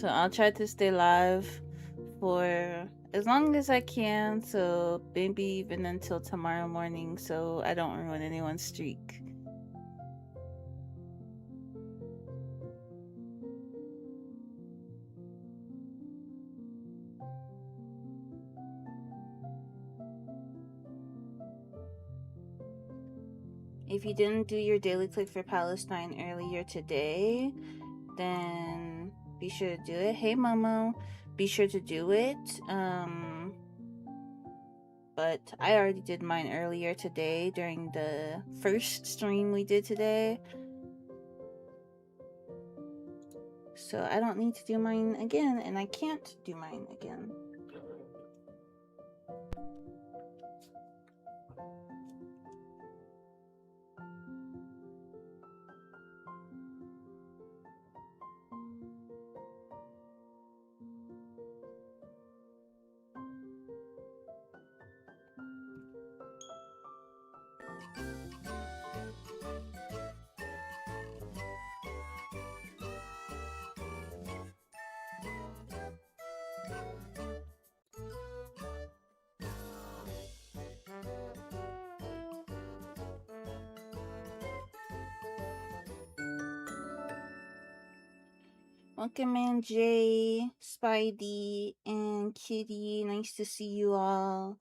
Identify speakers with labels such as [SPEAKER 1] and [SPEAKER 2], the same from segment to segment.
[SPEAKER 1] So I'll try to stay live for as long as I can, so maybe even until tomorrow morning, so I don't ruin anyone's streak. If you didn't do your daily click for Palestine earlier today, then be sure to do it. Hey Momo, be sure to do it. But I already did mine earlier today during the first stream we did today. So I don't need to do mine again, and I can't do mine again. Welcome in, Jay, Spidey, and Kitty. Nice to see you all.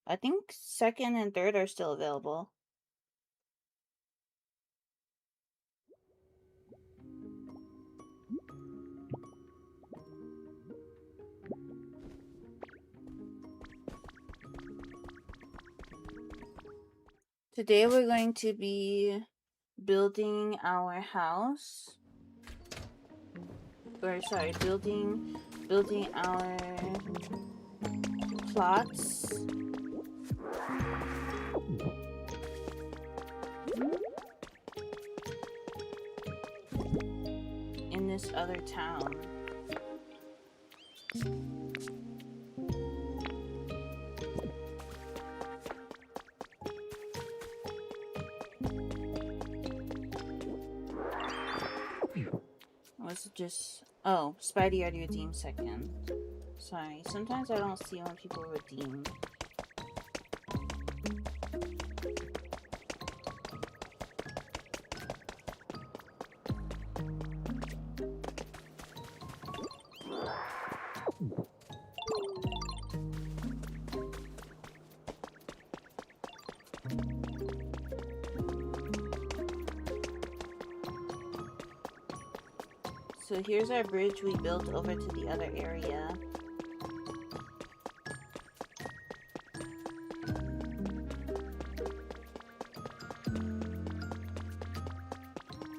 [SPEAKER 1] I think second and third are still available. Today we're going to be building our house. Or sorry, building our plots. In this other town. Was it just... Oh, Spidey already redeemed second. Sorry, sometimes I don't see when people redeem. So here's our bridge we built over to the other area.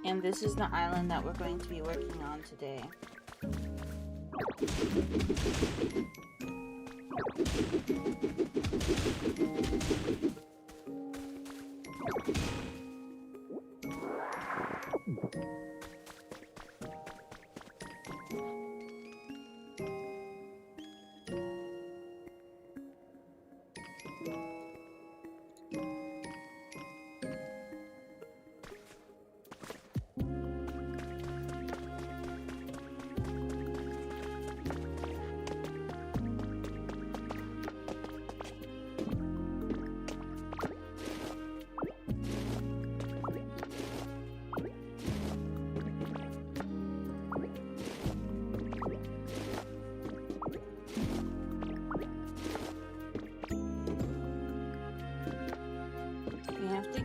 [SPEAKER 1] And this is the island that we're going to be working on today.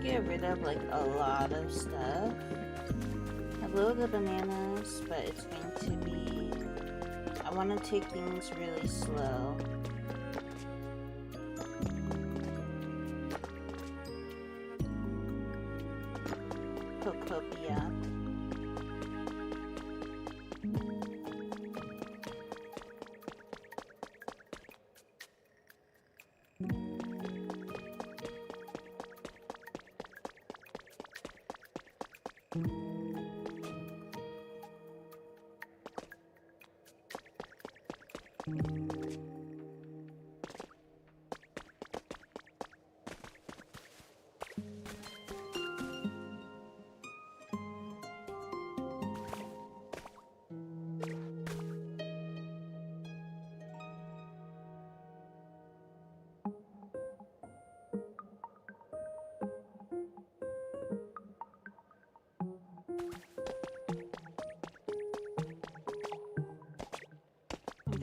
[SPEAKER 1] Get rid of like a lot of stuff. I love the bananas, but it's going to be... I want to take things really slow. Pokopia.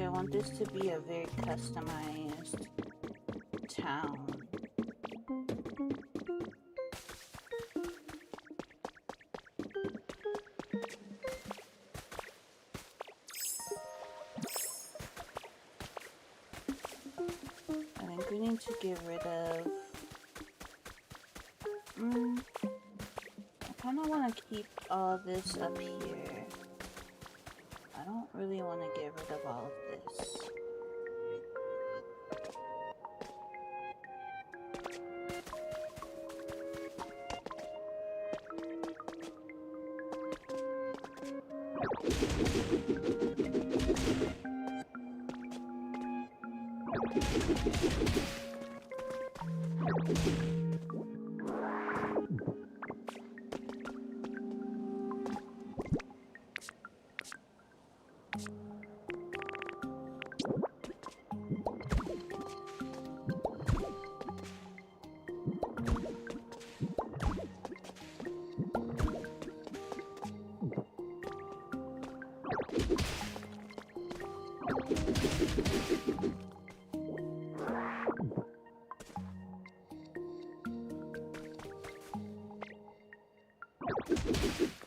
[SPEAKER 1] I want this to be a very customized town. I think we need to get rid of... I kind of want to keep all this up here. I don't really want to get rid of all of this.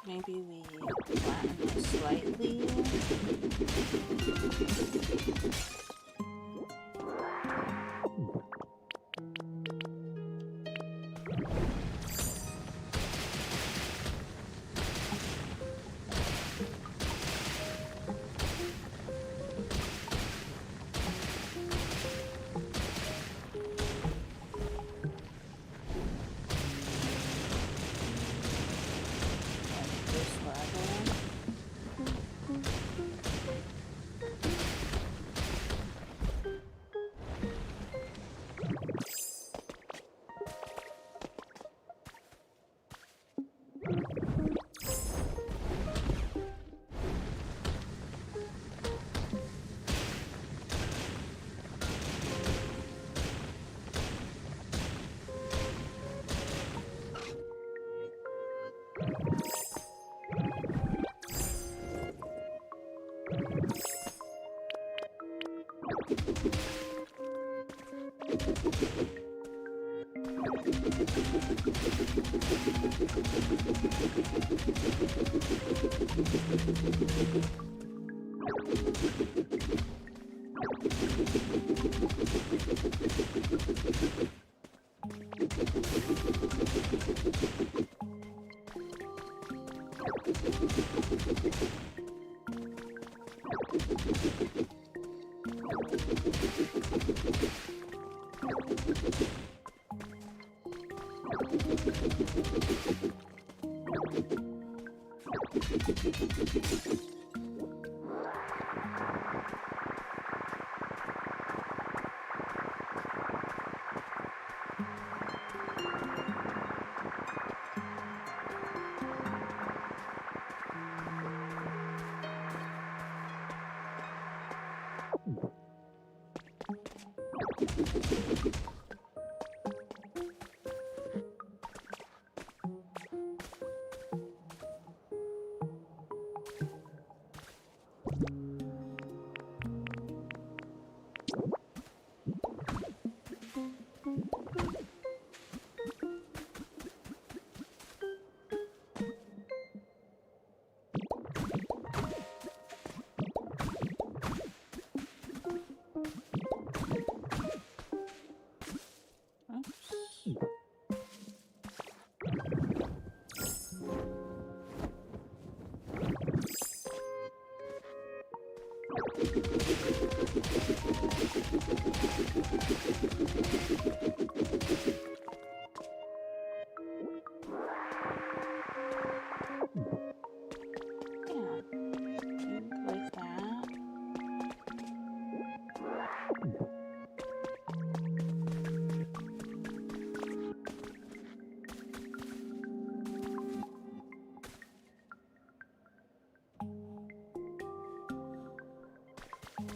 [SPEAKER 1] Maybe we flatten it slightly.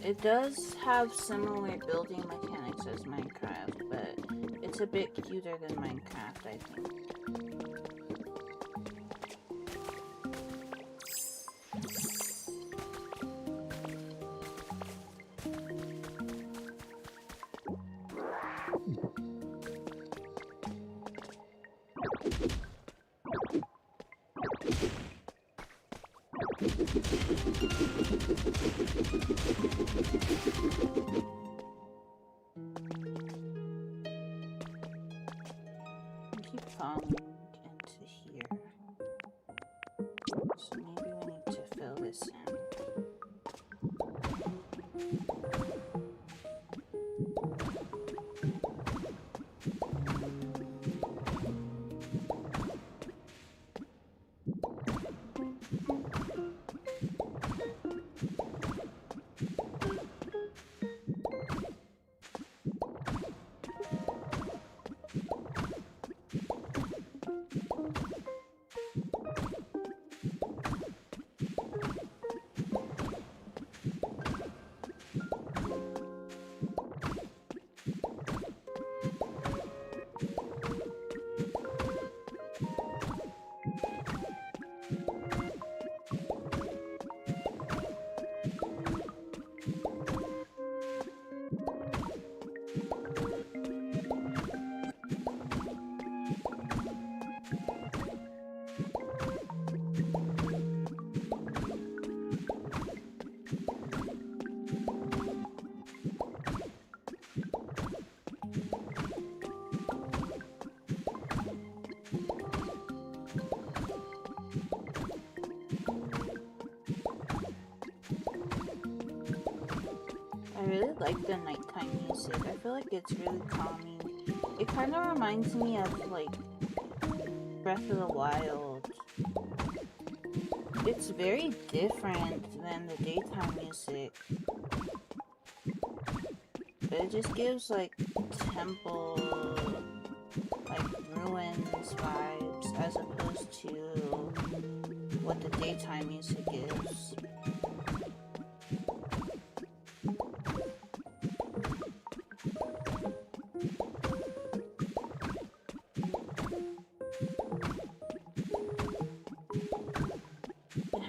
[SPEAKER 1] It does have similar building mechanics as Minecraft, but it's a bit cuter than Minecraft, I think. Keep falling into here. So maybe we need to fill this in. I really like the nighttime music. I feel like it's really calming. It kind of reminds me of like Breath of the Wild. It's very different than the daytime music. But it just gives like temple, like ruins vibes as opposed to what the daytime music gives.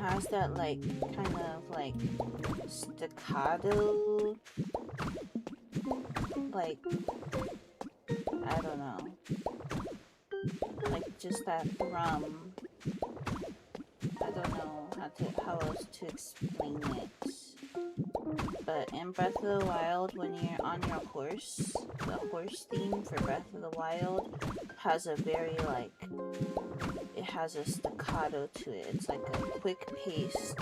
[SPEAKER 1] Has that like kind of like staccato, like I don't know, like just that thrum. I don't know how else to explain it. But in Breath of the Wild, when you're on your horse, the horse theme for Breath of the Wild has a very like, it has a staccato to it. It's like a quick paced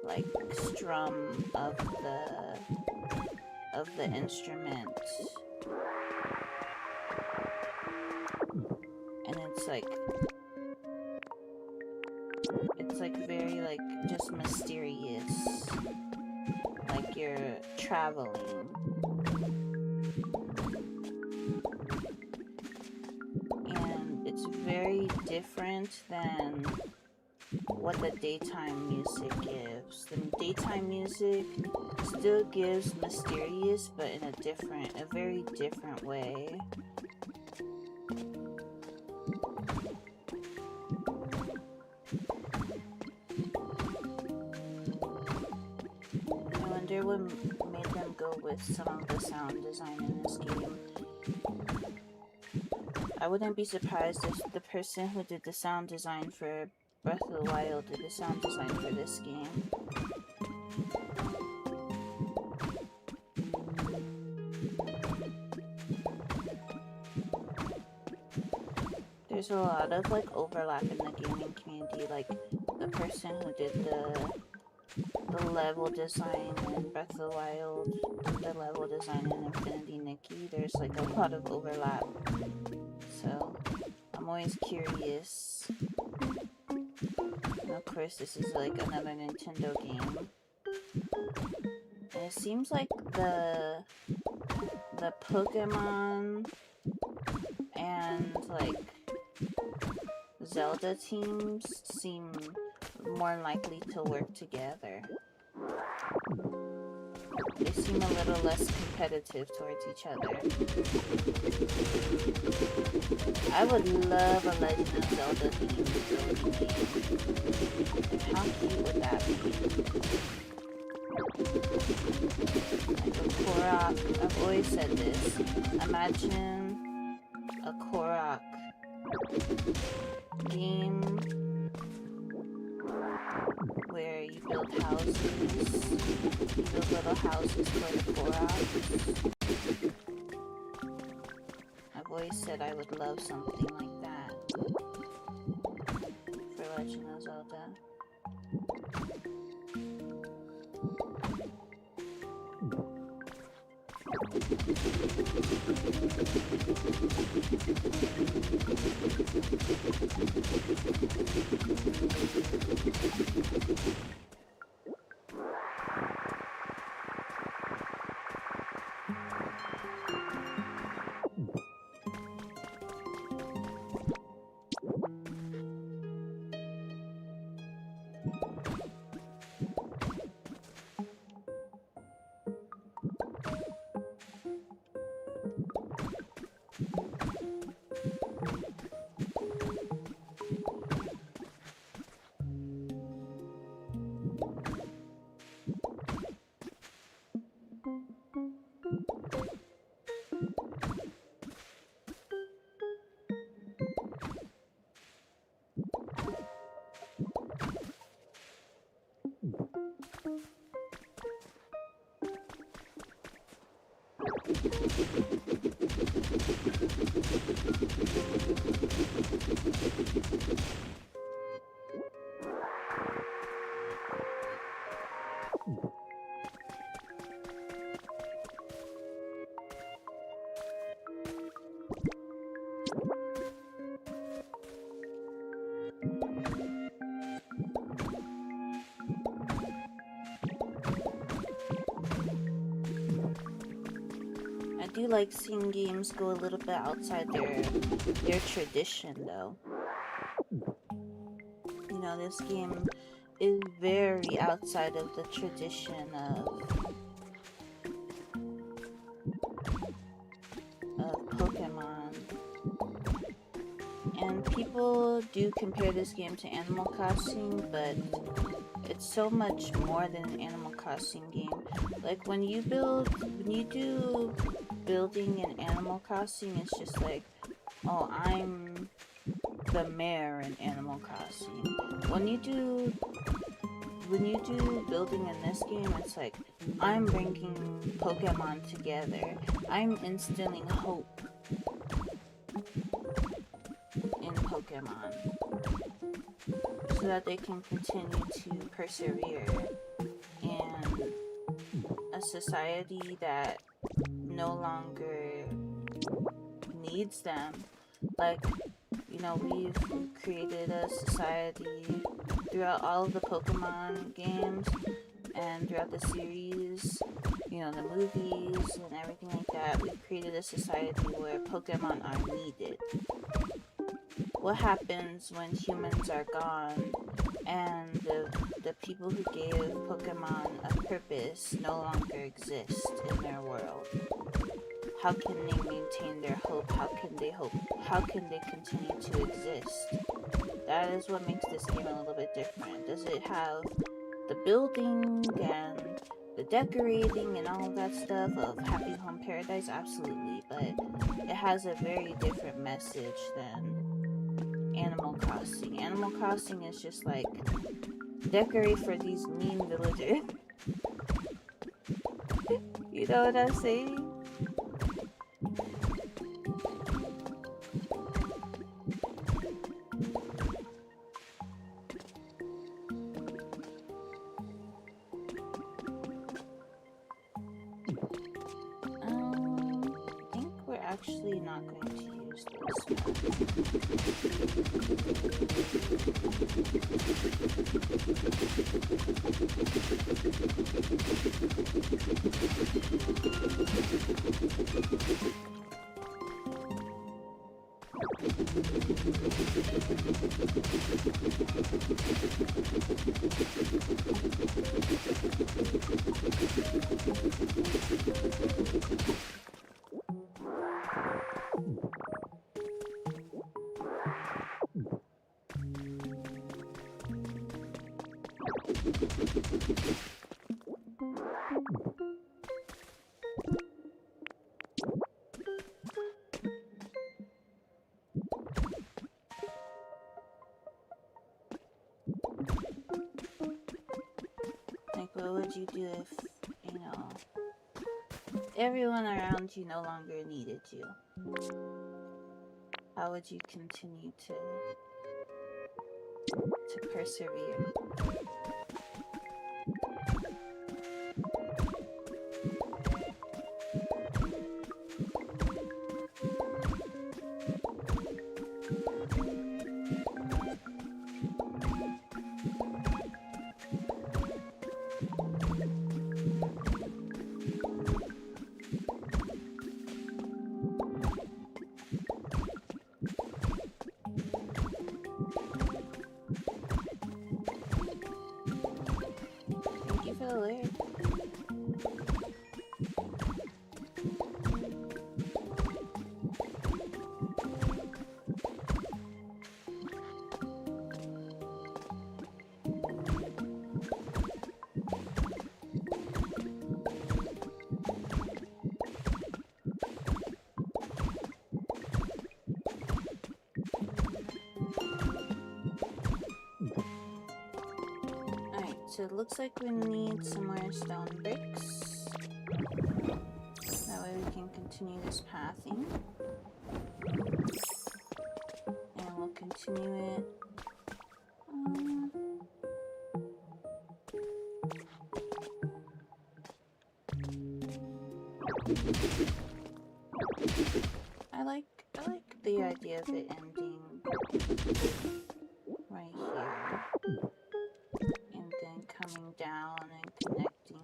[SPEAKER 1] like strum of the instrument. And it's like very like just mysterious. Like you're traveling. And it's very different than what the daytime music gives. The daytime music still gives mysterious, but in a very different way. I wonder what made them go with some of the sound design in this game. I wouldn't be surprised if the person who did the sound design for Breath of the Wild did the sound design for this game. There's a lot of like overlap in the gaming community, like the person who did the level design in Breath of the Wild, the level design in Infinity Nikki, there's like a lot of overlap. So I'm always curious. And of course this is like another Nintendo game. And it seems like the Pokemon and like Zelda teams seem more likely to work together. They seem a little less competitive towards each other. I would love a Legend of Zelda themed game. How cute would that be? Like a Korok. I've always said this. Imagine a Korok game where you build houses. You build little houses for the Koroks. I've always said I would love something like that for Legend of Zelda. I do like seeing games go a little bit outside their tradition, though. You know, this game is very outside of the tradition of Pokemon. And people do compare this game to Animal Crossing, but it's so much more than an Animal Crossing game. Like when you do building in Animal Crossing, it's just like, oh, I'm the mayor in Animal Crossing. When you do building in this game, it's like, I'm bringing Pokemon together. I'm instilling hope in Pokemon so that they can continue to persevere in a society that no longer needs them. Like, you know, we've created a society throughout all of the Pokemon games and throughout the series, you know, the movies and everything like that. We've created a society where Pokemon are needed. What happens when humans are gone and the people who gave Pokemon a purpose no longer exist in their world? How can they maintain their hope? How can they continue to exist? That is what makes this game a little bit different. Does it have the building and the decorating and all of that stuff of Happy Home Paradise? Absolutely, but it has a very different message than Animal Crossing. Animal Crossing is just like, decorate for these mean villagers. You know what I'm saying? I think we're actually not going to use this What would you do if, you know, everyone around you no longer needed you? How would you continue to persevere? Thank you for the lyric. So it looks like we need some more stone bricks. That way we can continue this pathing. And we'll continue it. I like the idea of it ending right here. And then coming down and connecting.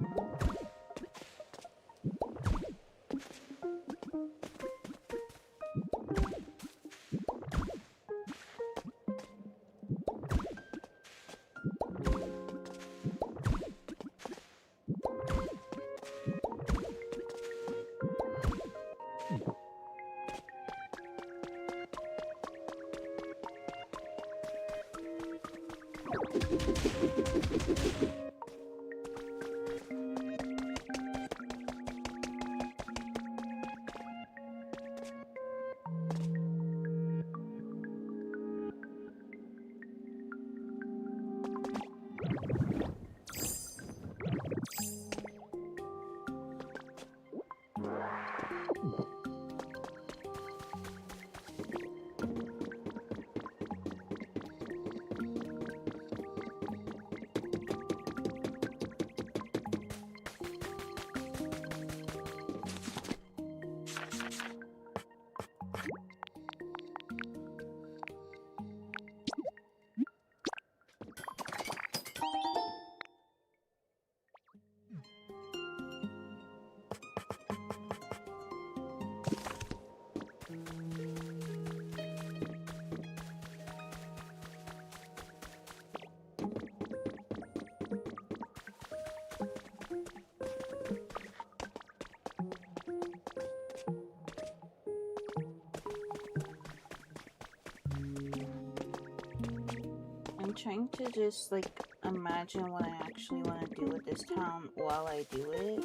[SPEAKER 1] I'm trying to just like imagine what I actually want to do with this town while I do it,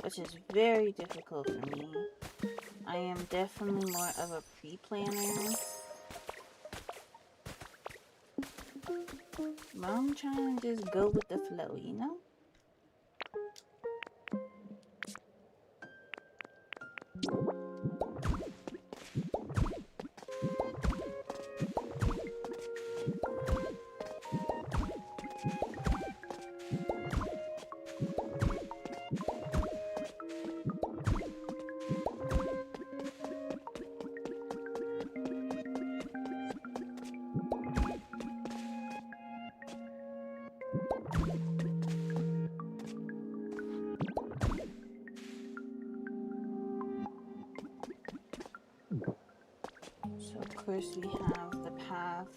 [SPEAKER 1] which is very difficult for me. I am definitely more of a pre-planner. But I'm trying to just go with the flow, you know? So of course we have the path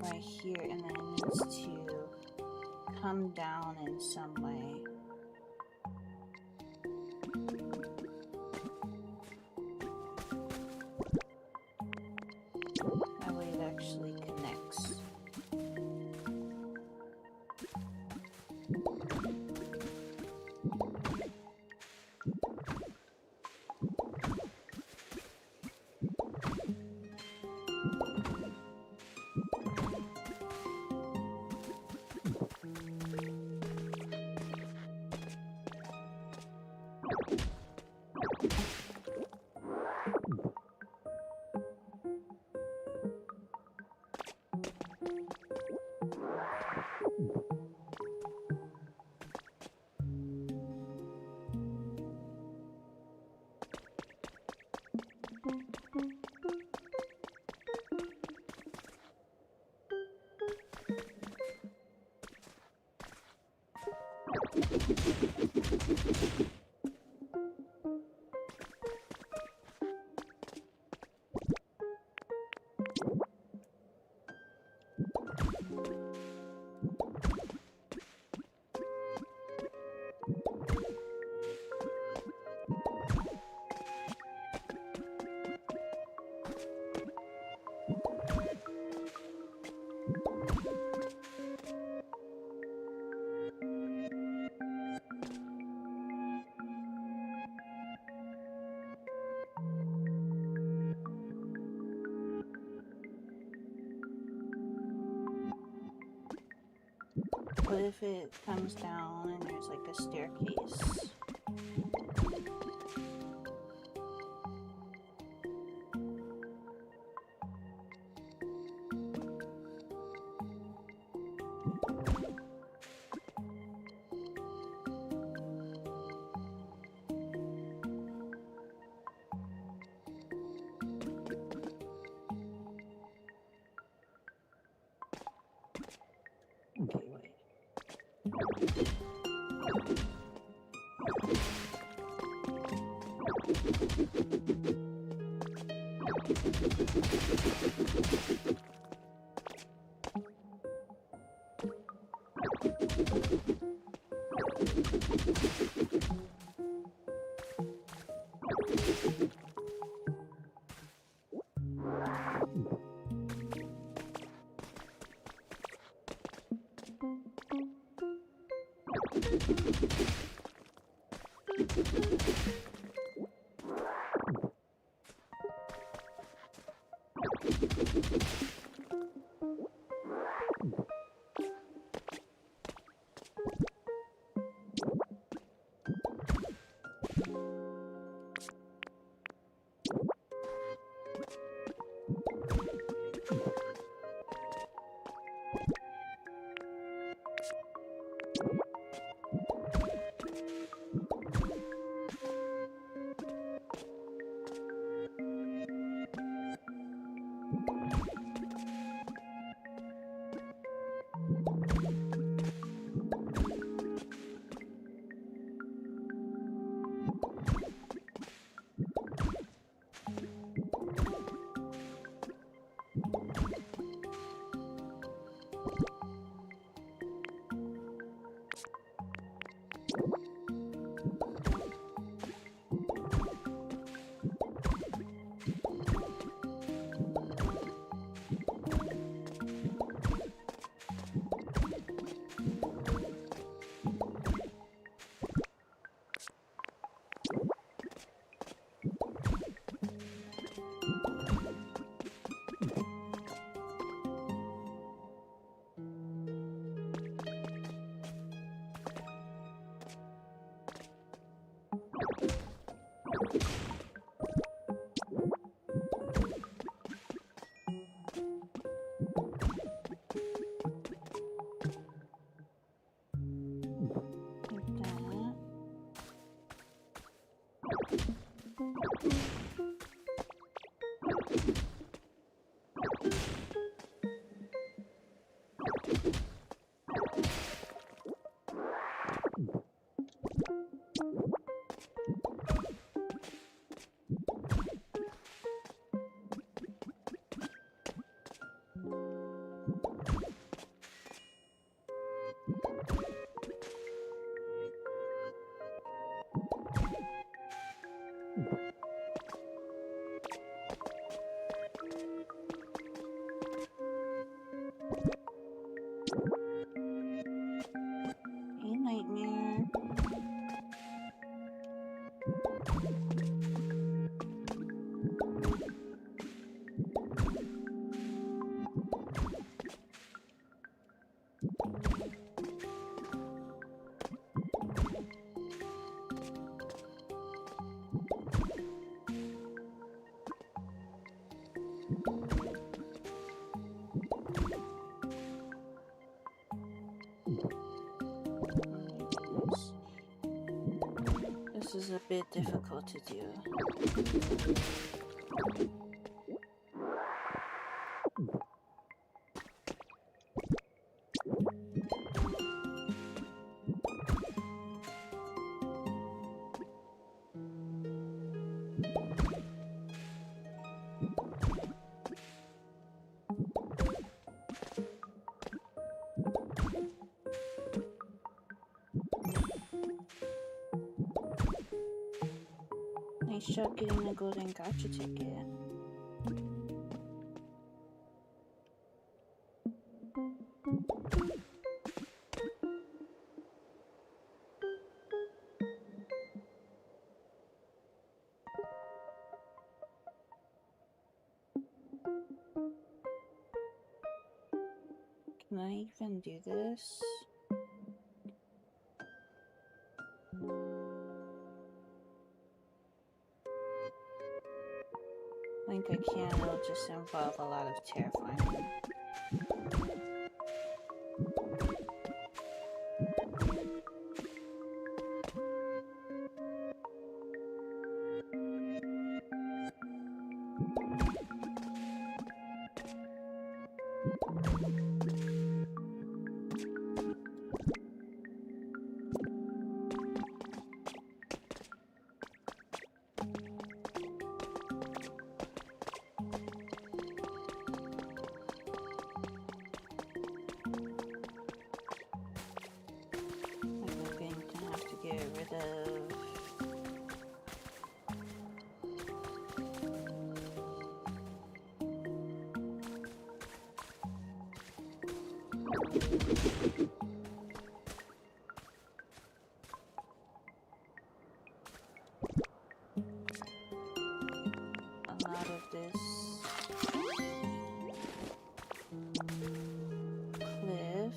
[SPEAKER 1] right here, and then it needs to come down in some way. That way it actually connects. What if it comes down and there's like a staircase? Okay, wait. Hey, Nightmare. This is a bit difficult to do. shop getting a golden gacha ticket. Can I even do this? I think I can. It'll just involve a lot of terrifying. A lot of this cliff.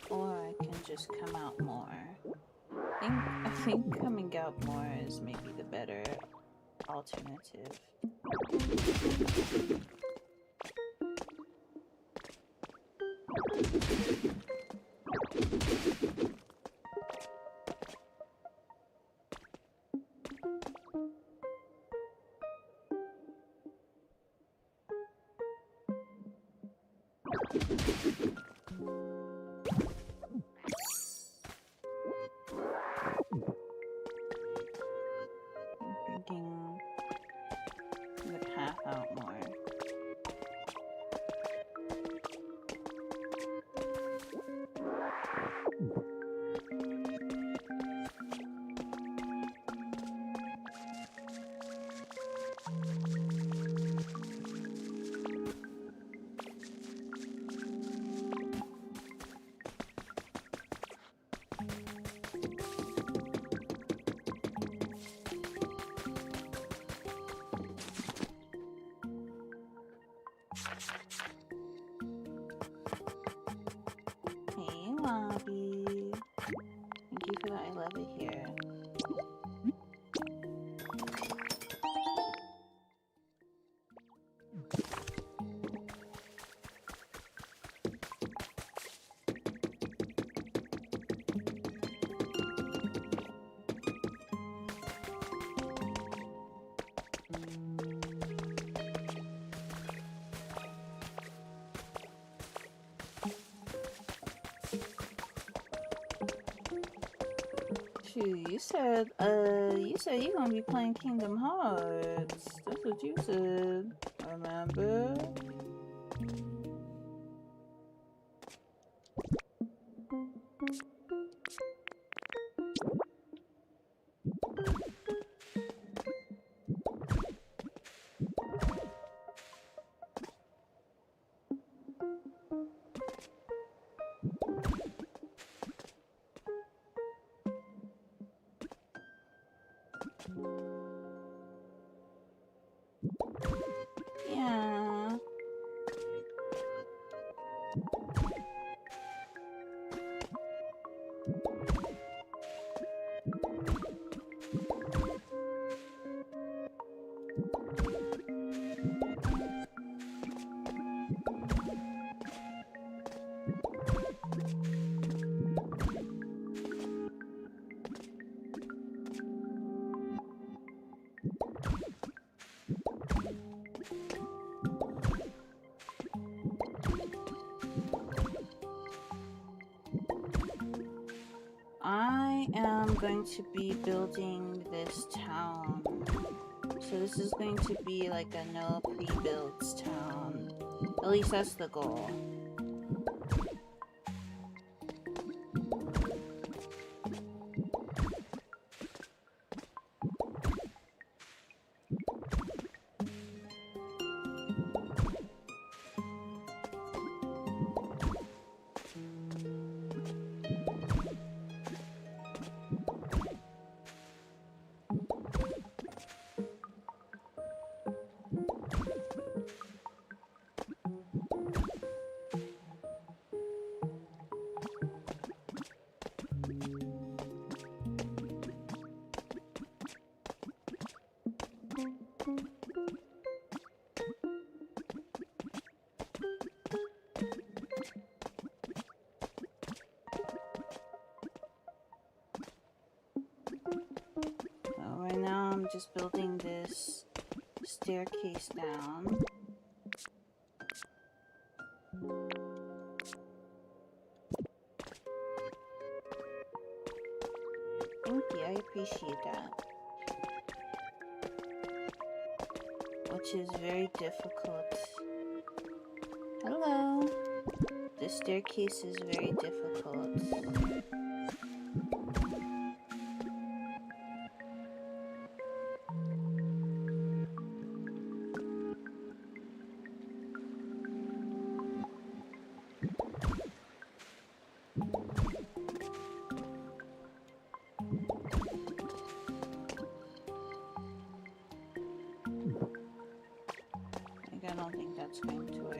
[SPEAKER 1] Or I can just come out more. I think coming out more is maybe the better alternative. Bringing the path out more. Hey, Lobby. Thank you for that. I love it here. Shoot, you said you're gonna be playing Kingdom Hearts. That's what you said. Remember? Yeah. I am going to be building this town So this is going to be like a no pre-builds town. At least that's the goal. Just building this staircase down. Thank you, I appreciate that. Which is very difficult. Hello. The staircase is very difficult. I don't think that's going to work.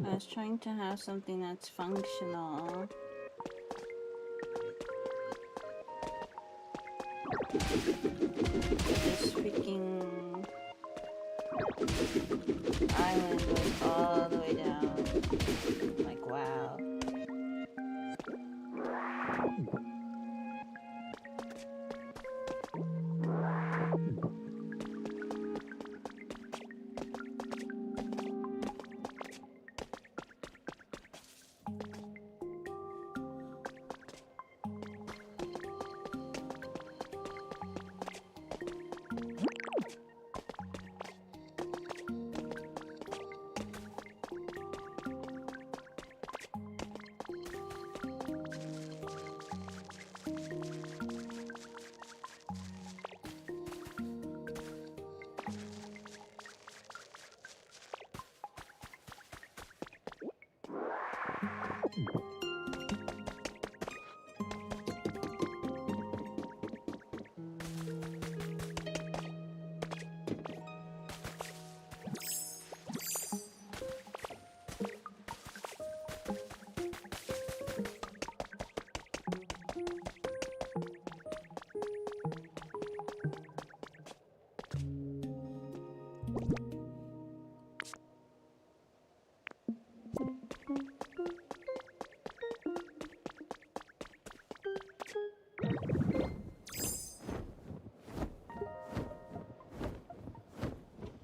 [SPEAKER 1] I was trying to have something that's functional. This freaking island goes all the way down. Like, wow.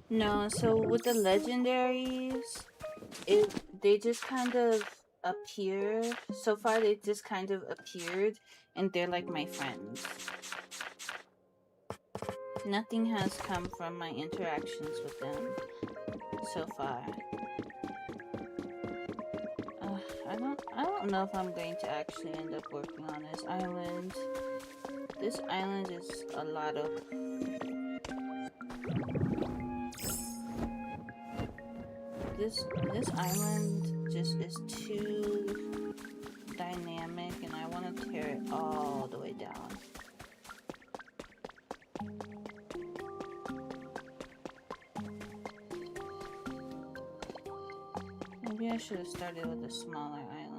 [SPEAKER 1] No, so with the legendaries, they just kind of appear. So far, they just kind of appeared, and they're like my friends. Nothing has come from my interactions with them so far. I don't know if I'm going to actually end up working on this island. This island is a lot of... This island just is too dynamic, and I want to tear it all the way down. Maybe I should have started with a smaller island.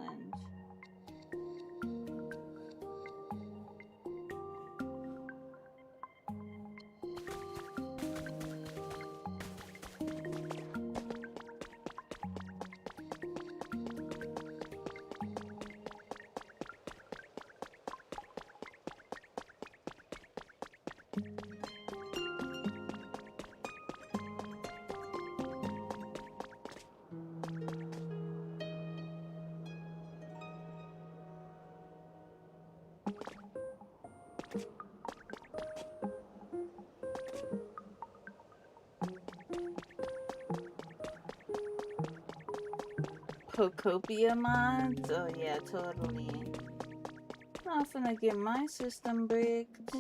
[SPEAKER 1] Pokopia mods? Oh yeah, totally. I'm not finna get my system bricked.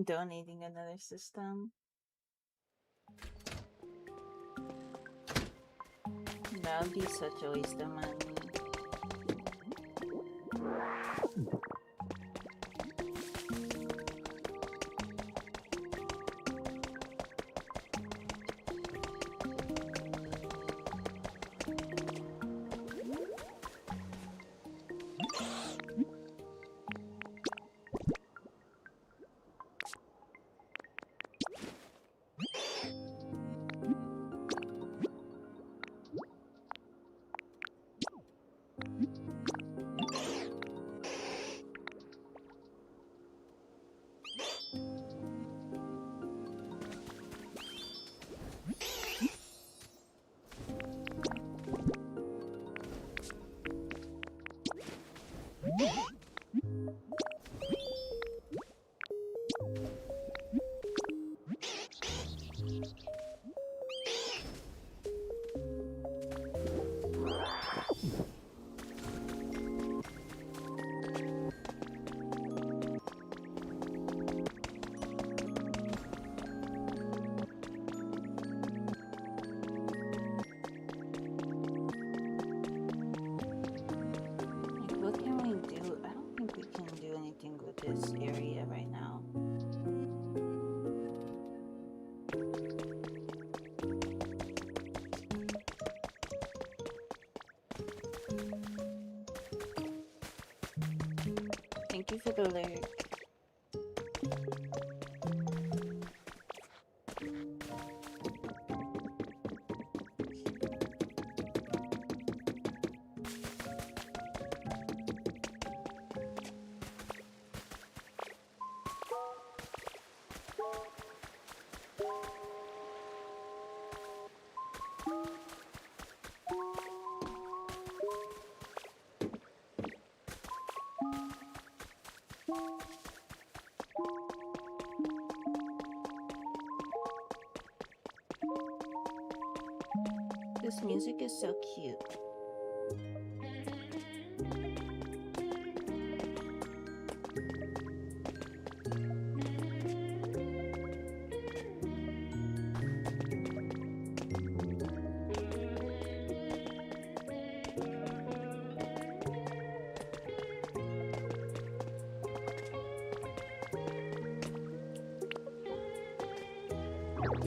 [SPEAKER 1] Donating another system. That would be such a waste of money. This area right now. Thank you for the lyric. This music is so cute. So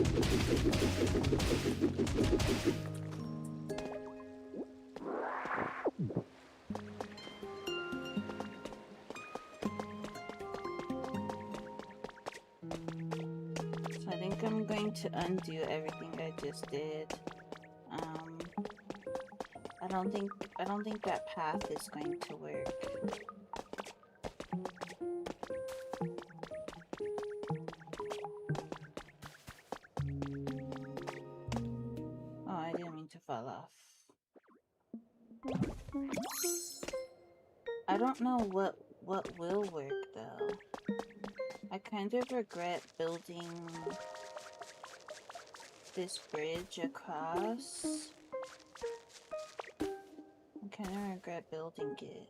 [SPEAKER 1] I think I'm going to undo everything I just did. I don't think that path is going to work. Oh, I didn't mean to fall off. I don't know what will work though. I kind of regret building this bridge across. I kind of regret building it.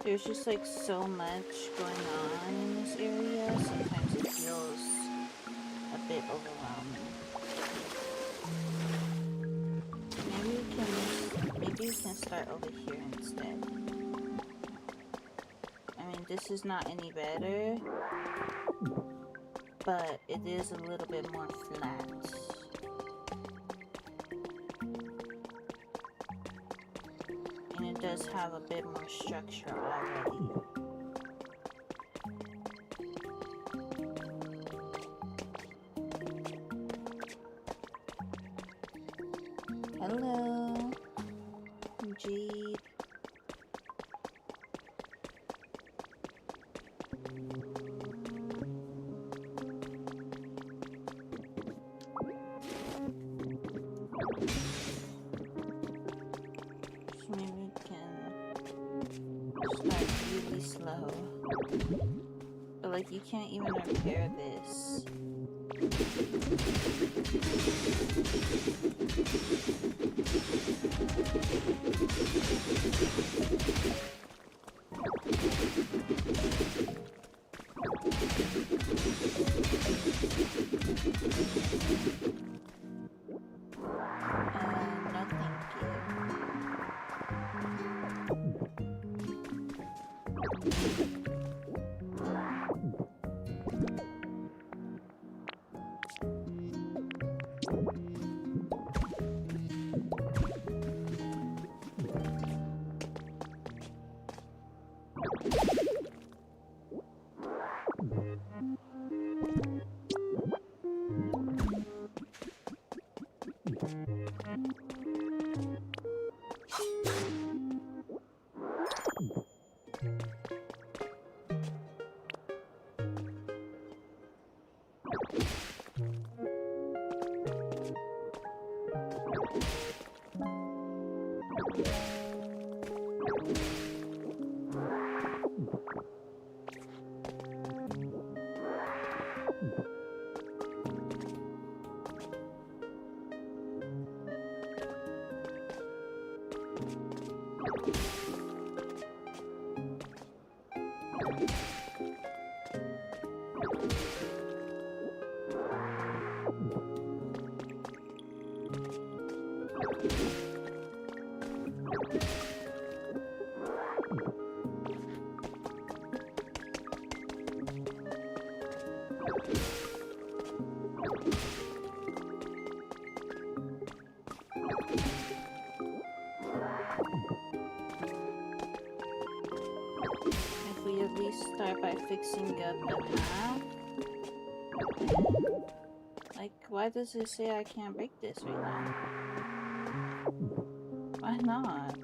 [SPEAKER 1] There's just like so much going on in this area, sometimes it feels a bit overwhelming. Maybe we can start over here instead. I mean, this is not any better, but it is a little bit more flat. And it does have a bit more structure already. Hello, Jeep. Slow. But like you can't even repair this. No thank you. If we at least start by fixing up the path. Like, why does it say I can't break this right now? Why not?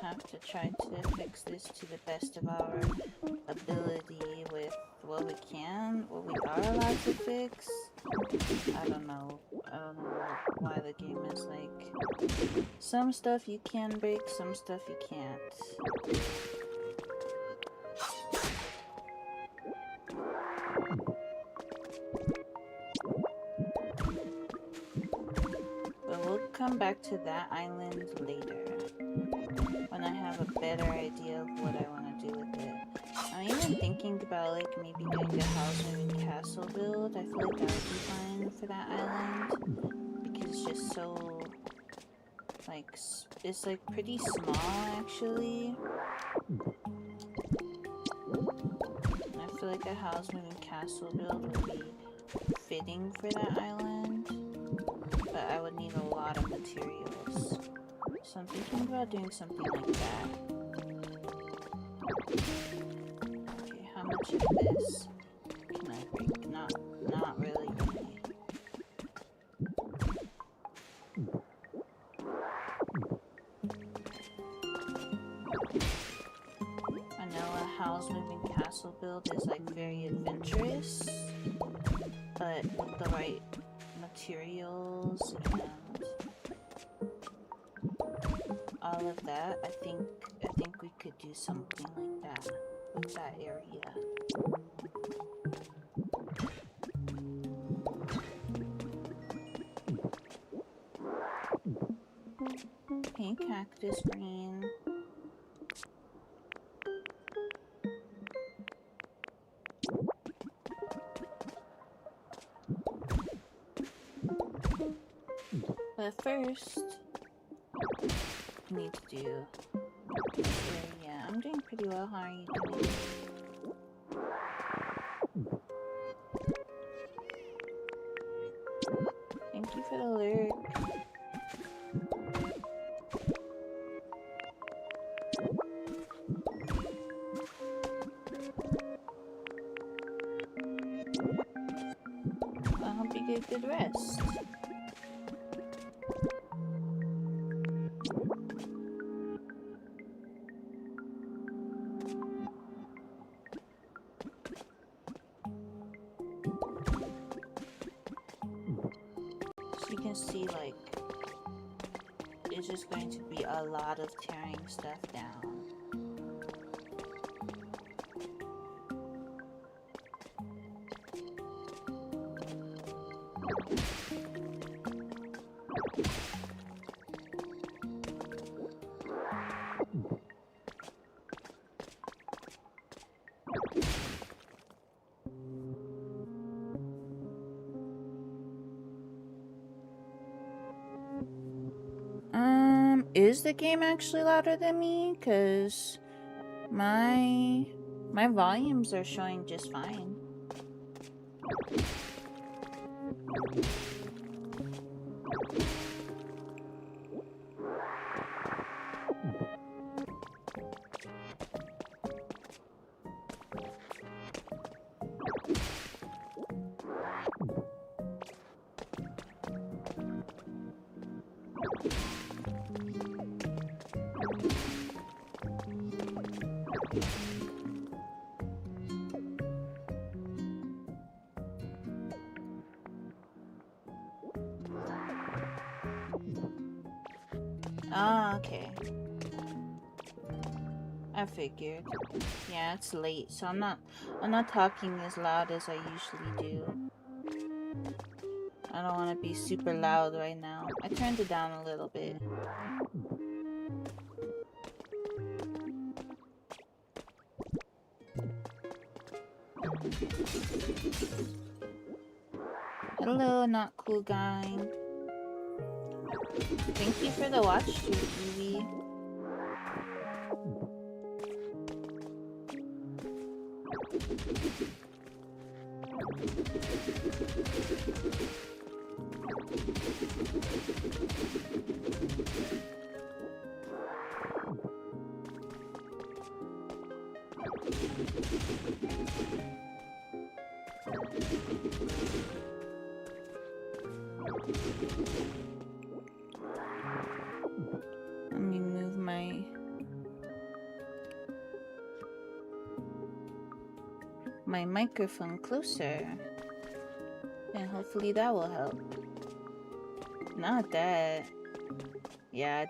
[SPEAKER 1] have to try to fix this to the best of our ability with what we can, what we are allowed to fix. I don't know. I don't know why the game is like some stuff you can break, some stuff you can't. But we'll come back to that island later when I have a better idea of what I want to do with it. I'm even thinking about like maybe doing the house moving castle build. I feel like that would be fine for that island because it's just so like it's like pretty small actually. And I feel like a house moving castle build would be fitting for that island, but I would need a lot of materials. So I'm thinking about doing something like that. Okay, how much of this can I break? Not really any. I know a house moving castle build is like very adventurous, but with the right materials and all of that, I think we could do something like that with that area. Okay, cactus green. But first, I need to do this area. I'm doing pretty well. How are you doing? Thank you for the lurk. I hope you get good rest. So you can see, like, it's just going to be a lot of tearing stuff down. Is the game actually louder than me? 'Cause my volumes are showing just fine. Ah, okay. I figured. Yeah, it's late, so I'm not talking as loud as I usually do. I don't want to be super loud right now. I turned it down a little bit. Hello, not cool guy. Thank you for the watch, Evie. Let me move my my microphone closer. And hopefully that will help. Not that. Yeah,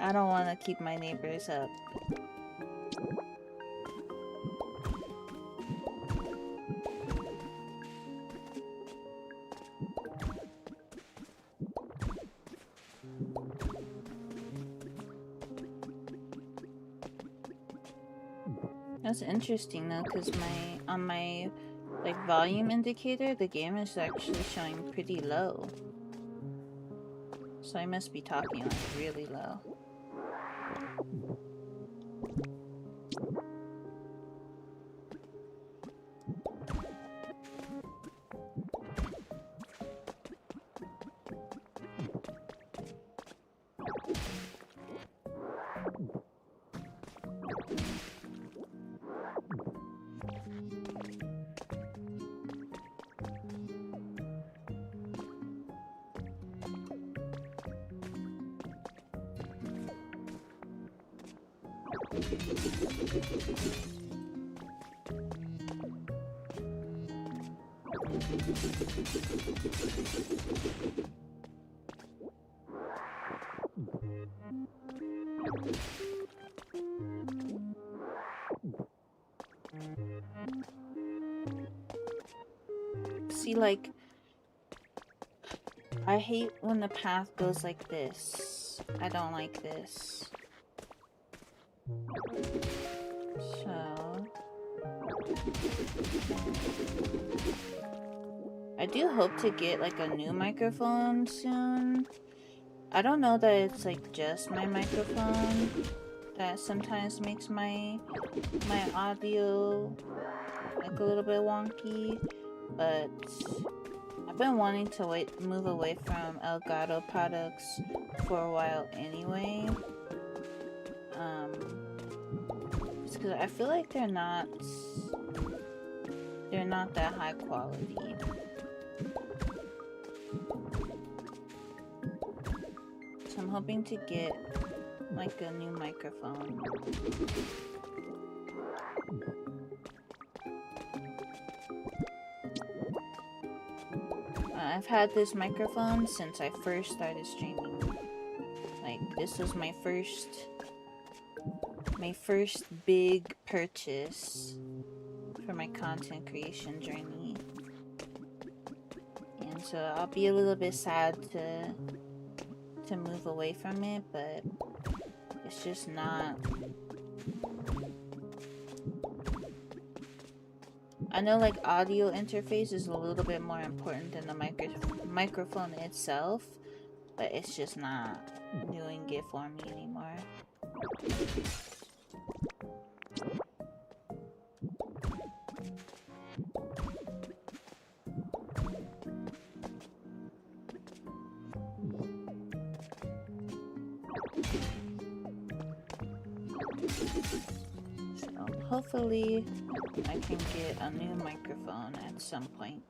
[SPEAKER 1] I don't wanna keep my neighbors up. That's interesting though, because on my like volume indicator, the game is actually showing pretty low. So I must be talking like really low. See, like, I hate when the path goes like this. I don't like this. So I do hope to get like a new microphone soon. I don't know that it's like just my microphone that sometimes makes my audio like a little bit wonky, but I've been wanting to move away from Elgato products for a while anyway. Just because I feel like they're not that high quality. So I'm hoping to get like a new microphone. I've had this microphone since I first started streaming. Like, this was my first big purchase for my content creation journey. And so I'll be a little bit sad to move away from it, but it's just not. I know like audio interface is a little bit more important than the microphone itself, but it's just not doing it for me anymore. So hopefully I can get a new microphone at some point.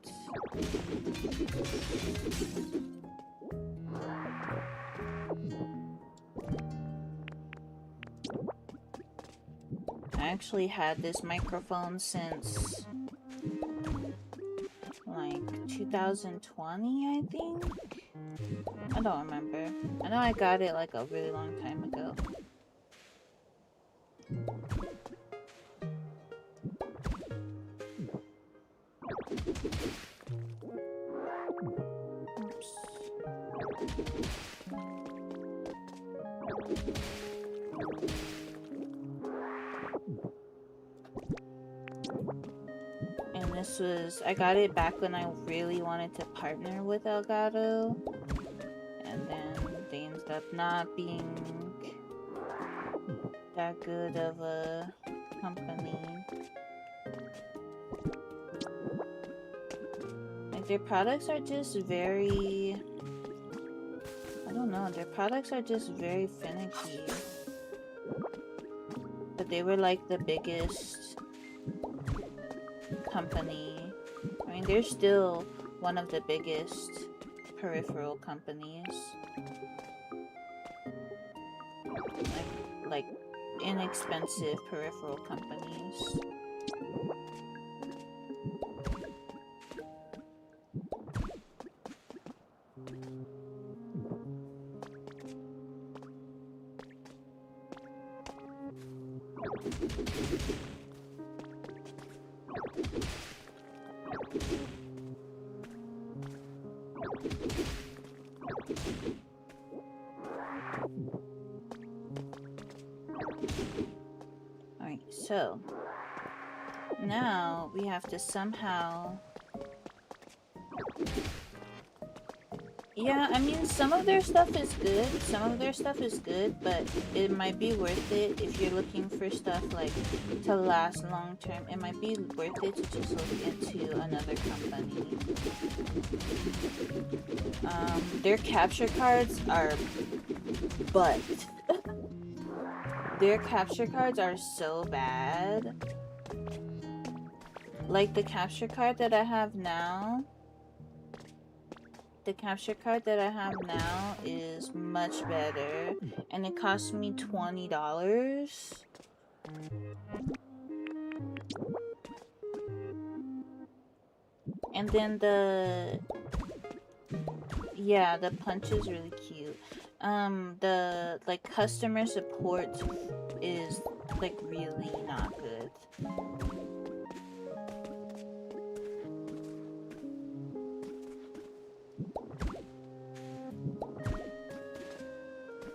[SPEAKER 1] I actually had this microphone since like 2020, I think? I don't remember. I know I got it like a really long time ago. Oops. And this was, I got it back when I really wanted to partner with Elgato, and then they ended up not being that good of a company. Like, their products are just very, I don't know, their products are just very finicky. But they were like the biggest company. I mean, they're still one of the biggest peripheral companies. Like inexpensive peripheral companies. Alright, so now we have to somehow... Yeah, I mean, some of their stuff is good. Some of their stuff is good, but it might be worth it if you're looking for stuff like to last long term. It might be worth it to just look into another company. Their capture cards are butt. Their capture cards are so bad. Like the capture card that I have now. The capture card that I have now is much better, and it cost me $20. And then the punch is really cute. The like customer support is like really not good.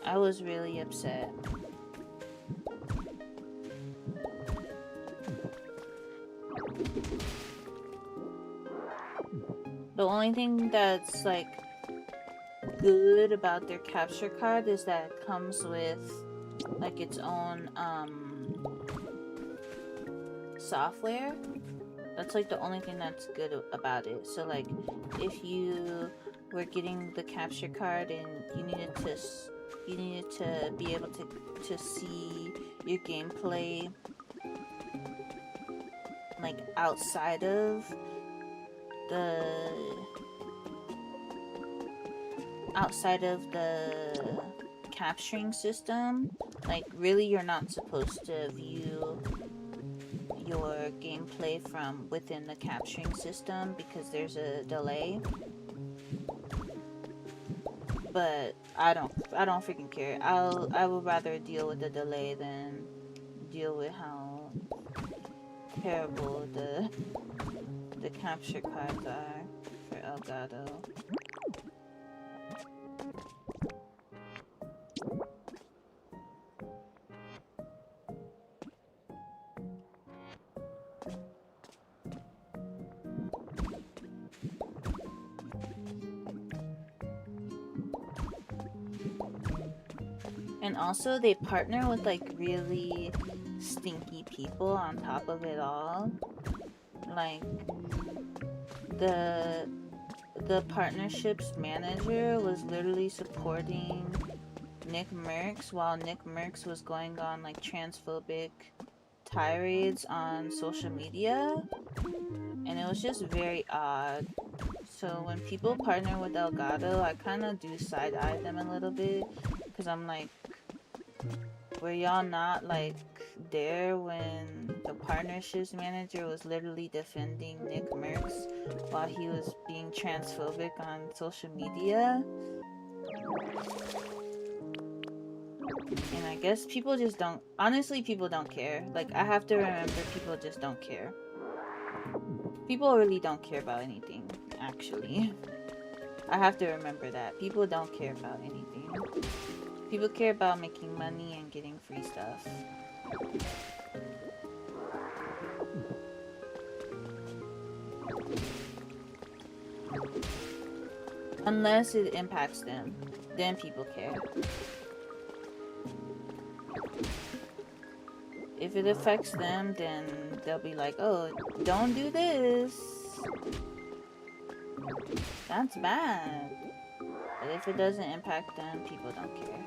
[SPEAKER 1] I was really upset. The only thing that's like good about their capture card is that it comes with like its own software. That's like the only thing that's good about it. So like if you were getting the capture card and you needed to be able to see your gameplay like outside of the capturing system, like really you're not supposed to view your gameplay from within the capturing system because there's a delay. But I don't freaking care. I would rather deal with the delay than deal with how terrible the capture cards are for Elgato. And also they partner with like really stinky people on top of it all. Like the partnerships manager was literally supporting Nick Merckx while Nick Merckx was going on like transphobic tirades on social media, and it was just very odd. So when people partner with Elgato, I kind of do side-eye them a little bit, because I'm like, were y'all not like there when the partnerships manager was literally defending Nick Merckx while he was being transphobic on social media? And I guess people just don't, honestly people don't care. Like I have to remember, people just don't care. People really don't care about anything, actually. I have to remember that. People don't care about anything. People care about making money and getting free stuff. Unless it impacts them, then people care. If it affects them, then they'll be like, oh, don't do this. That's bad. But if it doesn't impact them, people don't care.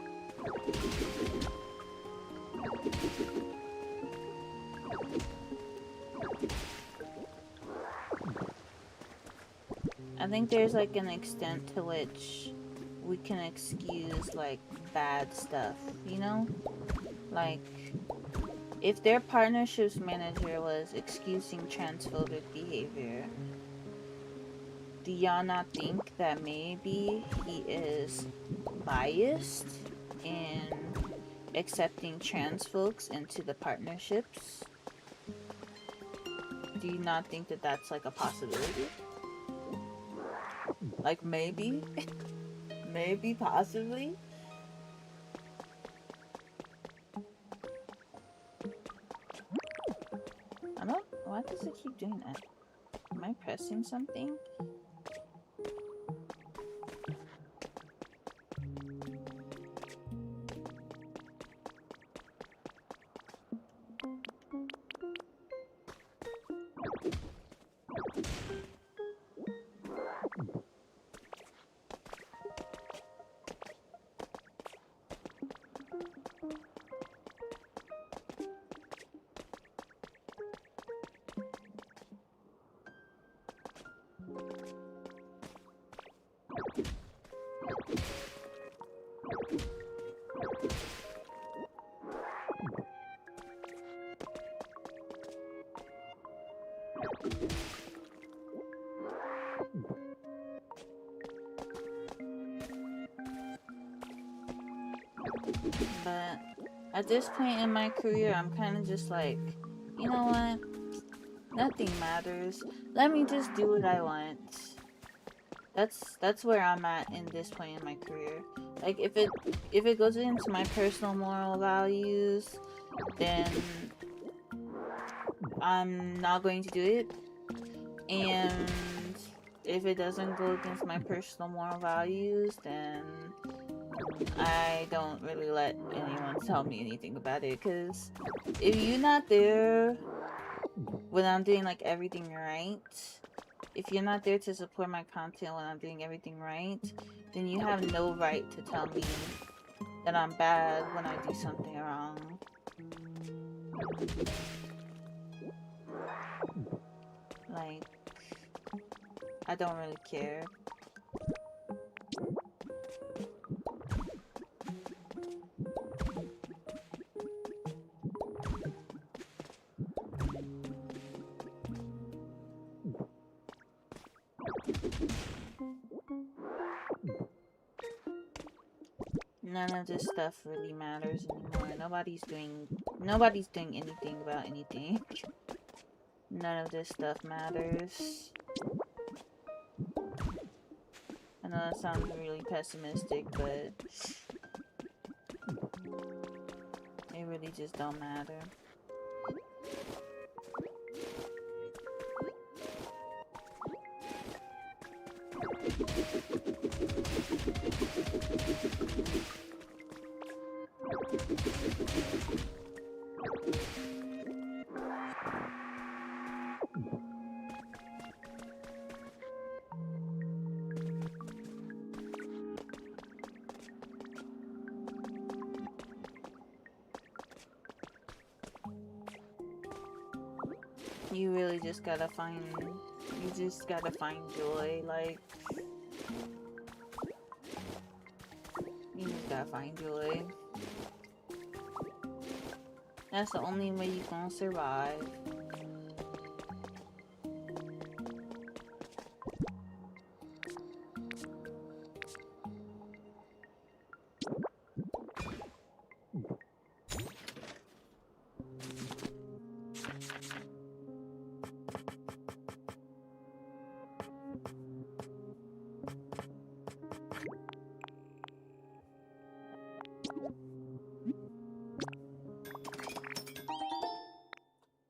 [SPEAKER 1] I think there's like an extent to which we can excuse like bad stuff, you know? Like if their partnerships manager was excusing transphobic behavior, do y'all not think that maybe he is biased in accepting trans folks into the partnerships? Do you not think that that's like a possibility? Like maybe? Maybe, possibly? I don't... Why does it keep doing that? Am I pressing something? But at this point in my career, I'm kind of just like, you know what? Nothing matters. Let me just do what I want. That's where I'm at in this point in my career. Like if it goes into my personal moral values, then I'm not going to do it. And if it doesn't go against my personal moral values, then I don't really let anyone tell me anything about it. Because if you're not there when I'm doing like everything right, if you're not there to support my content when I'm doing everything right, then you have no right to tell me that I'm bad when I do something wrong. Like, I don't really care. None of this stuff really matters anymore. Nobody's doing anything about anything. None of this stuff matters. I know that sounds really pessimistic, but it really just don't matter. You really just gotta find joy, like, you just gotta find joy. That's the only way you gonna survive.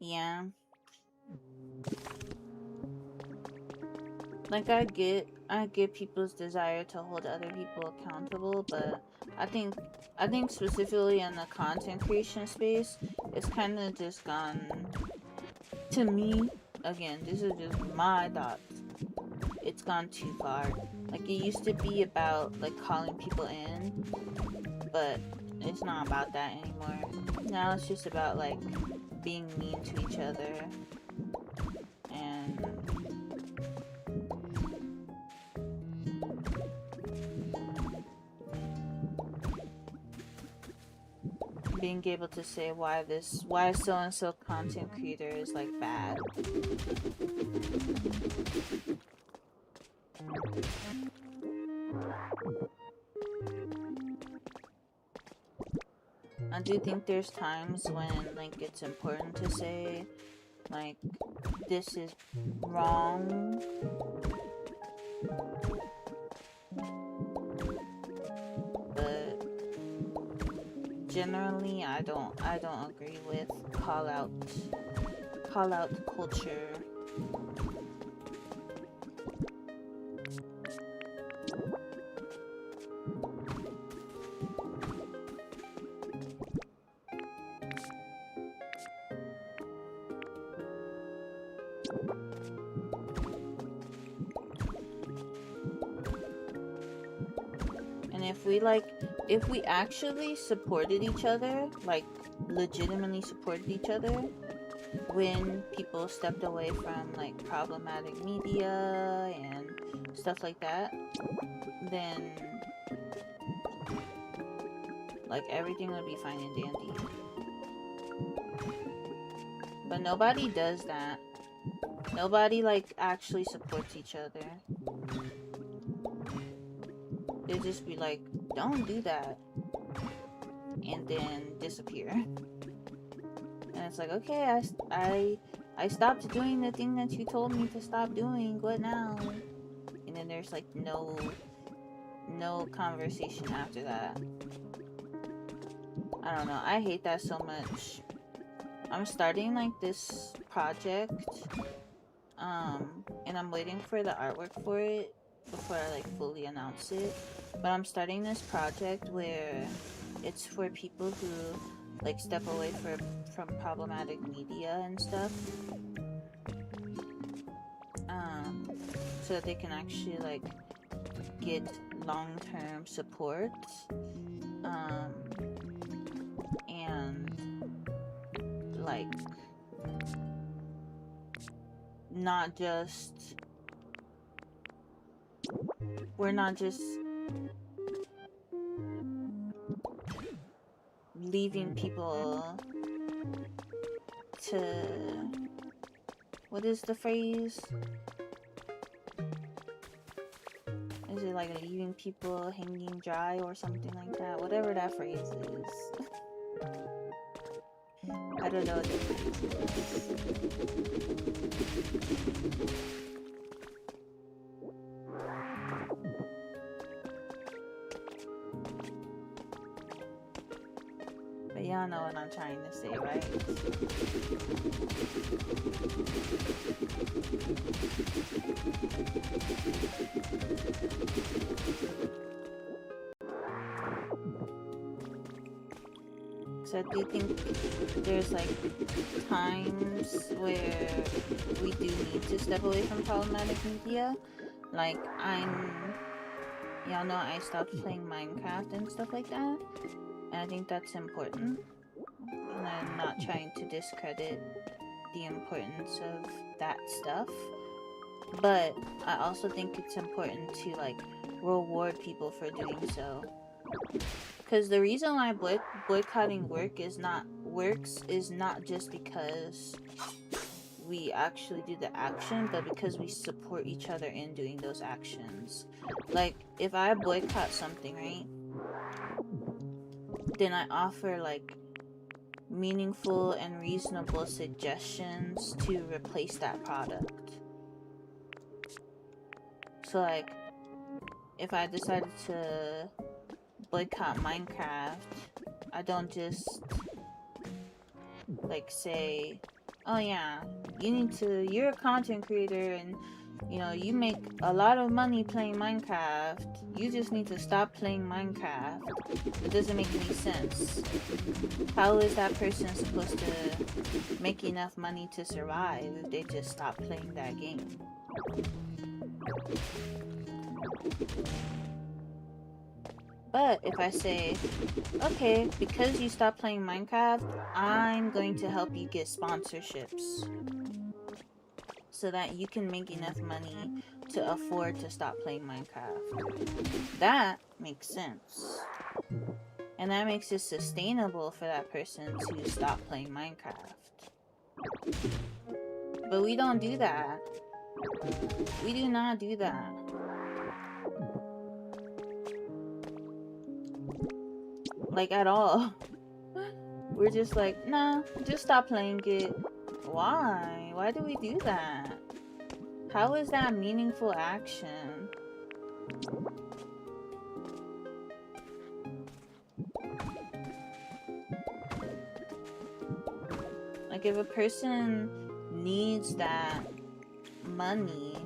[SPEAKER 1] Yeah. Like I get people's desire to hold other people accountable, but I think specifically in the content creation space, it's kind of just gone, to me, again, this is just my thoughts, it's gone too far. Like it used to be about like calling people in, but it's not about that anymore. Now it's just about like being mean to each other and being able to say why so and so content creator is like bad. do think there's times when, like, it's important to say, like, this is wrong. But generally, I don't agree with call out culture. And if we actually supported each other, like legitimately supported each other when people stepped away from like problematic media and stuff like that, then like everything would be fine and dandy. But nobody does that. Nobody like actually supports each other. They just be like, don't do that, and then disappear. And it's like, okay, I stopped doing the thing that you told me to stop doing. What now? And then there's like no conversation after that. I don't know. I hate that so much. I'm starting like this project, and I'm waiting for the artwork for it before I like fully announce it. But I'm starting this project where it's for people who like step away from problematic media and stuff, so that they can actually like get long-term support, and like we're not just leaving people to, what is the phrase? Is it like leaving people hanging dry or something like that? Whatever that phrase is. I don't know what the phrase is. But y'all know what I'm trying to say, right? So I do think there's like times where we do need to step away from problematic media. Like y'all know I stopped playing Minecraft and stuff like that. And I think that's important. And I'm not trying to discredit the importance of that stuff. But I also think it's important to like reward people for doing so. Because the reason why boycotting works is not just because we actually do the action, but because we support each other in doing those actions. Like, if I boycott something, right? Then I offer like meaningful and reasonable suggestions to replace that product. So like, if I decided to boycott Minecraft, I don't just like say, oh yeah, you're a content creator and you know you make a lot of money playing Minecraft, you just need to stop playing Minecraft. It doesn't make any sense. How is that person supposed to make enough money to survive if they just stop playing that game? But if I say, okay, because you stopped playing Minecraft, I'm going to help you get sponsorships so that you can make enough money to afford to stop playing Minecraft. That makes sense. And that makes it sustainable for that person to stop playing Minecraft. But we don't do that. We do not do that. Like, at all. We're just like, nah, just stop playing it. Why? Why do we do that? How is that meaningful action? Like, if a person needs that money,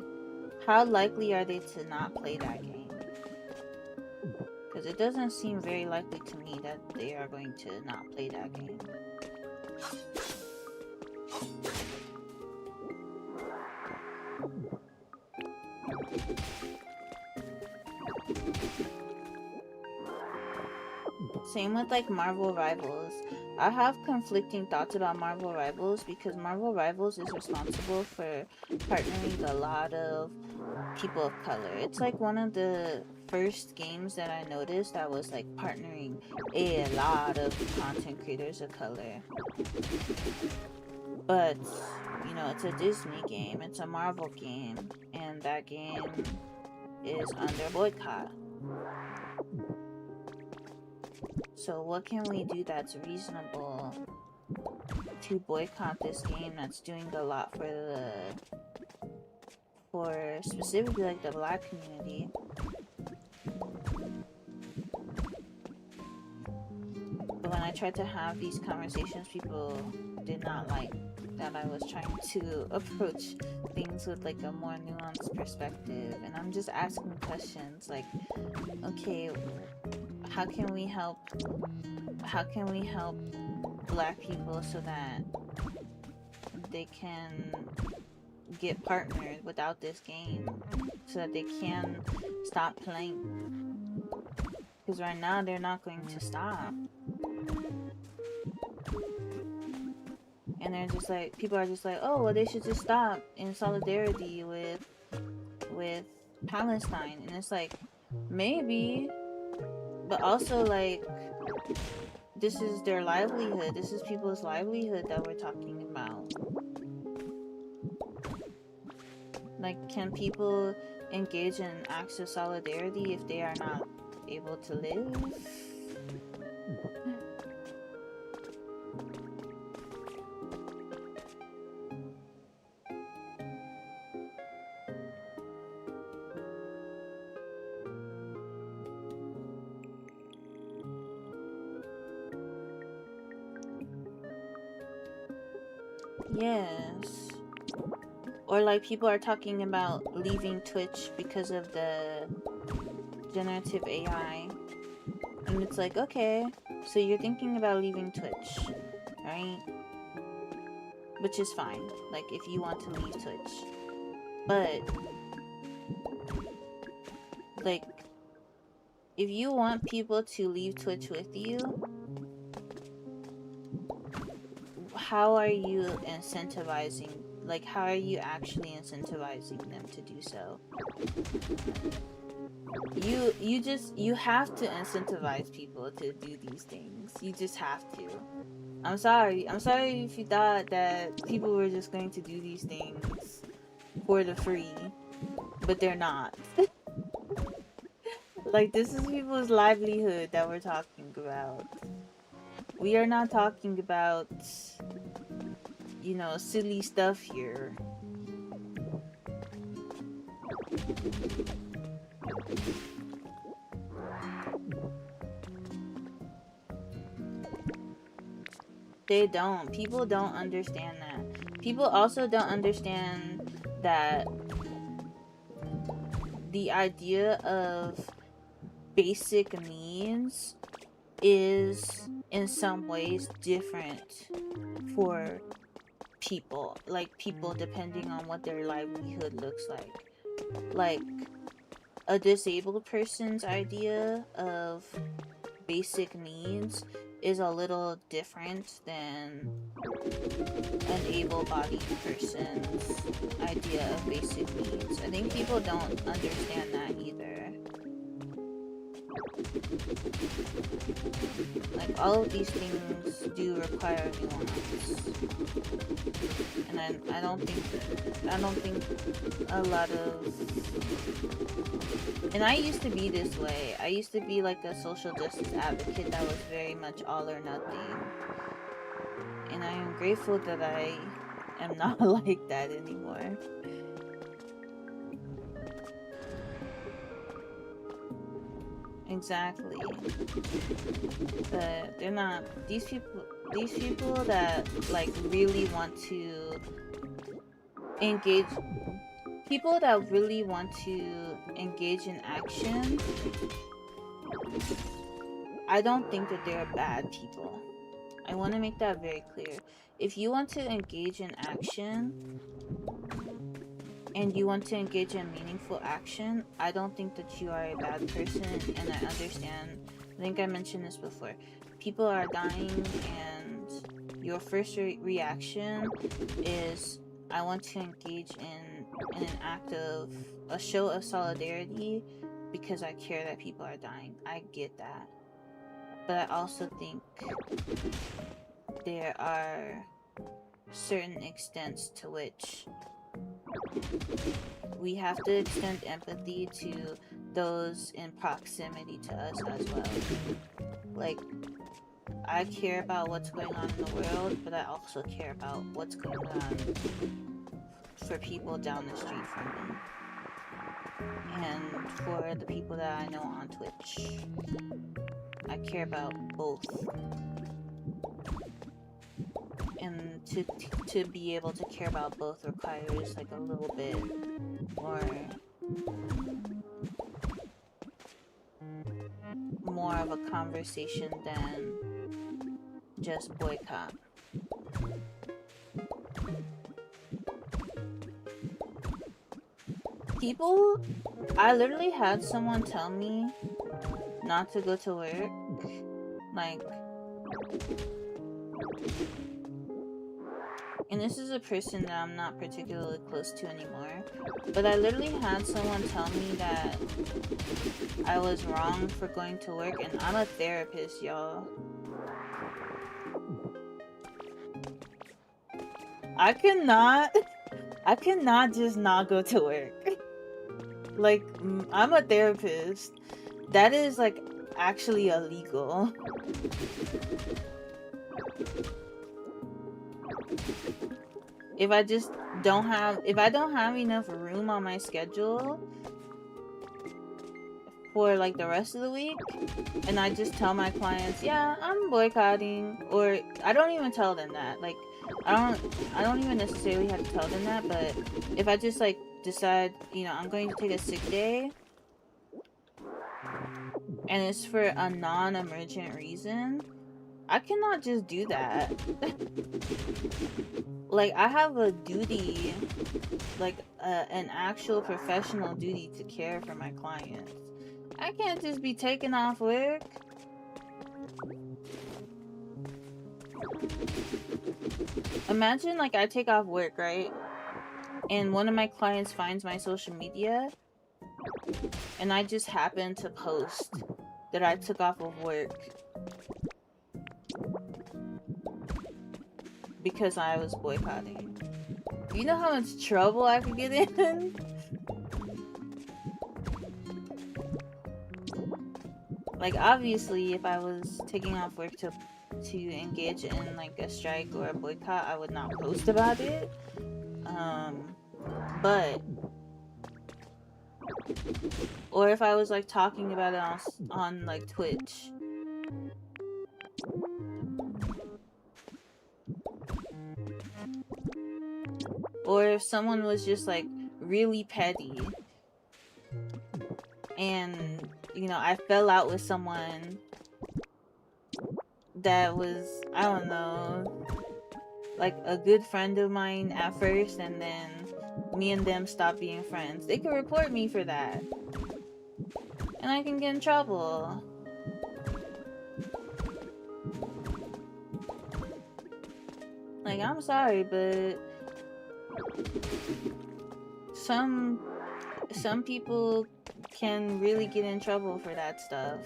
[SPEAKER 1] how likely are they to not play that game? Because it doesn't seem very likely to me that they are going to not play that game. Same with like Marvel Rivals. I have conflicting thoughts about Marvel Rivals because Marvel Rivals is responsible for partnering a lot of people of color. It's like one of the first games that I noticed that was like partnering a lot of content creators of color. But, you know, it's a Disney game, it's a Marvel game, and that game is under boycott. So what can we do that's reasonable to boycott this game that's doing a lot for specifically like the Black community? But when I tried to have these conversations, people did not like that I was trying to approach things with like a more nuanced perspective, and I'm just asking questions like, okay, how can we help Black people so that they can get partnered without this game, so that they can stop playing? Because right now they're not going to stop. And they're just like, people are just like, oh, well, they should just stop in solidarity with Palestine. And it's like, maybe, but also like, this is their livelihood. This is people's livelihood that we're talking about. Like, can people engage in acts of solidarity if they are not able to live? Yes. Or like people are talking about leaving Twitch because of the generative AI. And it's like, okay, so you're thinking about leaving Twitch, right? Which is fine, like if you want to leave Twitch. But like, if you want people to leave Twitch with you, how are you incentivizing, like how are you actually incentivizing them to do so? You have to incentivize people to do these things. You just have to. I'm sorry if you thought that people were just going to do these things for the free, but they're not. Like, this is people's livelihood that we're talking about. We are not talking about, you know, silly stuff here. They don't. People don't understand that. People also don't understand that the idea of basic needs is in some ways different for people. Like, people depending on what their livelihood looks like. Like, a disabled person's idea of basic needs is a little different than an able-bodied person's idea of basic needs. I think people don't understand that either. Like, all of these things do require nuance. And I don't think a lot of... And I used to be this way. I used to be like a social justice advocate that was very much all or nothing. and I am grateful that I am not like that anymore. Exactly. But they're not, these people that like really want to engage, people that really want to engage in action, I don't think that they're bad people. I want to make that very clear. If you want to engage in action and you want to engage in meaningful action, I don't think that you are a bad person, and I understand. I think I mentioned this before. People are dying and your first reaction is, I want to engage in an act of, a show of solidarity because I care that people are dying. I get that. But I also think there are certain extents to which we have to extend empathy to those in proximity to us as well. Like, I care about what's going on in the world, but I also care about what's going on for people down the street from me. And for the people that I know on Twitch. I care about both. And to be able to care about both requires like a little bit more of a conversation than just boycott. People, I literally had someone tell me not to go to work, like, and this is a person that I'm not particularly close to anymore, but I literally had someone tell me that I was wrong for going to work, and I'm a therapist, y'all. I cannot just not go to work. Like, I'm a therapist. That is, like, actually illegal. If I don't have enough room on my schedule for, like, the rest of the week, and I just tell my clients, yeah, I'm boycotting, or I don't even tell them that. Like, I don't even necessarily have to tell them that, but if I just, like, decide, you know, I'm going to take a sick day, and it's for a non-emergent reason, I cannot just do that. Like, I have a duty, like, an actual professional duty to care for my clients. I can't just be taking off work. Imagine, like, I take off work, right? And one of my clients finds my social media, and I just happen to post that I took off of work because I was boycotting. Do you know how much trouble I could get in? Like, obviously, if I was taking off work to engage in, like, a strike or a boycott, I would not post about it. But, or if I was, like, talking about it on like, Twitch. Or if someone was just, like, really petty, and, you know, I fell out with someone that was, I don't know, like, a good friend of mine at first, and then me and them stopped being friends. They could report me for that. And I can get in trouble. Like, I'm sorry, but some people can really get in trouble for that stuff.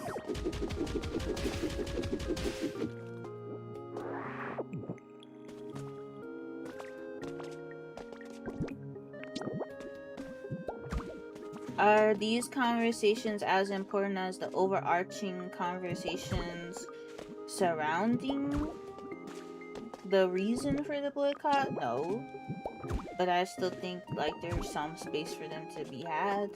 [SPEAKER 1] Are these conversations as important as the overarching conversations surrounding the reason for the boycott, no. But I still think like there's some space for them to be had.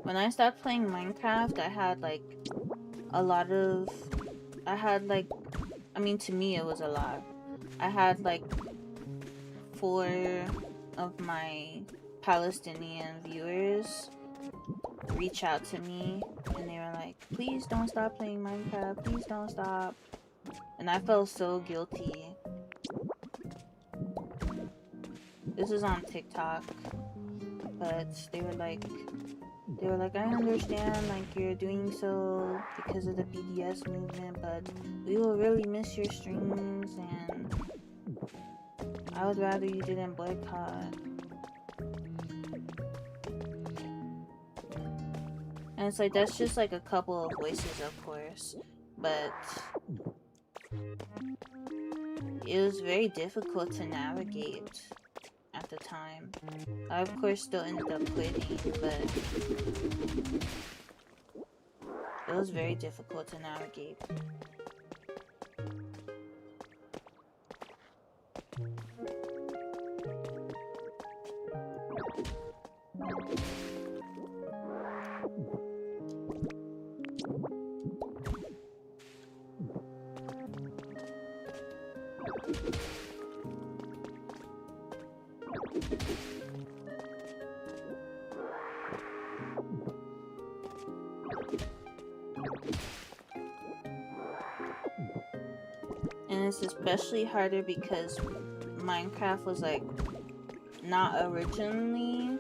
[SPEAKER 1] When I stopped playing Minecraft, I had like a lot of, I mean, to me it was a lot. I had like 4 of my Palestinian viewers reach out to me and they were like, please don't stop playing Minecraft, please don't stop. And I felt so guilty. This is on TikTok, but they were like, I understand like you're doing so because of the BDS movement, but we will really miss your streams and I would rather you didn't boycott. And it's like, that's just like a couple of voices, of course, but it was very difficult to navigate at the time. I of course still ended up quitting, but it was very difficult to navigate. And it's especially harder because Minecraft was like not originally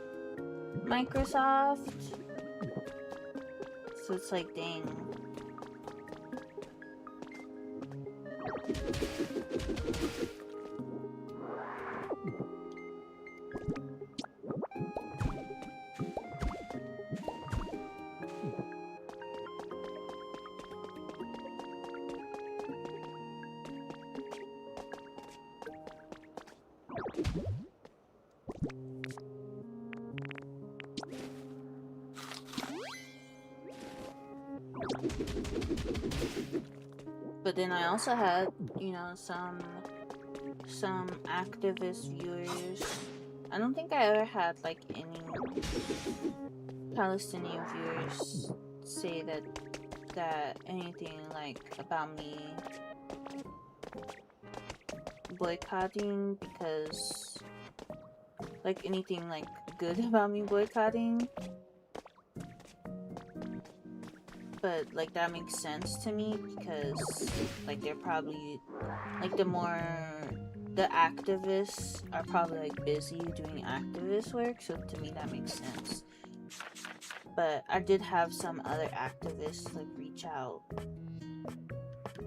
[SPEAKER 1] Microsoft, so it's like, dang. But then I also had, you know, some activist viewers. I don't think I ever had like any Palestinian viewers say that anything like about me boycotting, because like anything like good about me boycotting. But like that makes sense to me because like they're probably like the activists are probably like busy doing activist work, so to me that makes sense. But I did have some other activists like reach out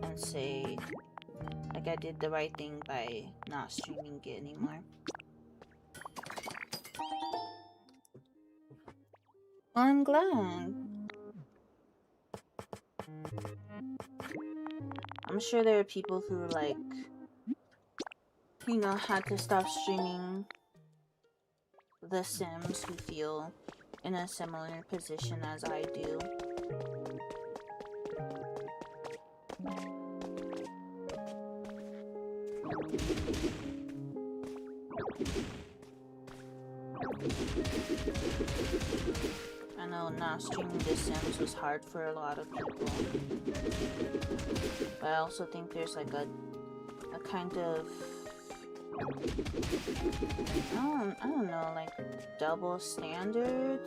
[SPEAKER 1] and say like I did the right thing by not streaming it anymore. Well, I'm glad. I'm sure there are people who like, you know, had to stop streaming The Sims who feel in a similar position as I do. I know not streaming The Sims was hard for a lot of people. But I also think there's like a kind of, I don't know, like double standard.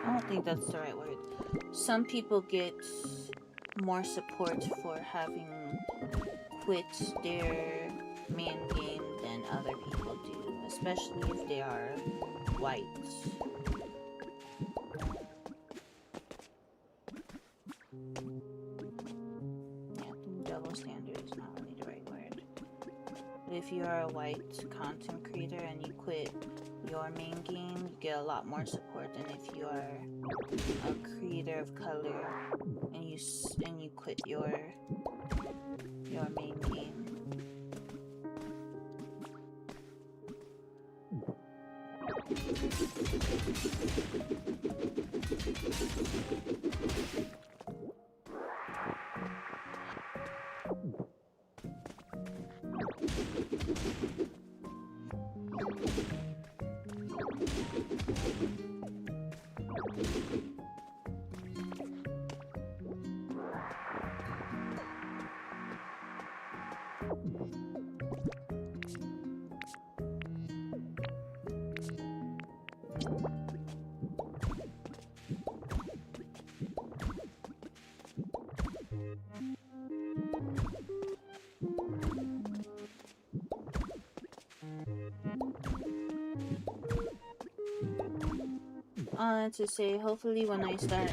[SPEAKER 1] I don't think that's the right word. Some people get more support for having quit their main game than other people do, especially if they are white. a white content creator and you quit your main game, you get a lot more support than if you are a creator of color and you quit your main game. To say, hopefully when I start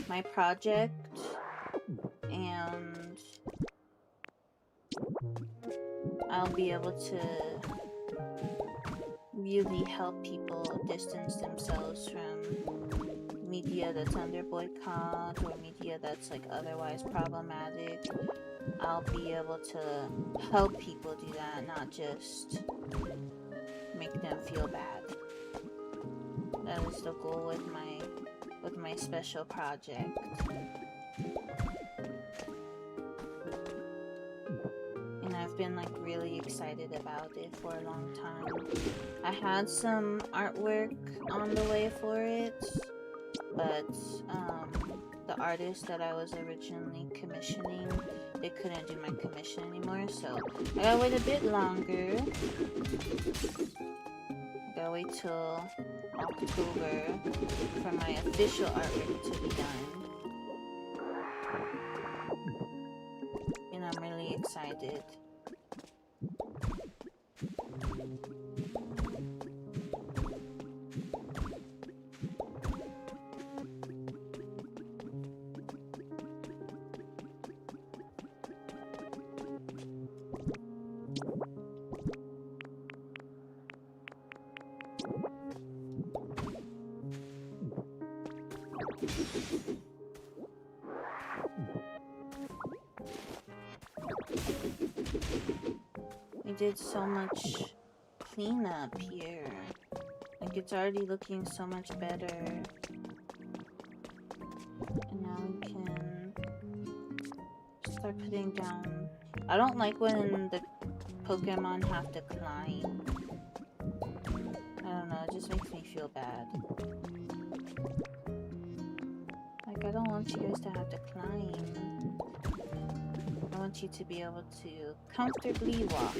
[SPEAKER 1] my project and I'll be able to really help people distance themselves from media that's under boycott or media that's like otherwise problematic. I'll be able to help people do that, not just make them feel bad. That is the goal with my special project. And I've been like really excited about it for a long time. I had some artwork on the way for it, but the artist that I was originally commissioning, they couldn't do my commission anymore, so I gotta wait a bit longer. Gotta wait till October for my official artwork to be done. And I'm really excited. We did so much cleanup here. Like, it's already looking so much better. And now we can start putting down... I don't like when the Pokemon have to climb. I don't know, it just makes me feel bad. Like, I don't want you guys to have to climb. I want you to be able to comfortably walk.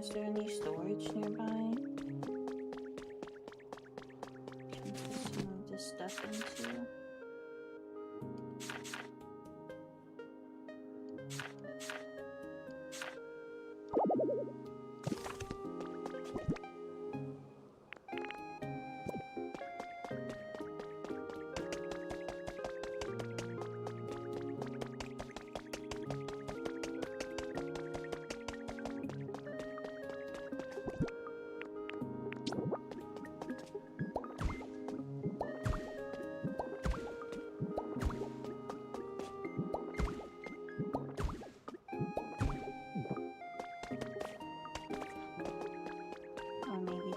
[SPEAKER 1] Is there any storage nearby? Can I put some of this stuff into?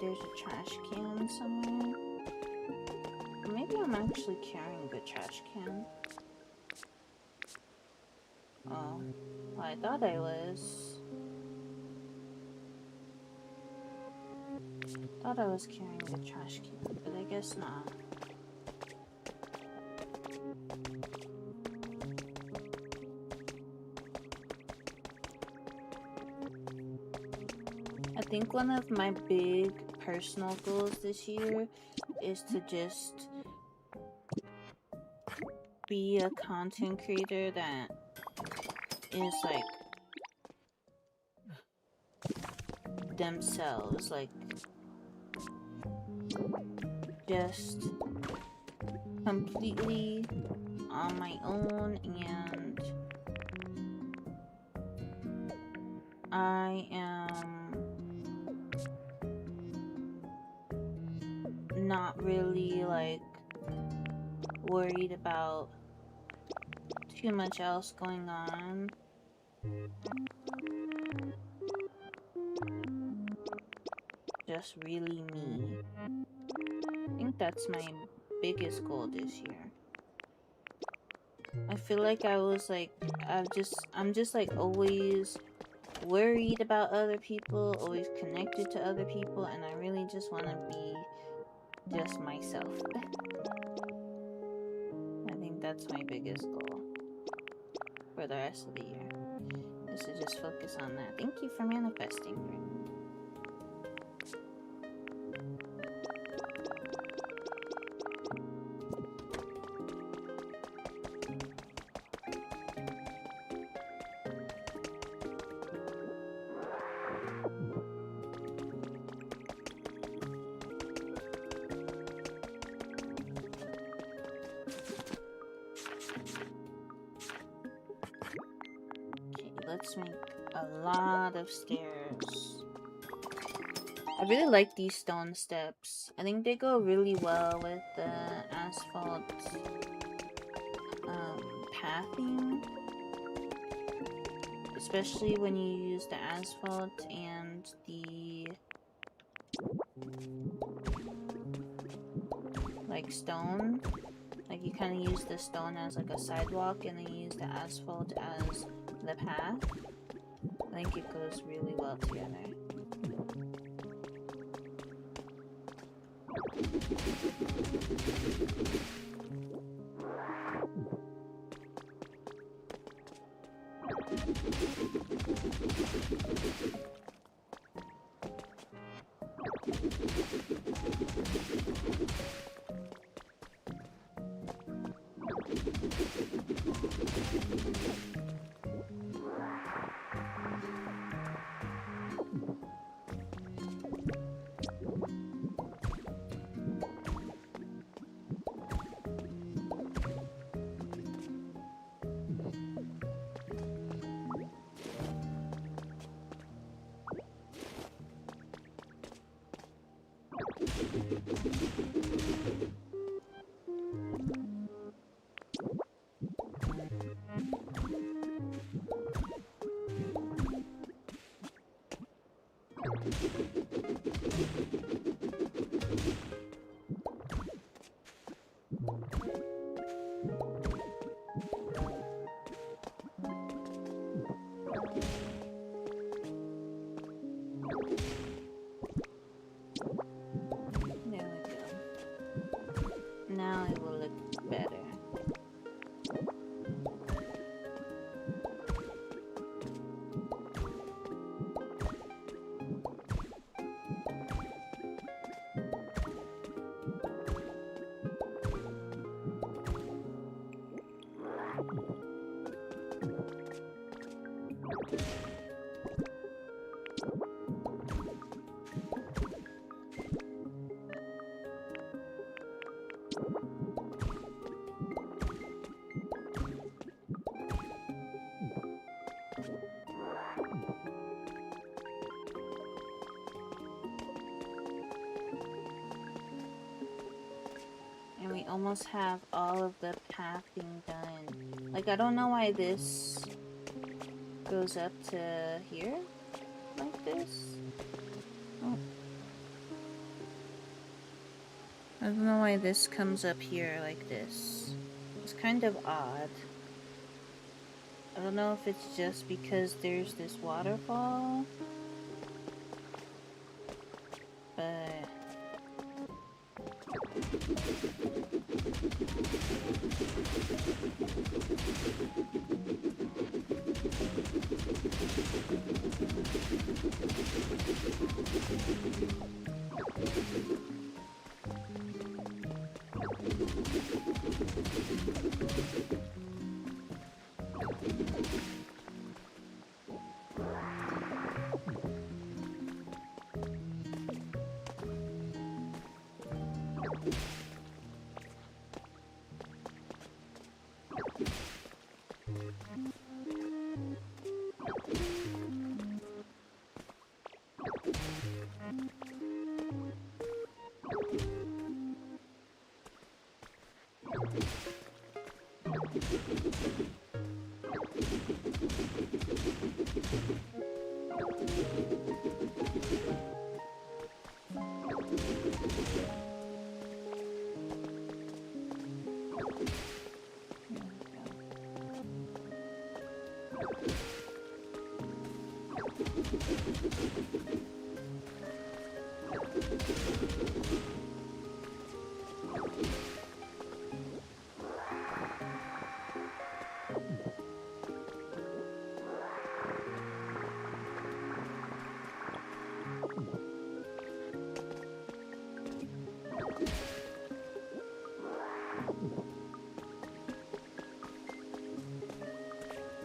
[SPEAKER 1] There's a trash can somewhere. Maybe I'm actually carrying the trash can. Oh, well, I thought I was. Thought I was carrying the trash can, but I guess not. I think one of my big personal goals this year is to just be a content creator that is like themselves, like just completely on my own, and I am not really like worried about too much else going on. Just really me. I think that's my biggest goal this year. I feel like I'm just like always worried about other people, always connected to other people, and I really just want to be just myself. I think that's my biggest goal for the rest of the year, is to just focus on that. Thank you for manifesting, Britt. Let's make a lot of stairs. I really like these stone steps. I think they go really well with the asphalt pathing. Especially when you use the asphalt and the like stone. Like you kind of use the stone as like a sidewalk, and then you use the asphalt as the path. I think it goes really well together. Now it will look better. And we almost have all of the pathing done. Like, I don't know why this goes up to here like this. Oh. I don't know why this comes up here like this. It's kind of odd. I don't know if it's just because there's this waterfall, but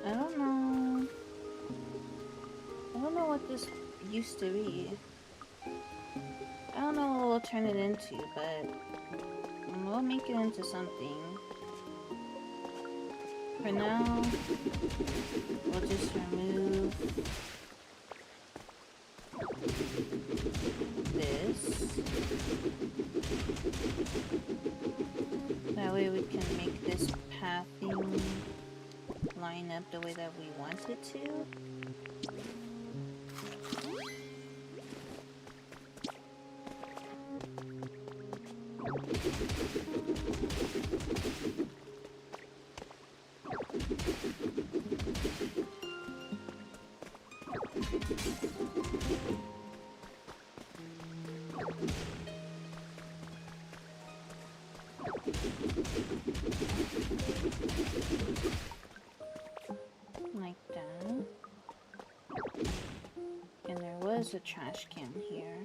[SPEAKER 1] I don't know. I don't know what this used to be. I don't know what we'll turn it into, but we'll make it into something. For now, we'll just remove this. That way we can make this pathing line up the way that we want it to. Like that. And there was a trash can here.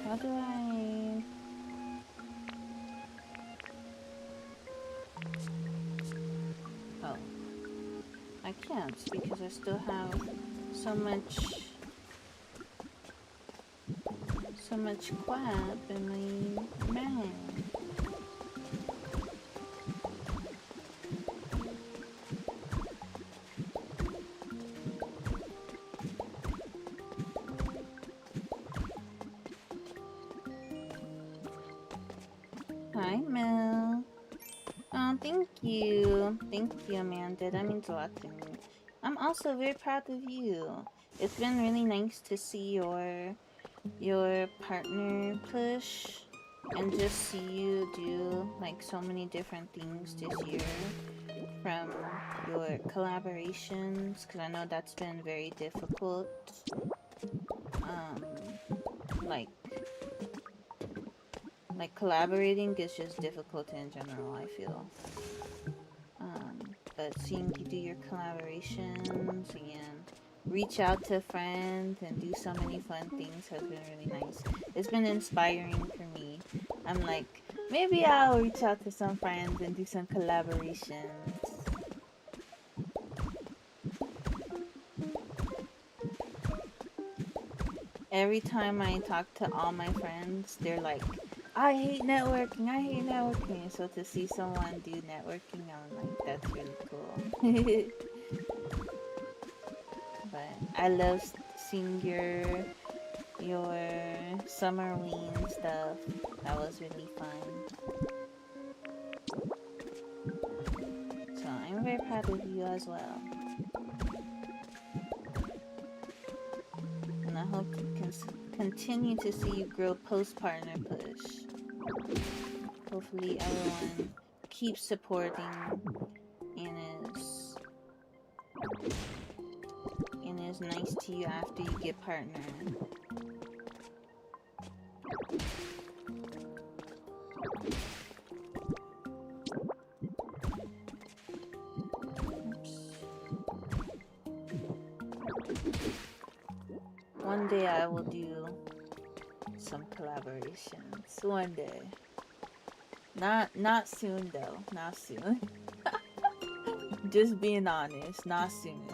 [SPEAKER 1] How do I... Oh. I can't because I still have so much crap in my bag. Hi, Mel. Oh, thank you. Thank you, Amanda. That means a lot to me. I'm also very proud of you. It's been really nice to see your partner push and just see you do like so many different things this year from your collaborations, because I know that's been very difficult. Like collaborating is just difficult in general, I feel. But seeing you do your collaborations and reach out to friends and do so many fun things has been really nice. It's been inspiring for me. I'm like, maybe I'll reach out to some friends and do some collaborations. Every time I talk to all my friends, they're like, I hate networking, I hate networking. So to see someone do networking, I'm like, that's really cool. But I love seeing your your Summerween stuff. That was really fun. So I'm very proud of you as well. And I hope to continue to see you grow post-partner push. Hopefully everyone keeps supporting and is nice to you after you get partner. One day I will do some collaborations. One day. Not soon though. Not soon. Just being honest, not soon.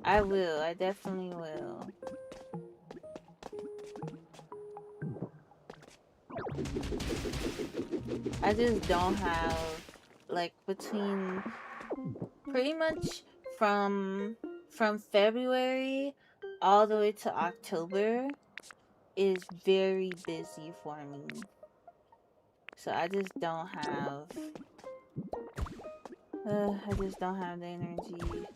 [SPEAKER 1] I will. I definitely will. I just don't have, like, between pretty much from February all the way to October is very busy for me. So I just don't have the energy.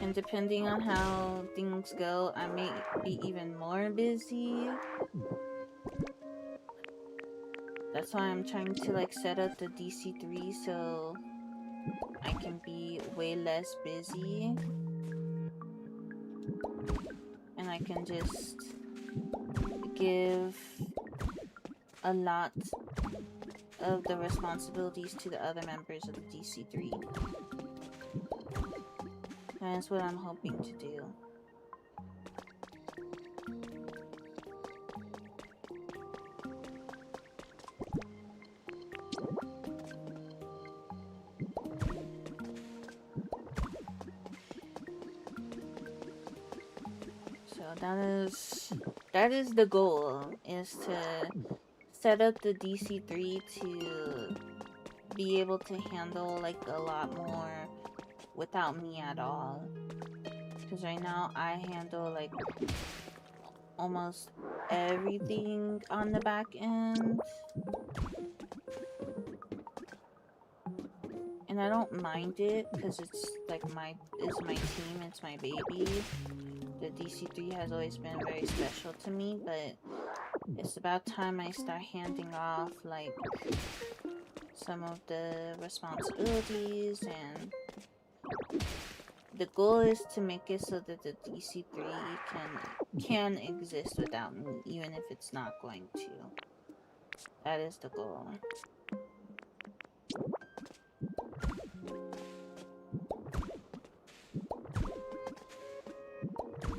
[SPEAKER 1] And depending on how things go, I may be even more busy. That's why I'm trying to like set up the DC3 so I can be way less busy. And I can just give a lot of the responsibilities to the other members of the DC3. And that's what I'm hoping to do. So that is the goal, is to set up the DC3 to be able to handle like a lot more without me at all. Because right now I handle like almost everything on the back end. And I don't mind it because it's like my team, it's my baby. The DC3 has always been very special to me, but it's about time I start handing off like some of the responsibilities, and the goal is to make it so that the DC3 can exist without me, even if it's not going to. That is the goal.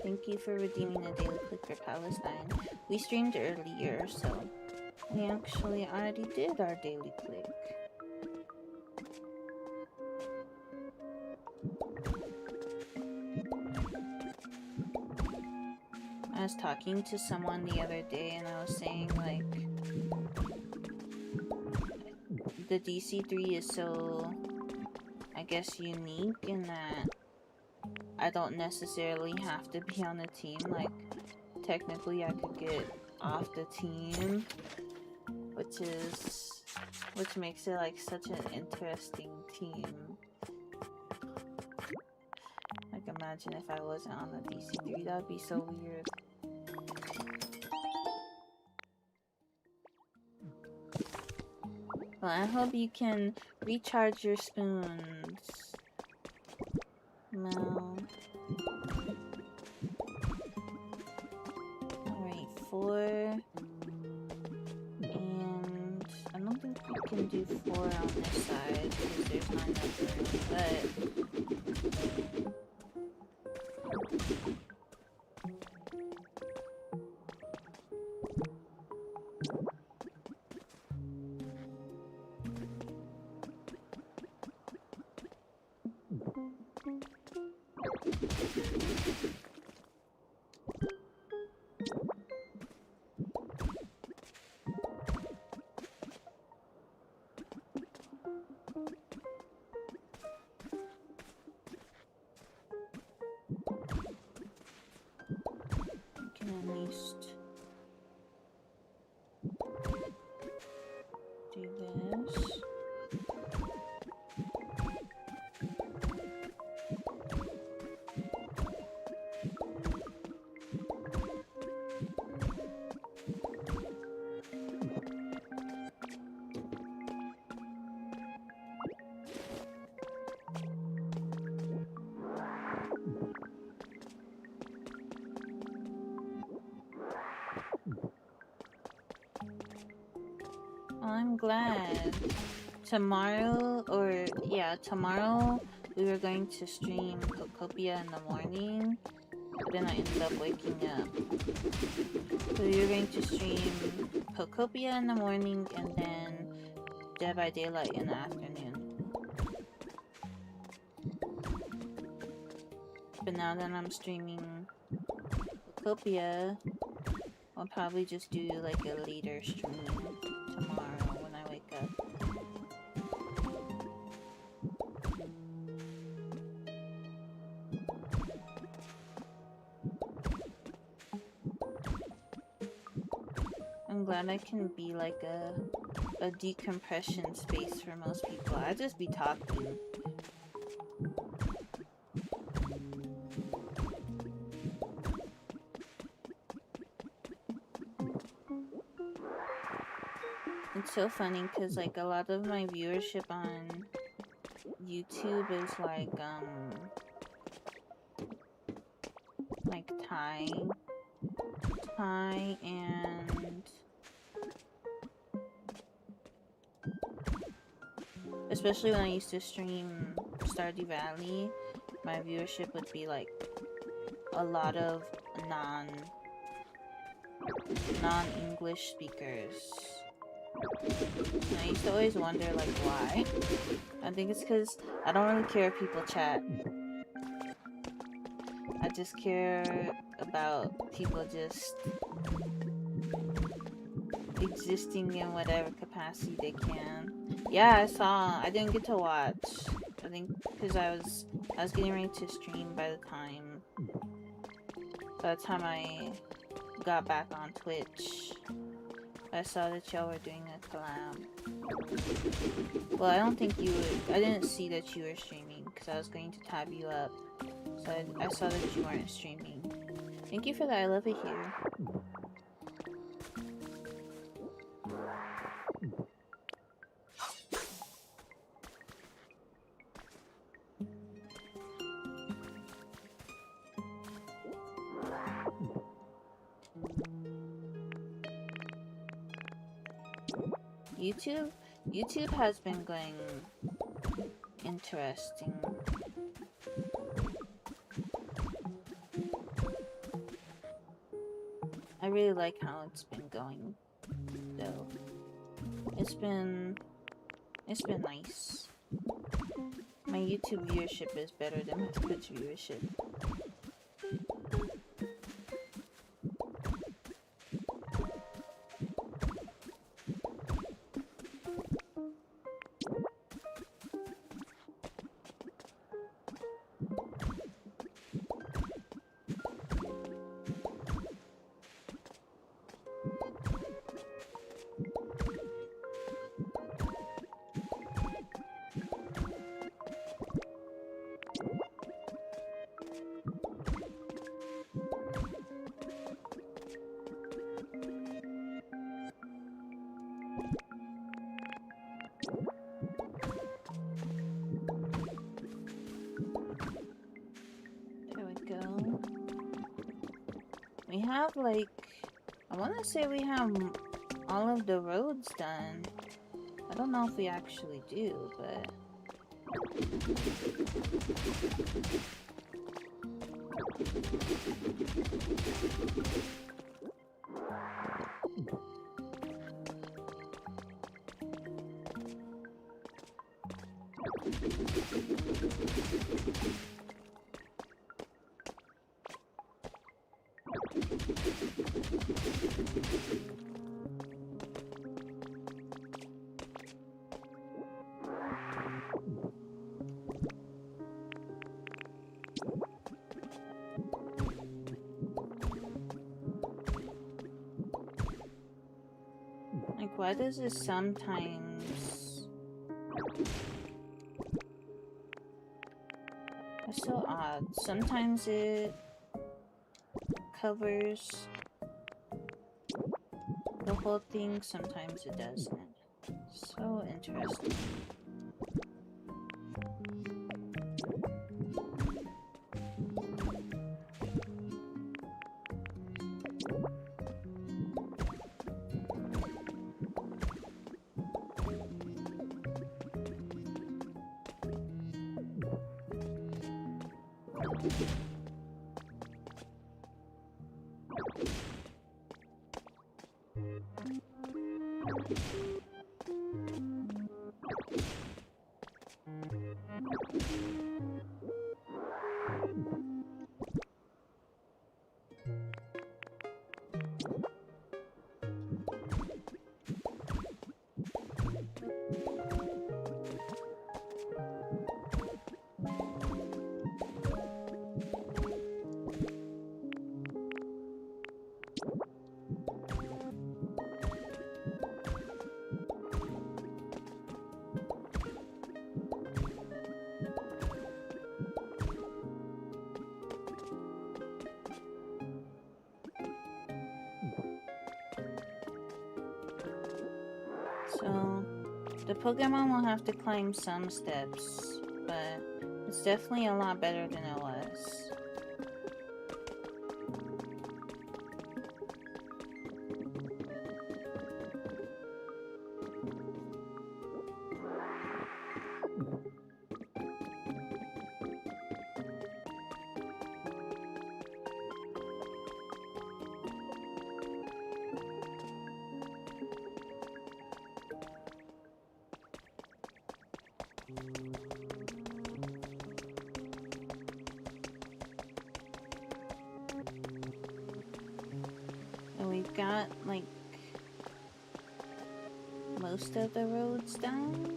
[SPEAKER 1] Thank you for redeeming the daily click for Palestine. We streamed earlier, so we actually already did our daily click. I was talking to someone the other day and I was saying like the DC3 is so, I guess, unique in that I don't necessarily have to be on the team. Like, technically I could get off the team, which makes it like such an interesting team. Like, imagine if I wasn't on the DC3, that would be so weird. Well, I hope you can recharge your spoons. No. Alright, 4. And I don't think we can do 4 on this side because there's not enough room, but Can at least do this. I'm glad. Tomorrow, tomorrow we were going to stream Pokopia in the morning, but then I ended up waking up. So we were going to stream Pokopia in the morning and then Dead by Daylight in the afternoon. But now that I'm streaming Pokopia, I'll probably just do like a later stream tomorrow when I wake up. I'm glad I can be like a decompression space for most people. I just be talking. It's so funny because like a lot of my viewership on YouTube is like Thai and especially when I used to stream Stardew Valley, my viewership would be like a lot of non-English speakers. And I used to always wonder like why. I think it's because I don't really care if people chat. I just care about people just existing in whatever capacity they can. Yeah, I didn't get to watch. I think because I was getting ready to stream by the time I got back on Twitch. I saw that y'all were doing a collab. Well, I don't think you would. I didn't see that you were streaming because I was going to tab you up. So I saw that you weren't streaming. Thank you for that. I love it here. YouTube has been going interesting. I really like how it's been going, though. It's been nice. My YouTube viewership is better than my Twitch viewership. We have like, I want to say we have all of the roads done. I don't know if we actually do, but... why does it sometimes... It's so odd. Sometimes it covers the whole thing, sometimes it doesn't. So interesting. So, the Pokemon will have to climb some steps, but it's definitely a lot better than it was. Got like most of the roads down.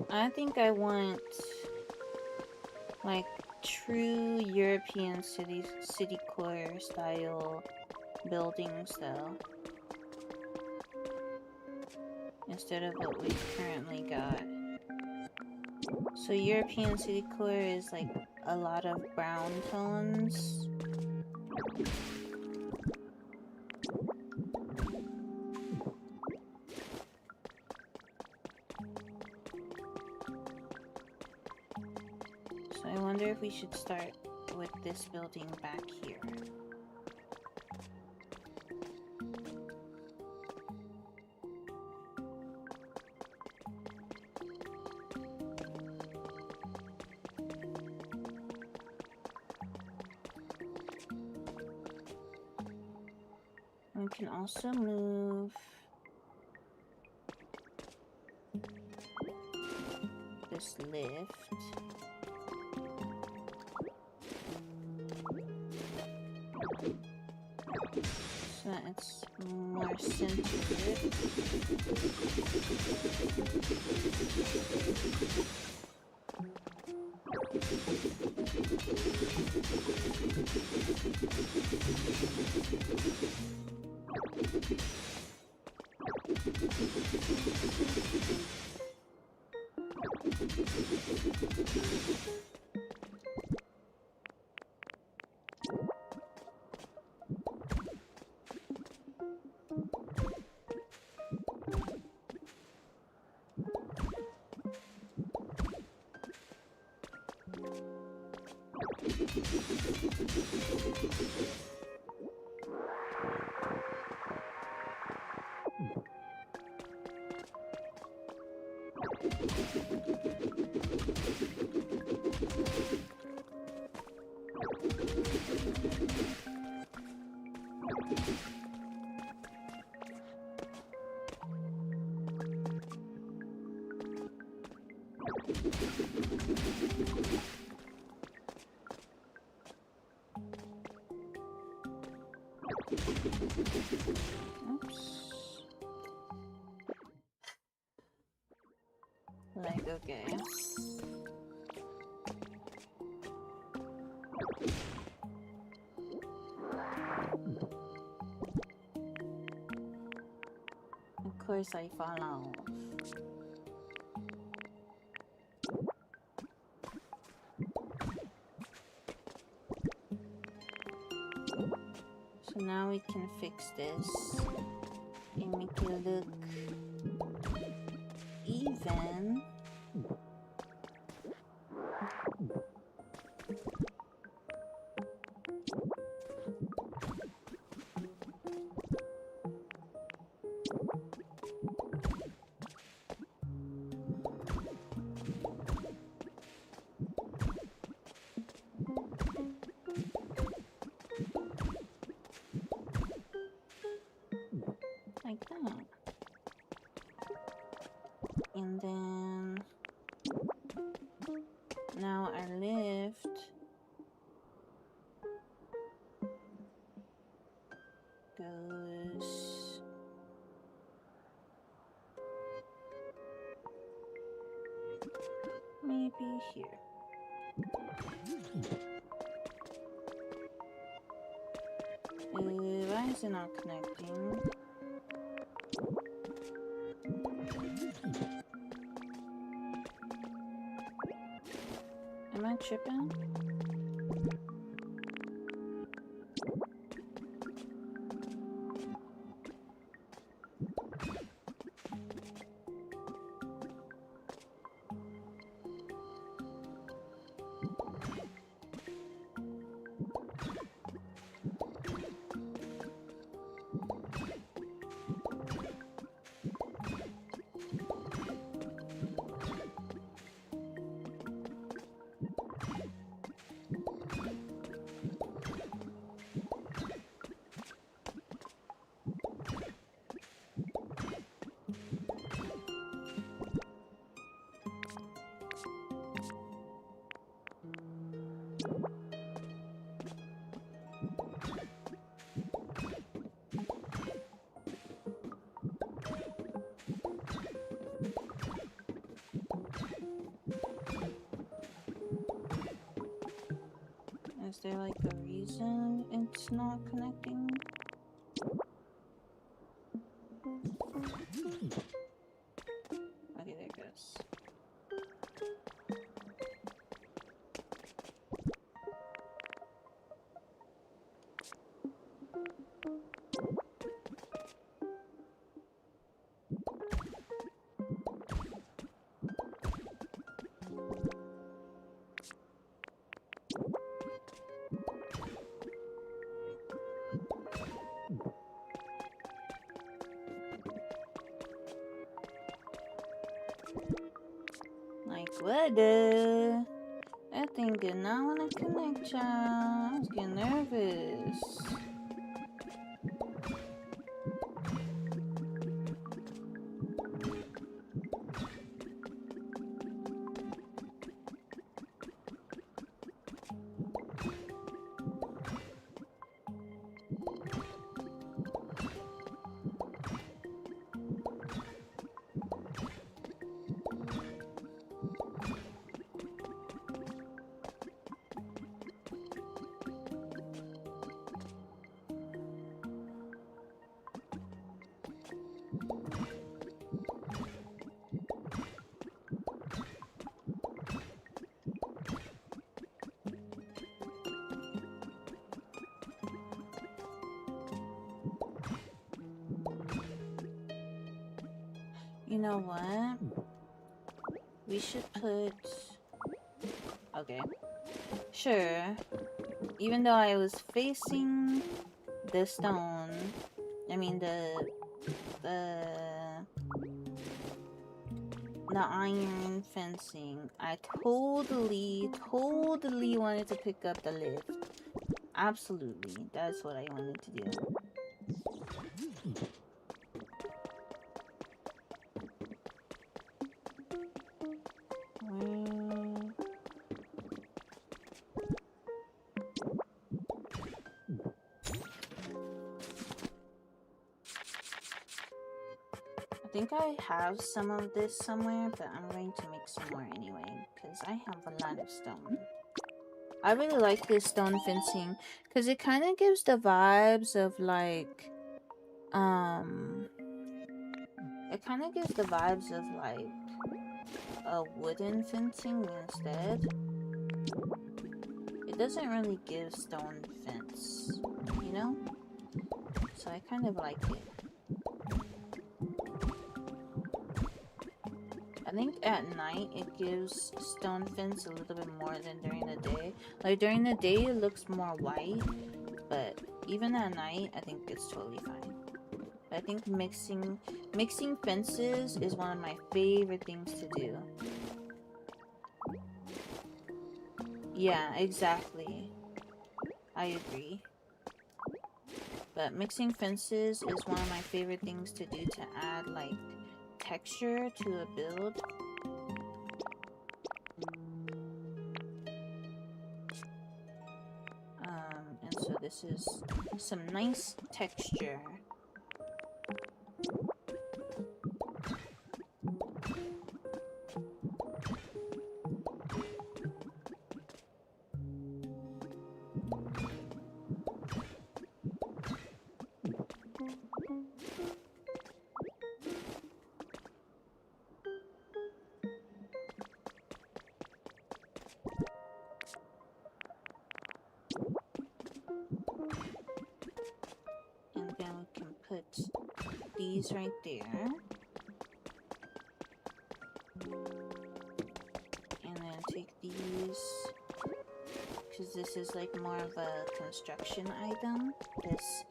[SPEAKER 1] I think I want like true European city core style buildings though, instead of what we currently got. So European city core is like a lot of brown tones. I wonder if we should start with this building back here. We can also move this lift. So that it's more centered. Like, okay. Of course I fall off. So now we can fix this and make it look even. Like that. And then now our lift goes maybe here. Why is it not connecting? Am I tripping? Is there like a reason it's not connecting? Okay, there it goes. Like, what the? That thing did not want to connect, child. I was getting nervous. You know what? We should put... Okay. Sure. even though I was facing the stone, I mean the iron fencing, I totally wanted to pick up the lift. Absolutely, that's what I wanted to do. I think I have some of this somewhere, but I'm going to make some more anyway, because I have a lot of stone. I really like this stone fencing, because it kind of gives the vibes of like, it kind of gives the vibes of like a wooden fencing instead. It doesn't really give stone fence, you know? So I kind of like it. I think at night it gives stone fence a little bit more than during the day. Like during the day it looks more white, but even at night I think it's totally fine. I think mixing fences is one of my favorite things to do. Yeah, exactly. I agree. But mixing fences is one of my favorite things to do to add like texture to a build. And so this is some nice texture. And then we can put these right there. And then take these, because this is like more of a construction item, this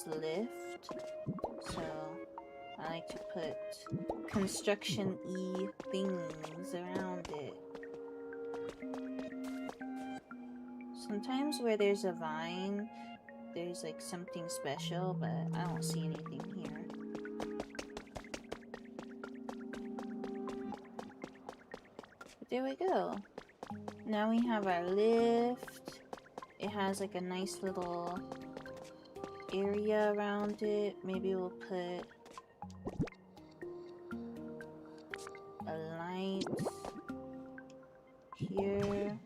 [SPEAKER 1] lift. So I like to put construction-y things around it. Sometimes where there's a vine, there's like something special, but I don't see anything here. But there we go. Now we have our lift. It has like a nice little area around it. Maybe we'll put a light here.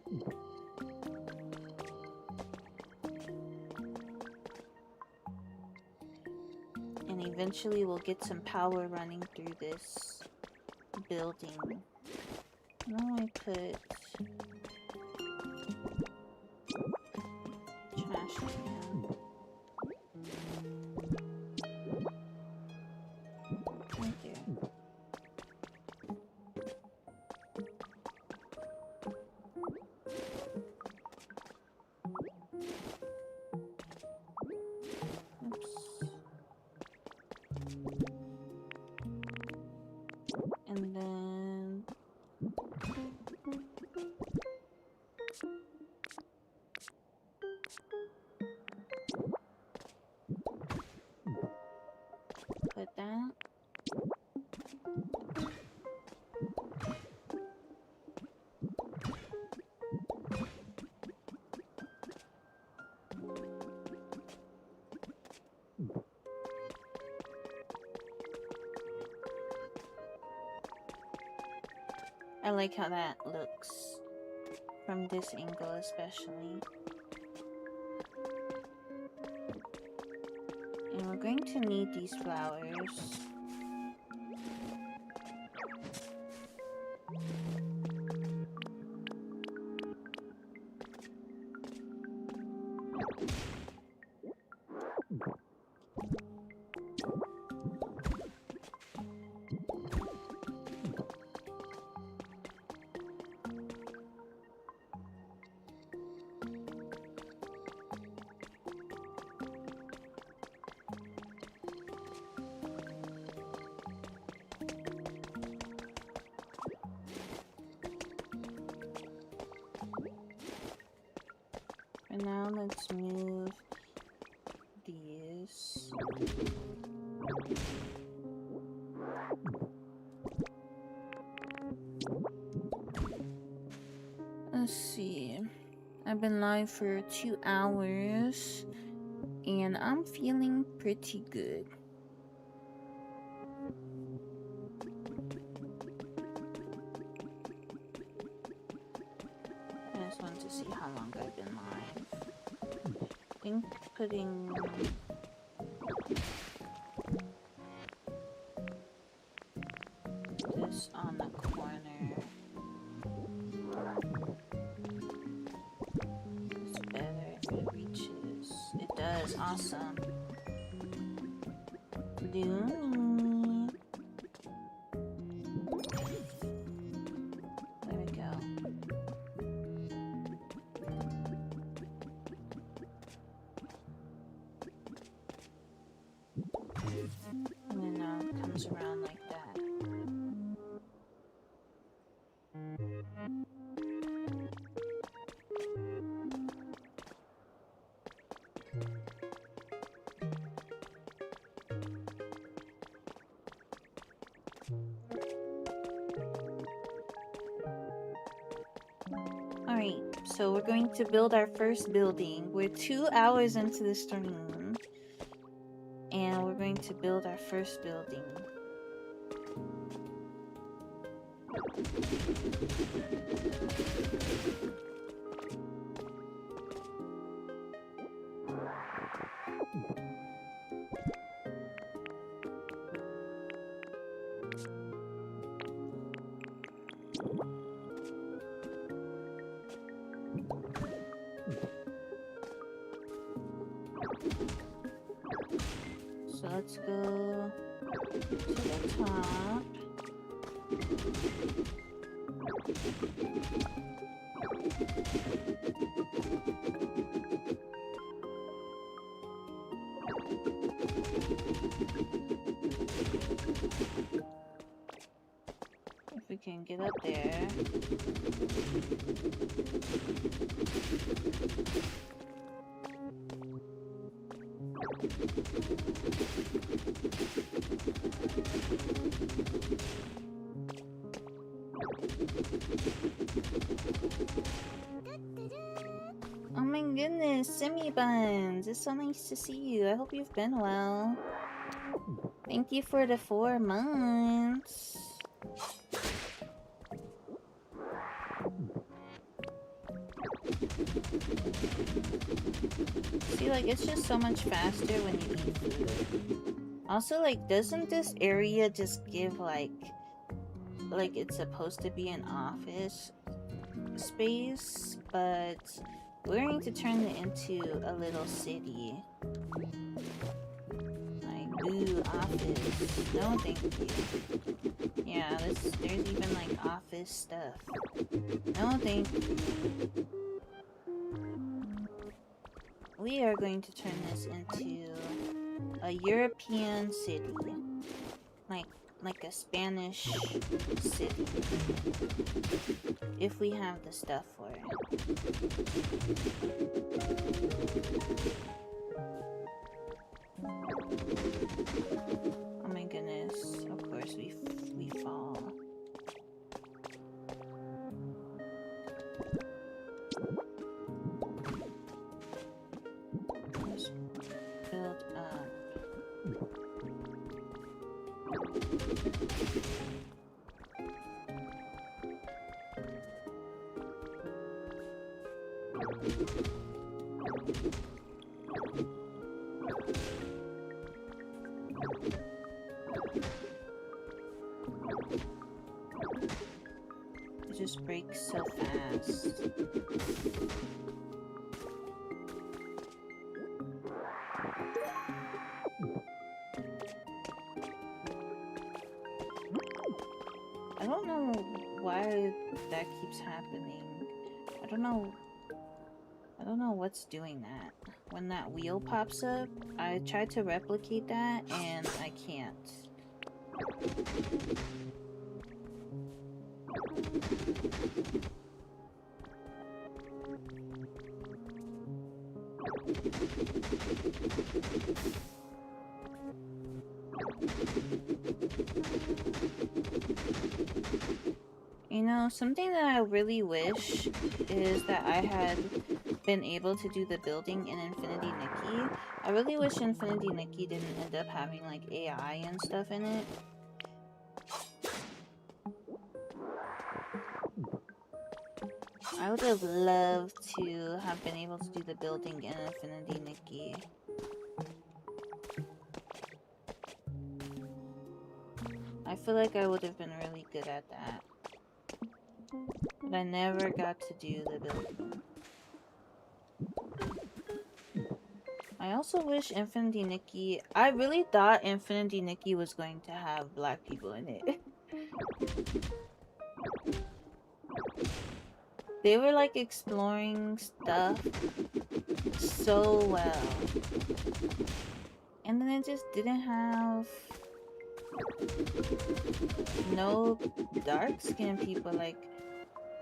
[SPEAKER 1] And eventually we'll get some power running through this building. Now I put trash can right there. Oops. And then put that. I like how that looks from this angle especially. And we're going to need these flowers. And now let's move these. Let's see. I've been live for 2 hours and I'm feeling pretty good. I just wanted to see how long I've been live. I think putting this on the corner is better if it reaches. It does, awesome. Doom. There we go. And then now it comes around like that. Alright, so we're going to build our first building. We're 2 hours into the stream. And we're going to build our first building. So let's go to the top. If we can get up there. Oh my goodness, Simi Buns! It's so nice to see you. I hope you've been well. Thank you for the 4 months. See, like, it's just so much faster when you eat food. Also, like, doesn't this area just give, like it's supposed to be an office space, but we're going to turn it into a little city. Like, boo, office. No, thank you. Yeah, there's even, like, office stuff. No, thank you. We are going to turn this into a European city. Like a Spanish city. If we have the stuff for it. Oh my goodness. Of course we fall. Let's build up. It just breaks so fast. I don't know why that keeps happening. I don't know what's doing that. When that wheel pops up, I tried to replicate that and I can't. You know, something that I really wish is that I had been able to do the building in Infinity Nikki. I really wish Infinity Nikki didn't end up having like AI and stuff in it. I would have loved to have been able to do the building in Infinity Nikki. I feel like I would have been really good at that. But I never got to do the building. I also wish Infinity Nikki... I really thought Infinity Nikki was going to have black people in it. They were like exploring stuff so well. And then it just didn't have no dark-skinned people, like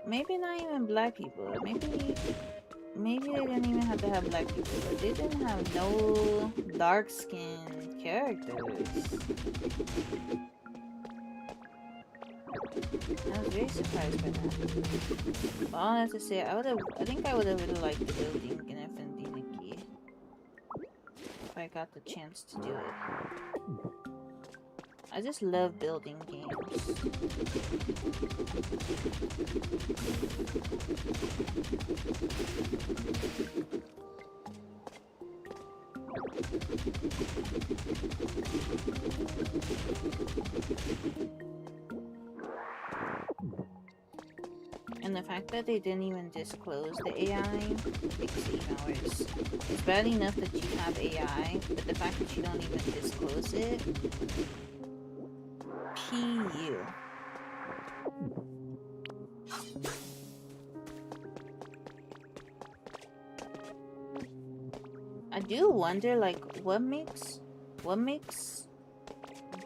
[SPEAKER 1] maybe not even black people. Maybe they didn't even have to have black people, but they didn't have no dark-skinned characters. I was very surprised by that. But all I have to say, I think I would have really liked the building in Infinity Nikki if I got the chance to do it. I just love building games. And the fact that they didn't even disclose the AI makes it even worse. It's bad enough that you have AI, but the fact that you don't even disclose it, PU. I do wonder, like, what makes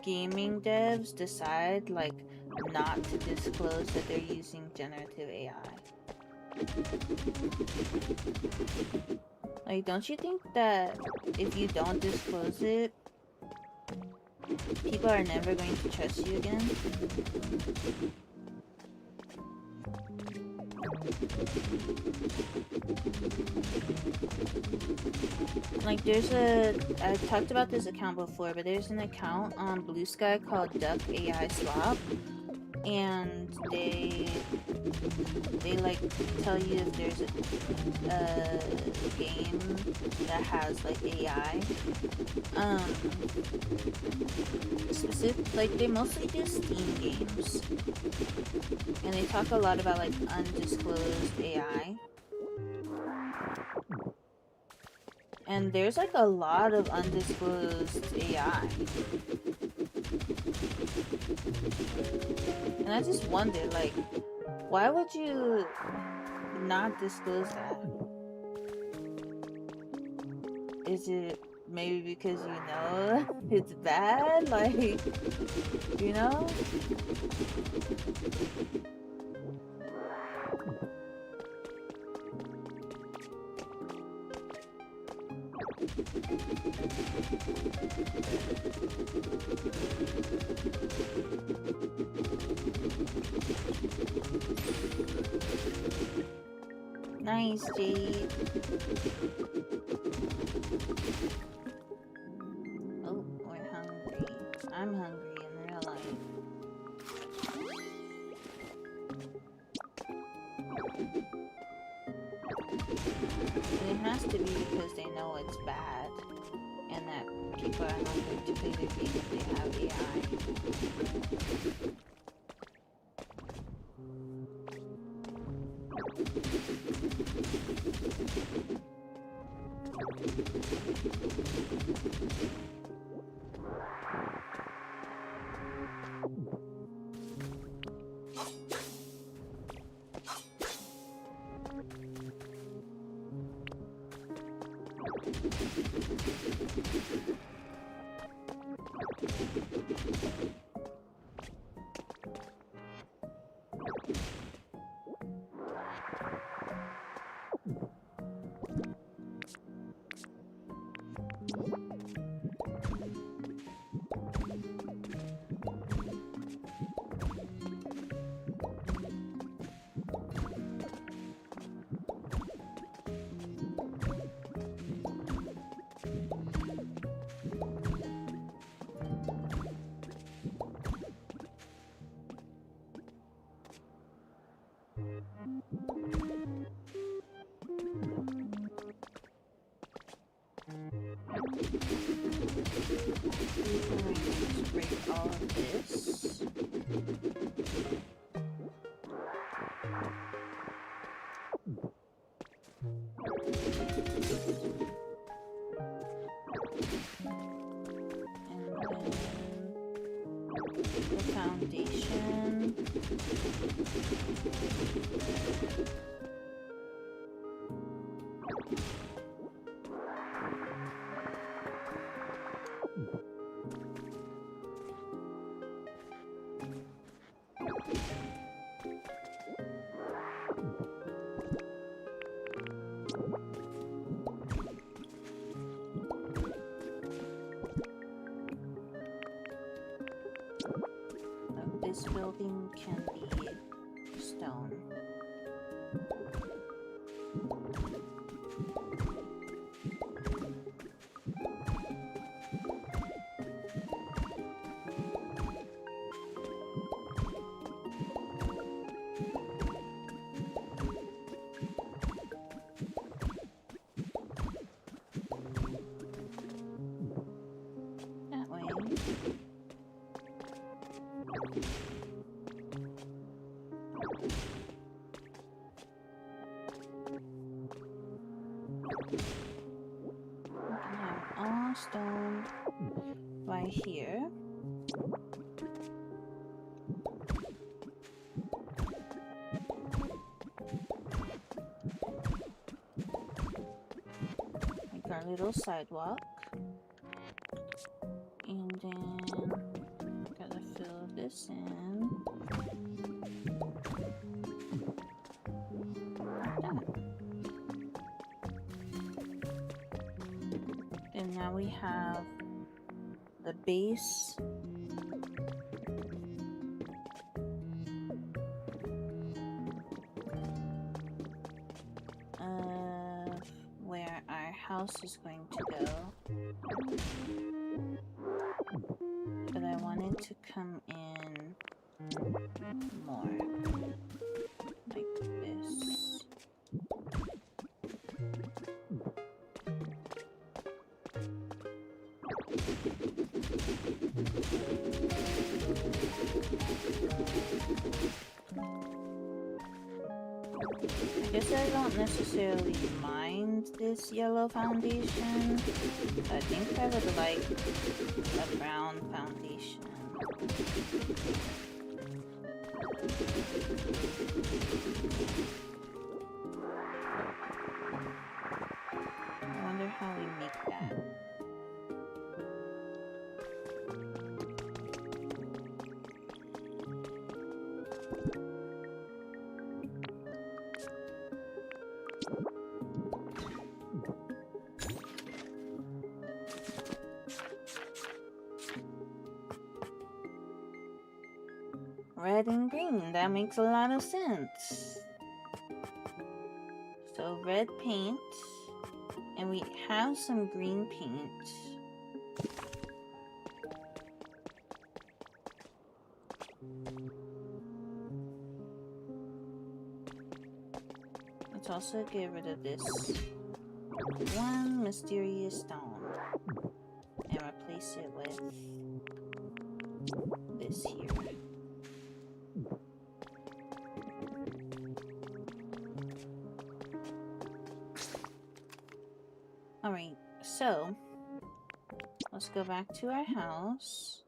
[SPEAKER 1] gaming devs decide, like, not to disclose that they're using generative AI? Like, don't you think that if you don't disclose it, people are never going to trust you again? Like, I've talked about this account before, but there's an account on Blue Sky called Duck AI Swap, and they like tell you if there's a game that has like AI. Like, they mostly do Steam games, and they talk a lot about like undisclosed AI. And there's like a lot of undisclosed AI. And I just wonder, like, why would you not disclose that? Is it maybe because you know it's bad? Like, you know? Nice, Jade. Oh, we're hungry. I'm hungry in real life. And it has to be because they know it's bad, and that people are not going to play their game if they have AI. Let's break all of this. The foundation. This building can be stone. That way. All stone right here. Like our little sidewalk. And then gotta fill this in. Like that. And now we have the base of where our house is going to go. But I wanted to come in more like this. I guess I don't necessarily mind this yellow foundation. I think I would like a brown foundation. I wonder how we make that. Red and green, that makes a lot of sense. So red paint, and we have some green paint. Let's also get rid of this one mysterious stone and replace it with this here. Alright, so let's go back to our house.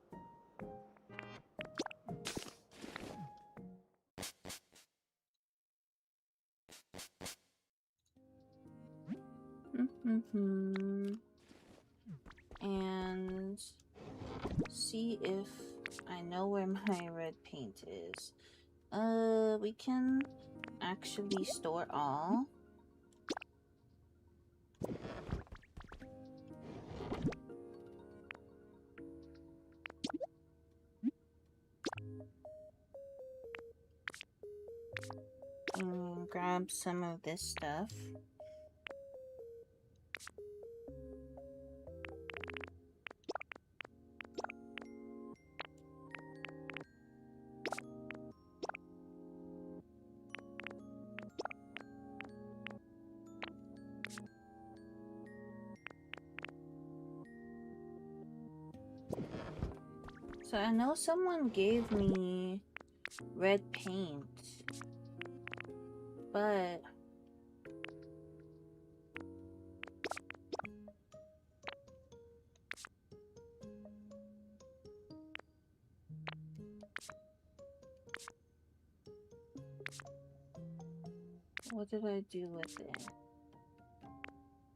[SPEAKER 1] And see if I know where my red paint is. We can actually store all. And grab some of this stuff. So I know someone gave me red paint, but what did I do with it?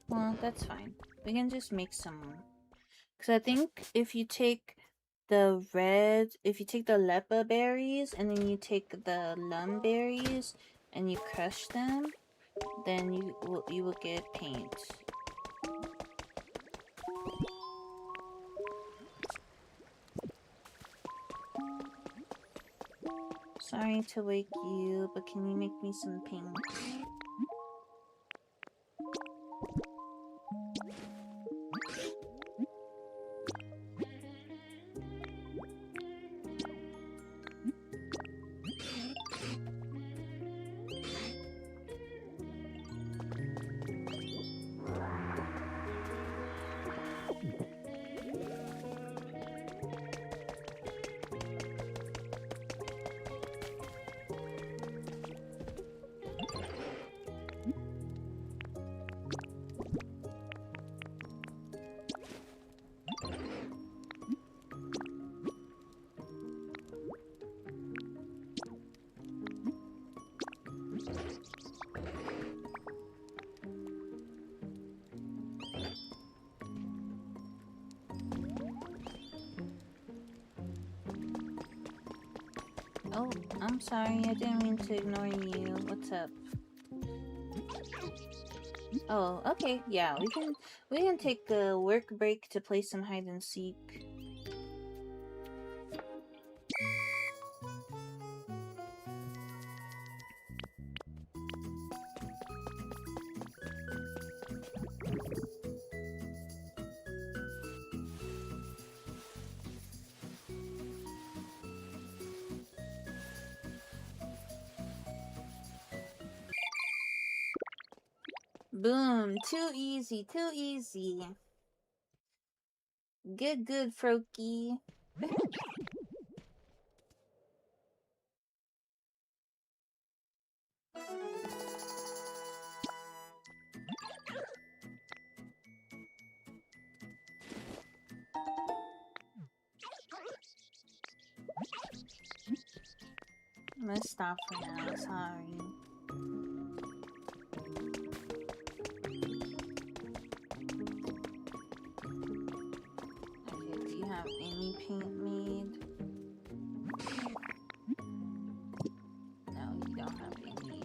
[SPEAKER 1] Well, that's fine. We can just make some. Because I think if you take the lepa berries and then you take the lum berries and you crush them, then you will get paint. Sorry to wake you, but can you make me some paint? Oh, I'm sorry, I didn't mean to ignore you. What's up? Oh, okay, yeah, we can take a work break to play some hide and seek. Boom, too easy, too easy. Good, Froakie. I'm gonna stop for now, sorry. Okay, do you have any paint made? No, you don't have any.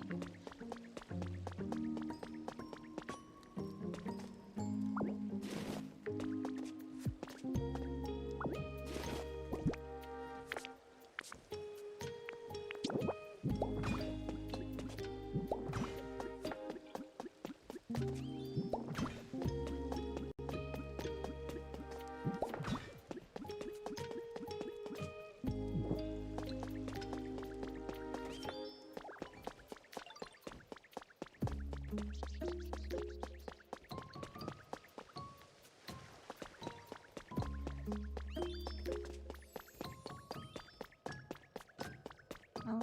[SPEAKER 1] Oh.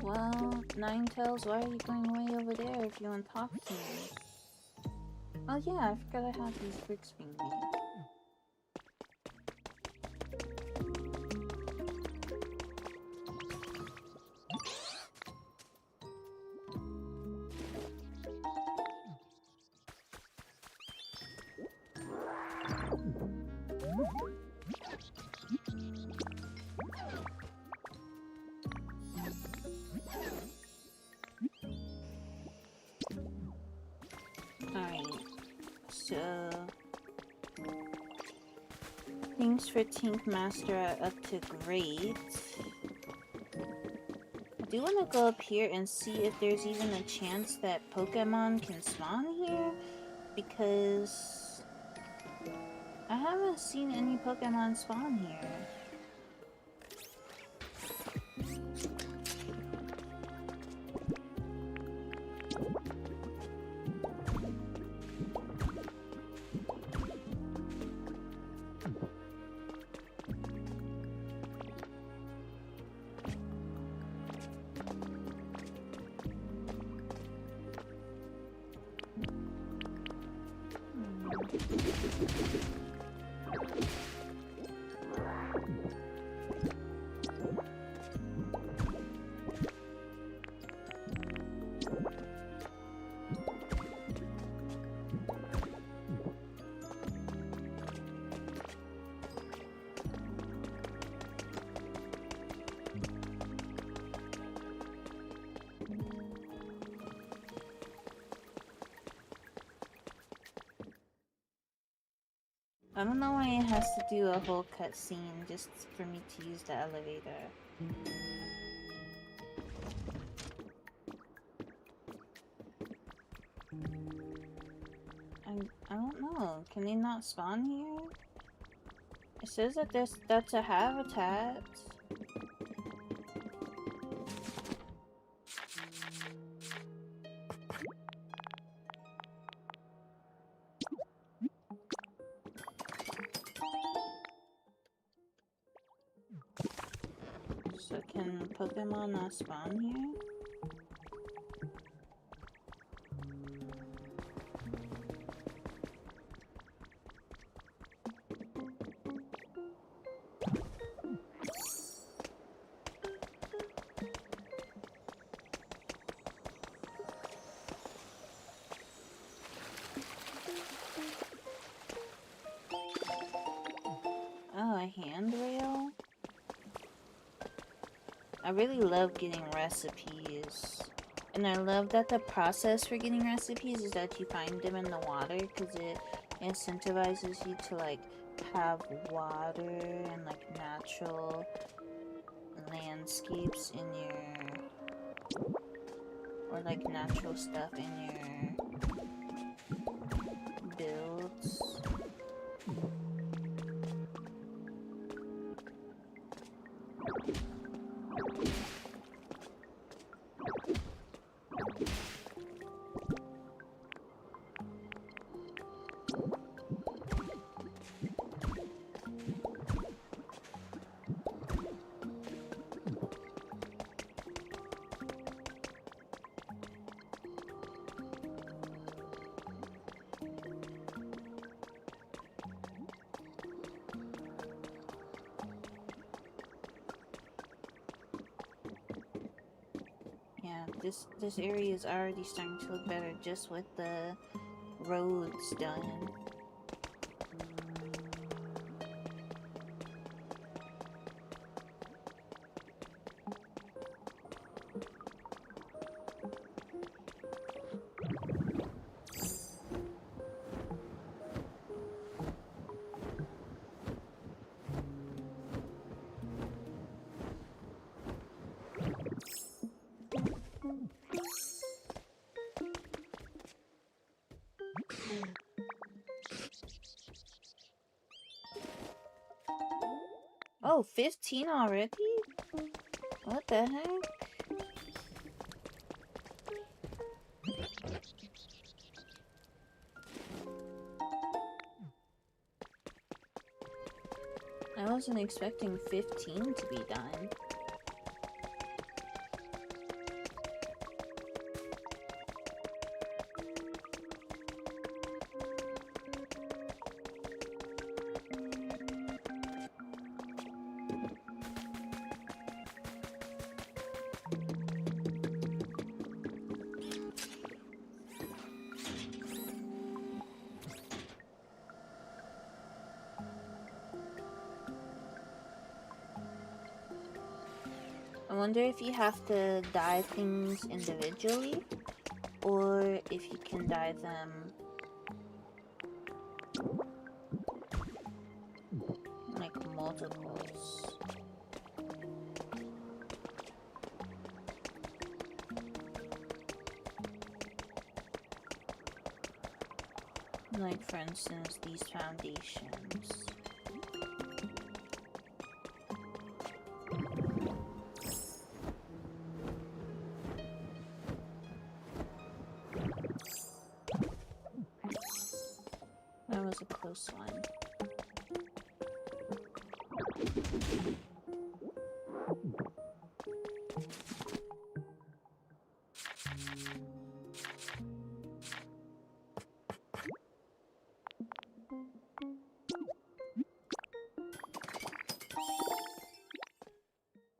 [SPEAKER 1] Well, Ninetales, why are you going way over there if you want to talk to me? Oh yeah, I forgot I had these bricks being made. Thanks for Tink Master up to great. I do want to go up here and see if there's even a chance that Pokemon can spawn here, because I haven't seen any Pokemon spawn here. I don't know why it has to do a whole cutscene just for me to use the elevator. I don't know. Can they not spawn here? It says that that's a habitat. So can Pokemon not spawn here? Oh, a handrail? I really love getting recipes. And I love that the process for getting recipes is that you find them in the water because it incentivizes you to like have water and like natural landscapes in your, or like natural stuff in your builds. This area is already starting to look better just with the roads done. Oh, 15 already? What the heck? I wasn't expecting 15 to be done. I wonder if you have to dye things individually, or if you can dye them like multiples. Like for instance, these foundations. That was a close one.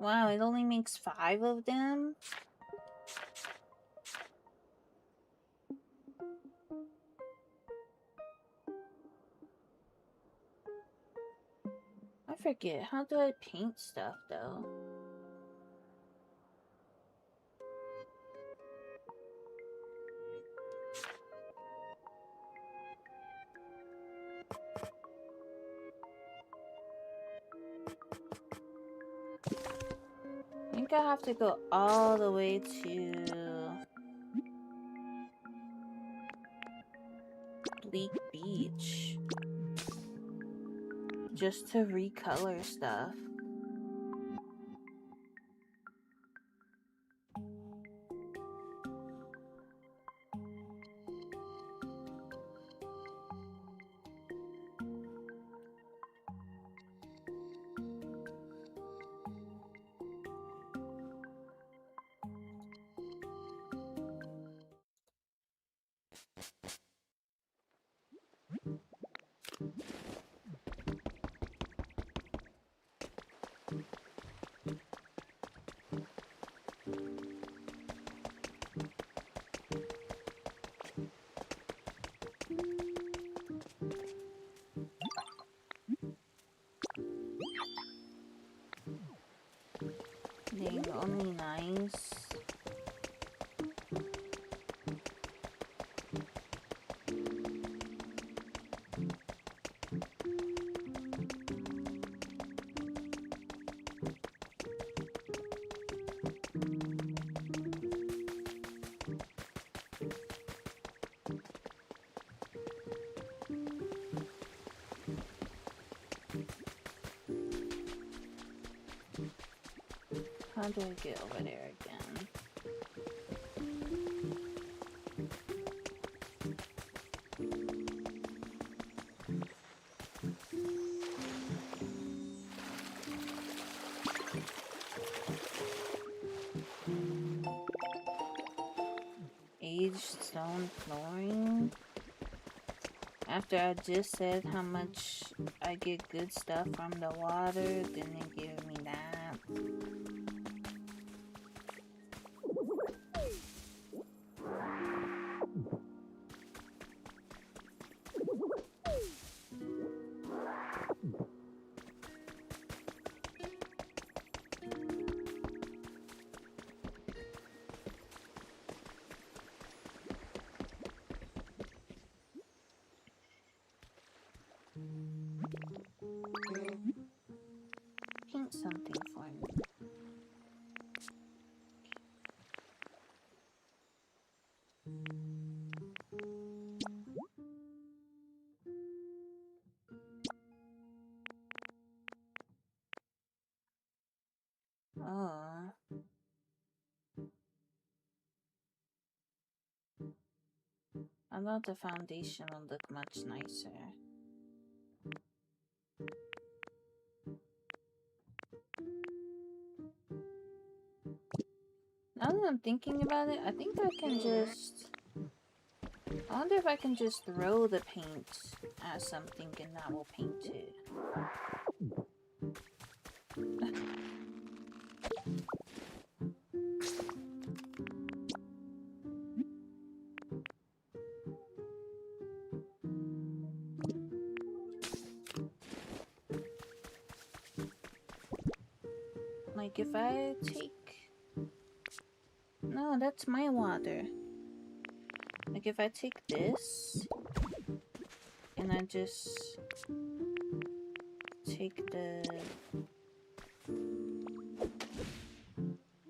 [SPEAKER 1] Wow, it only makes 5 of them? I forget, how do I paint stuff though? I think I have to go all the way to Bleak Beach just to recolor stuff. Dang, only nice. How do I get over there again? Aged stone flooring? After I just said how much I get good stuff from the water, didn't give me that. Paint something for me. Oh. I thought the foundation would look much nicer. Now that I'm thinking about it, I think I can just... I wonder if I can just throw the paint at something and that will paint it. Like if I take... No, that's my water. Like if I take this and I just take the...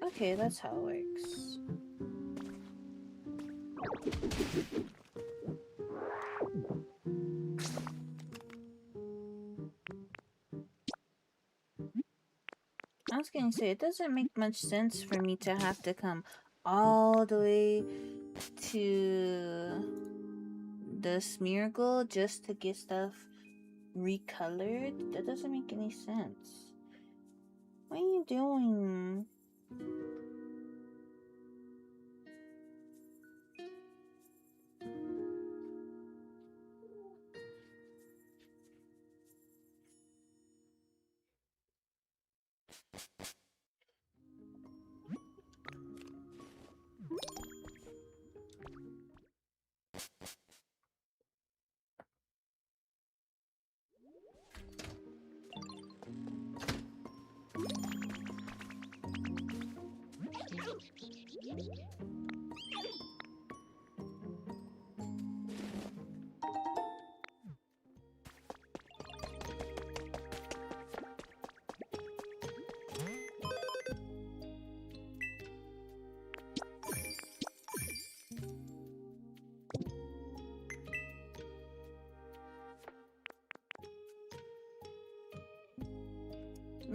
[SPEAKER 1] Okay, that's how it works. I was gonna say, it doesn't make much sense for me to have to come all the way to the Smeargle just to get stuff recolored. That doesn't make any sense. What are you doing?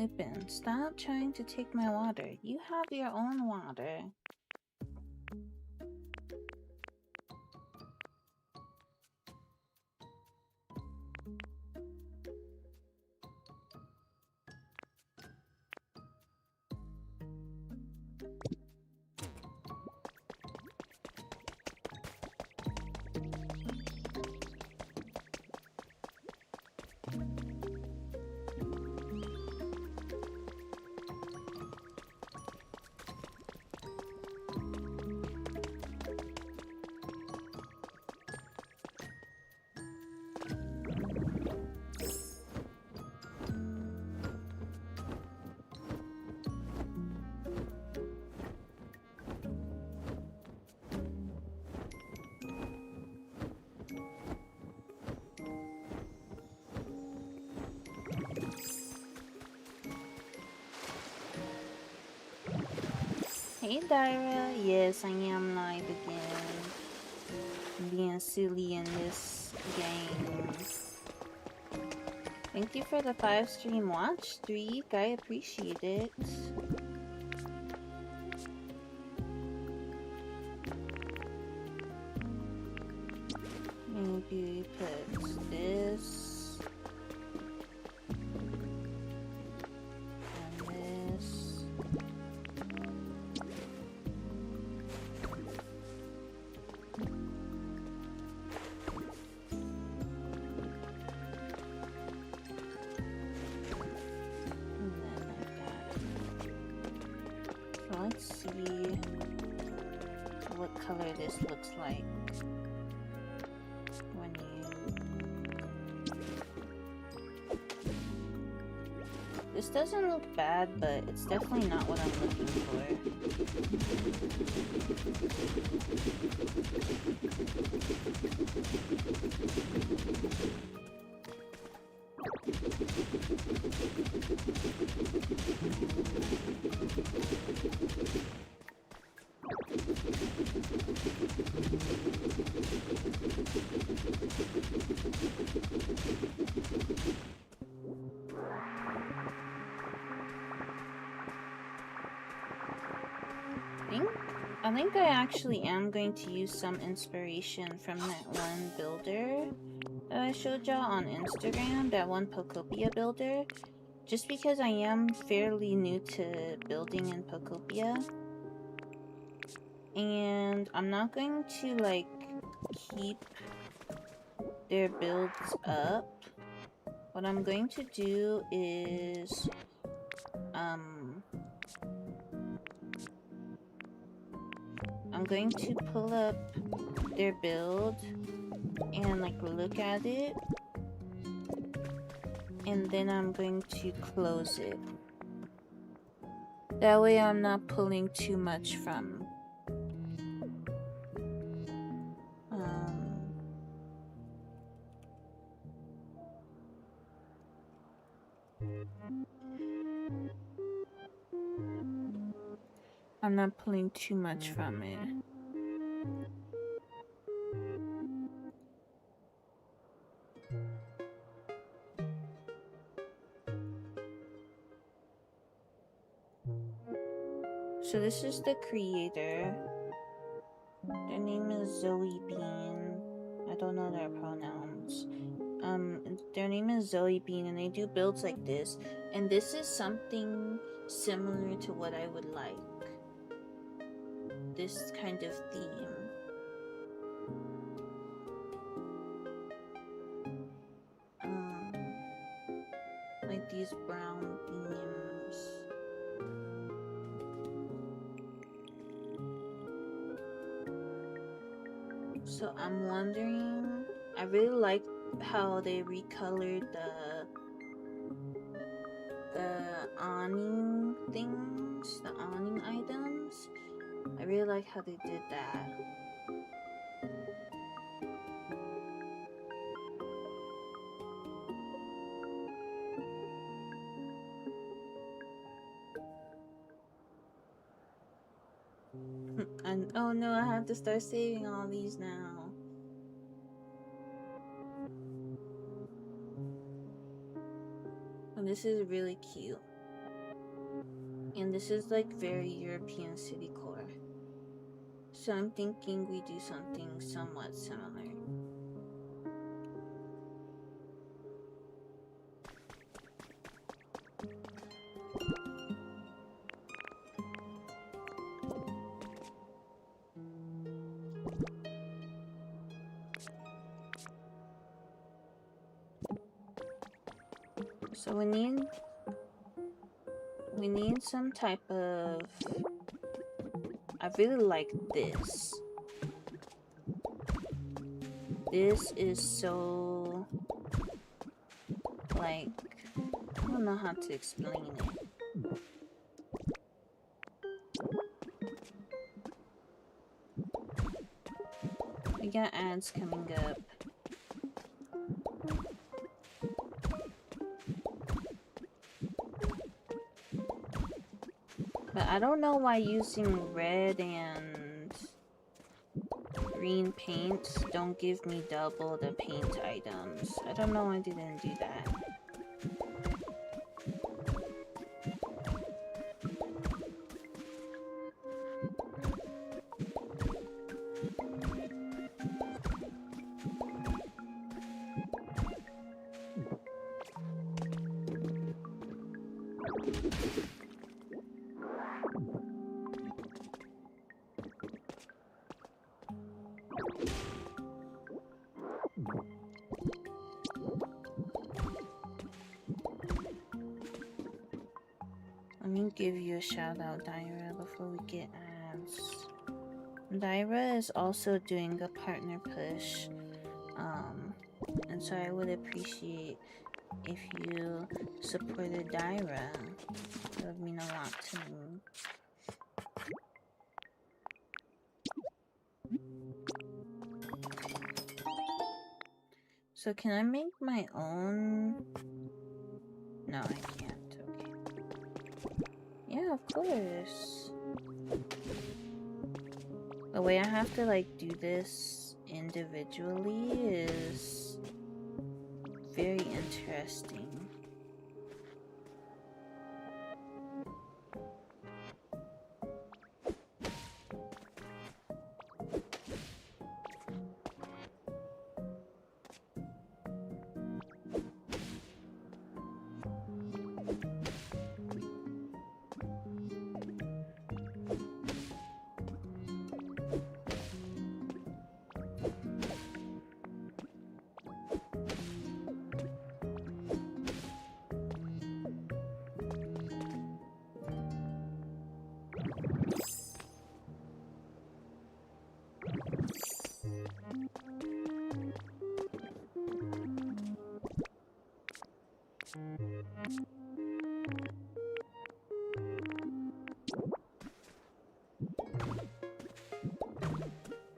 [SPEAKER 1] Lupin, stop trying to take my water. You have your own water. Hey Dyra, yes I am live again. Being silly in this game. Thank you for the 5 stream watch streak, I appreciate it. Maybe put this. This looks like when this doesn't look bad, but it's definitely not what I'm looking for. I think I actually am going to use some inspiration from that one builder that I showed y'all on Instagram, that one Pokopia builder, just because I am fairly new to building in Pokopia. And I'm not going to like keep their builds up. What I'm going to do is I'm going to pull up their build and like look at it, and then I'm going to close it. That way I'm not pulling too much from I'm not pulling too much from it. So this is the creator. Their name is Zoe Bean. I don't know their pronouns. Their name is Zoe Bean, and they do builds like this. And this is something similar to what I would like. This kind of theme. Like these brown themes. So I'm wondering, I really like how they recolored the awning things, the awning items. I really like how they did that. And oh no, I have to start saving all these now. And this is really cute. And this is like very European city core. So I'm thinking we do something somewhat similar. So we need some type of, I really like this. This is so, like, I don't know how to explain it. We got ads coming up. But I don't know why using red and green paint don't give me double the paint items. I don't know why I didn't do that. Let me give you a shout out, Dyra, before we get ads. Dyra is also doing a partner push, and so I would appreciate if you supported Dyra. It would mean a lot to me. So can I make my own? No, I can't. Okay. Yeah, of course. The way I have to like do this individually is very interesting.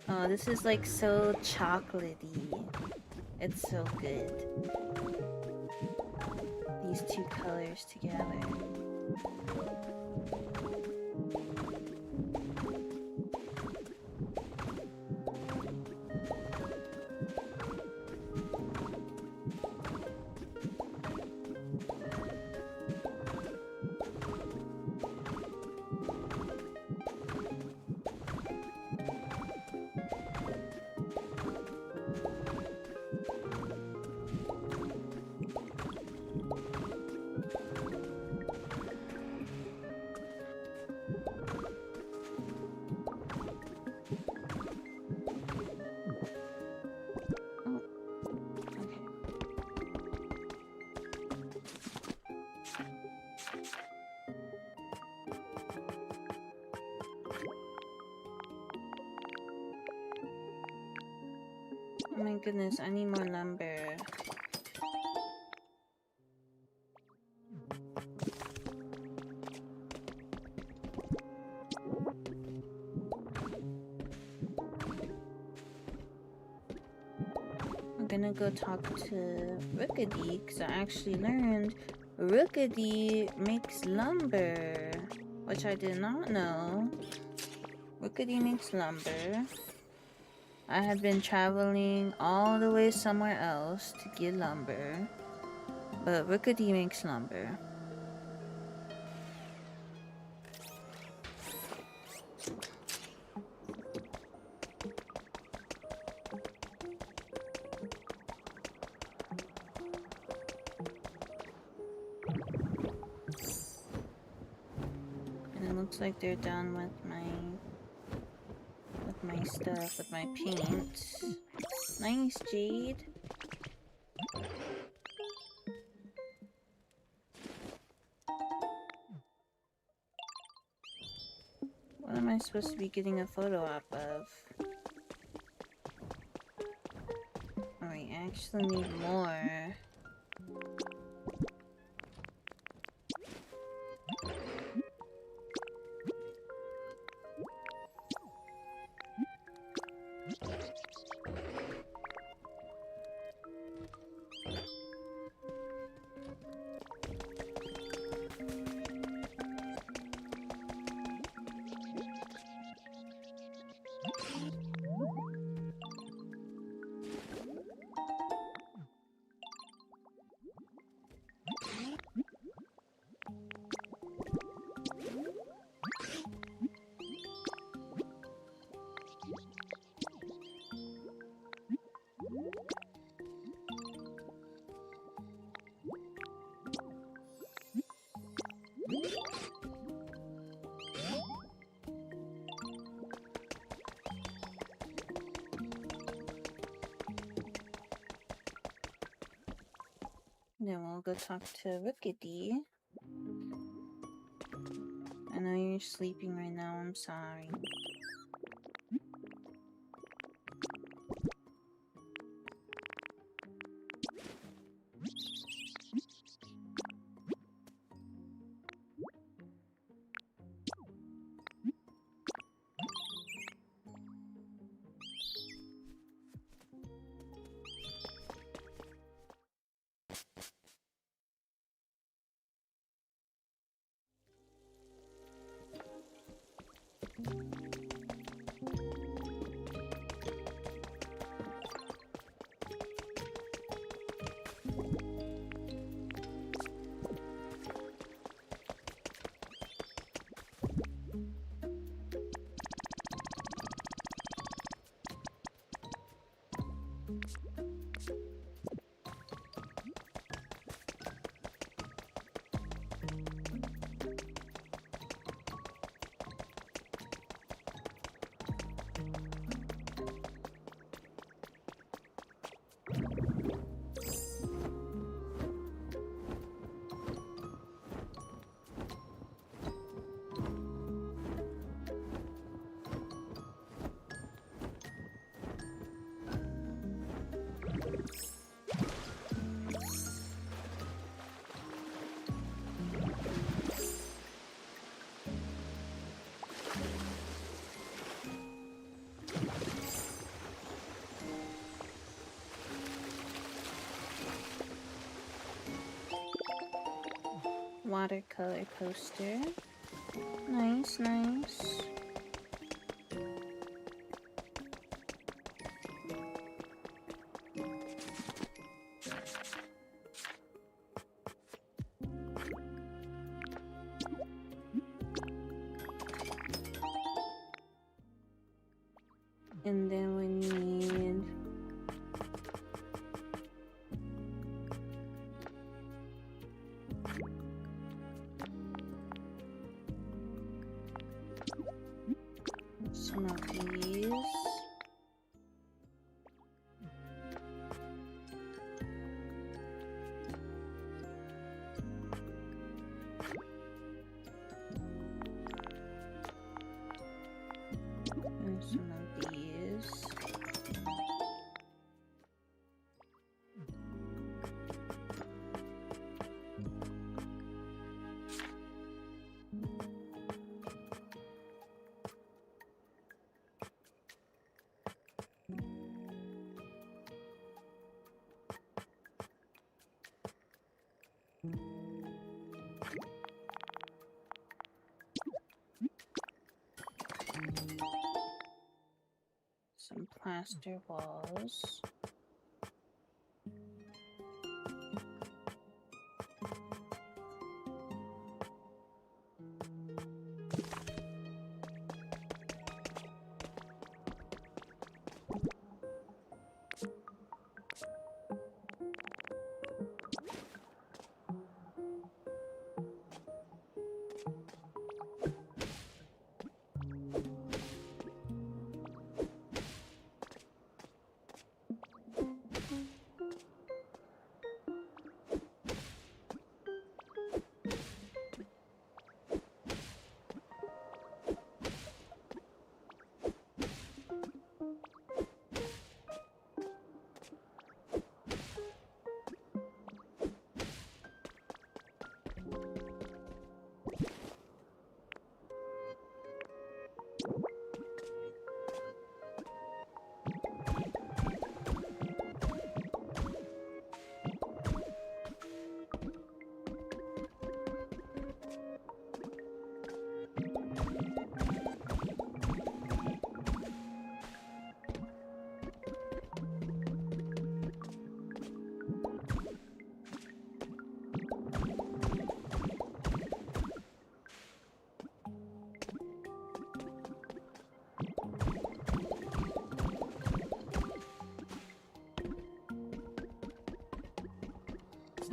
[SPEAKER 1] Oh, this is like so chocolatey. It's so good. These two colors together. Oh my goodness, I need more lumber. I'm gonna go talk to Rookedy because I actually learned Rookedy makes lumber, which I did not know. Rookedy makes lumber. I had been traveling all the way somewhere else to get lumber, but Rookedy makes lumber. Looks like they're done with my stuff, with my paint. Nice, Jade. What am I supposed to be getting a photo op of? Oh, I actually need more. Then we'll go talk to Rickety. I know you're sleeping right now, I'm sorry. Watercolor poster. Nice, nice. And then we need some of these. And some of these. Some plaster walls.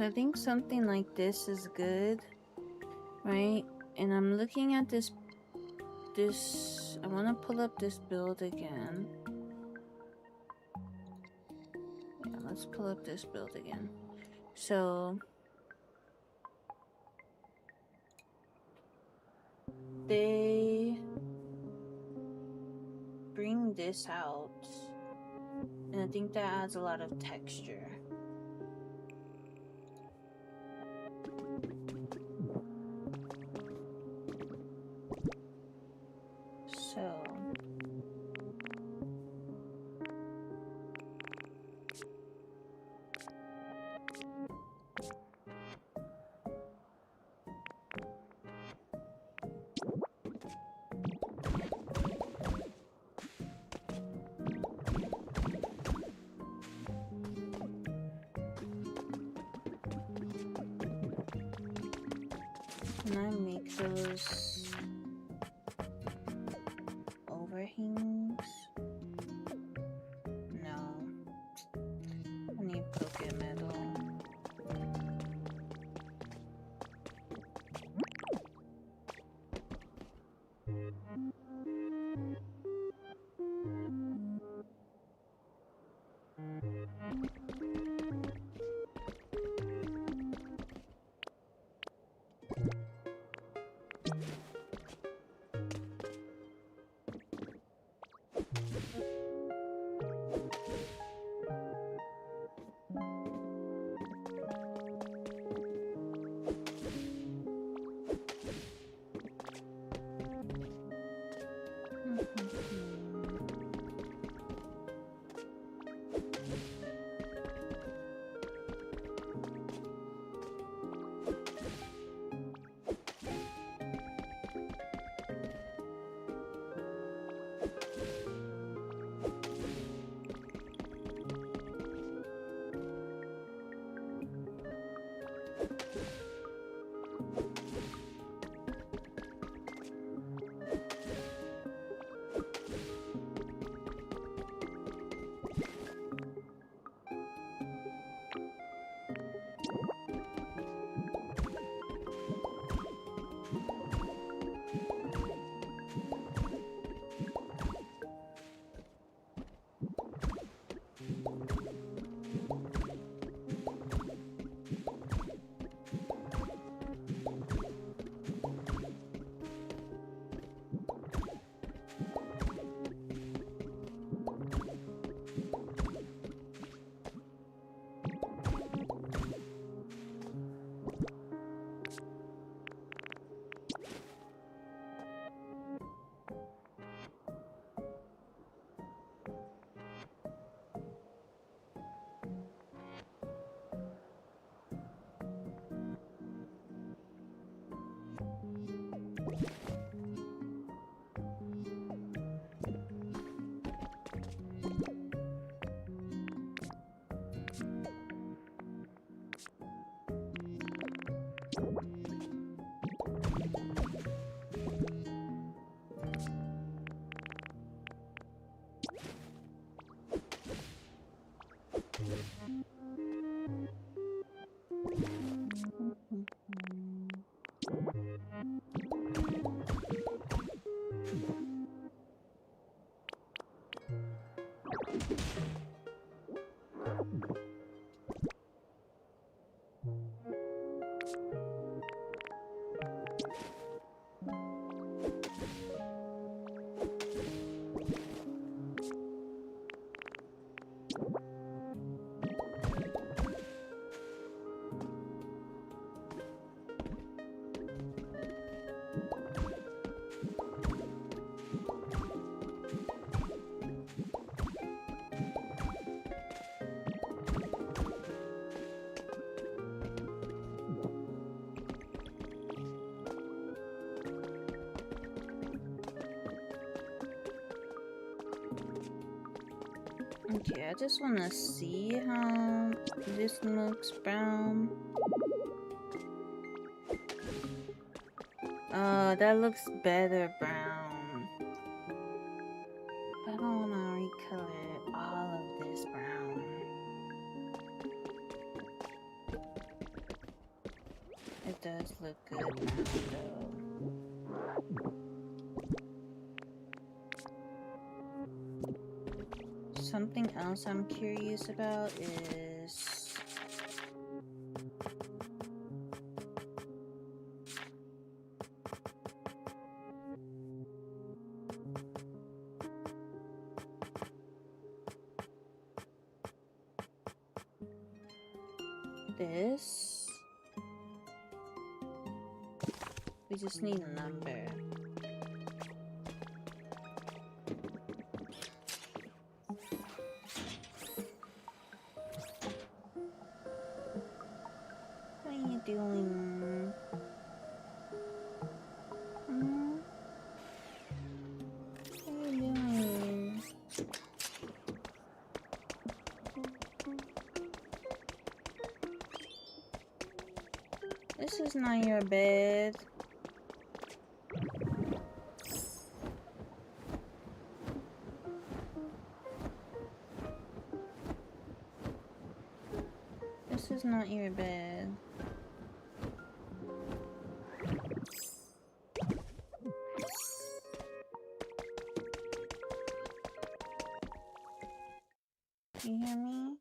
[SPEAKER 1] So I think something like this is good, right? And I'm looking at this, I want to pull up this build again. Yeah, let's pull up this build again. So they bring this out, and I think that adds a lot of texture. So can I make those overhangs? No. I need Poké Metal. Okay, I just want to see how this looks brown. Oh, that looks better brown. I don't want to recolor all of this brown. does look good now, though. Something else I'm curious about is... this. We just need a number. What are you doing? What are you doing? This is not your bed. This is not your bed. You hear me?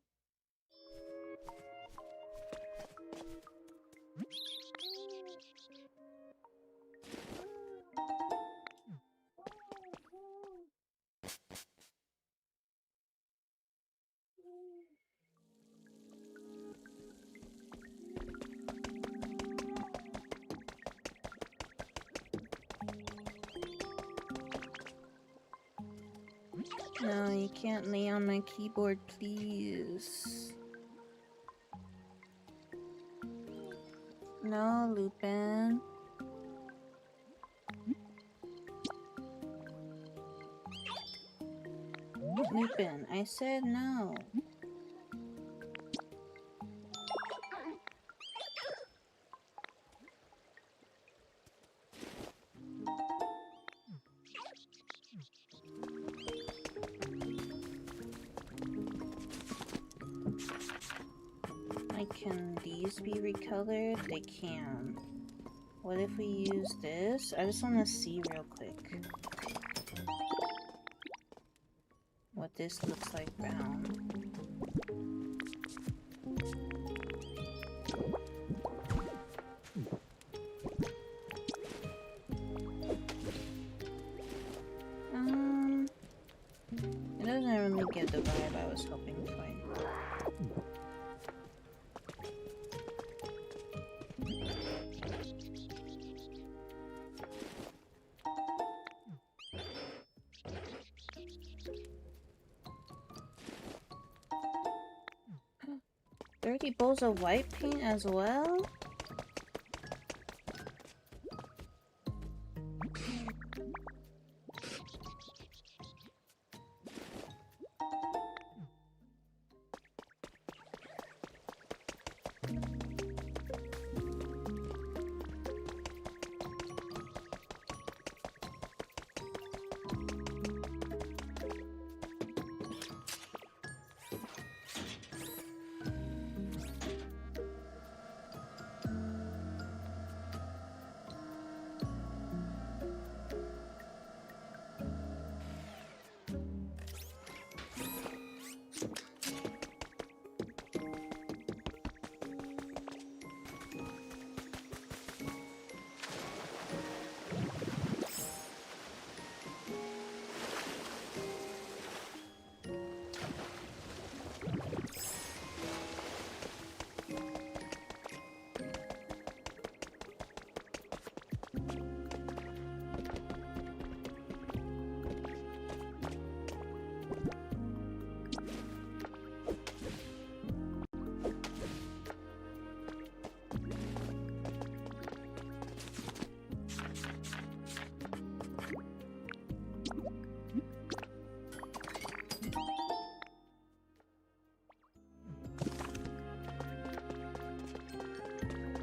[SPEAKER 1] No, you can't lay on my keyboard, please. No, Lupin. Lupin, I said no. Can these be recolored? They can. What if we use this? I just want to see real quick what this looks like brown. It doesn't really give the vibe I was hoping for. Bowls of white paint as well?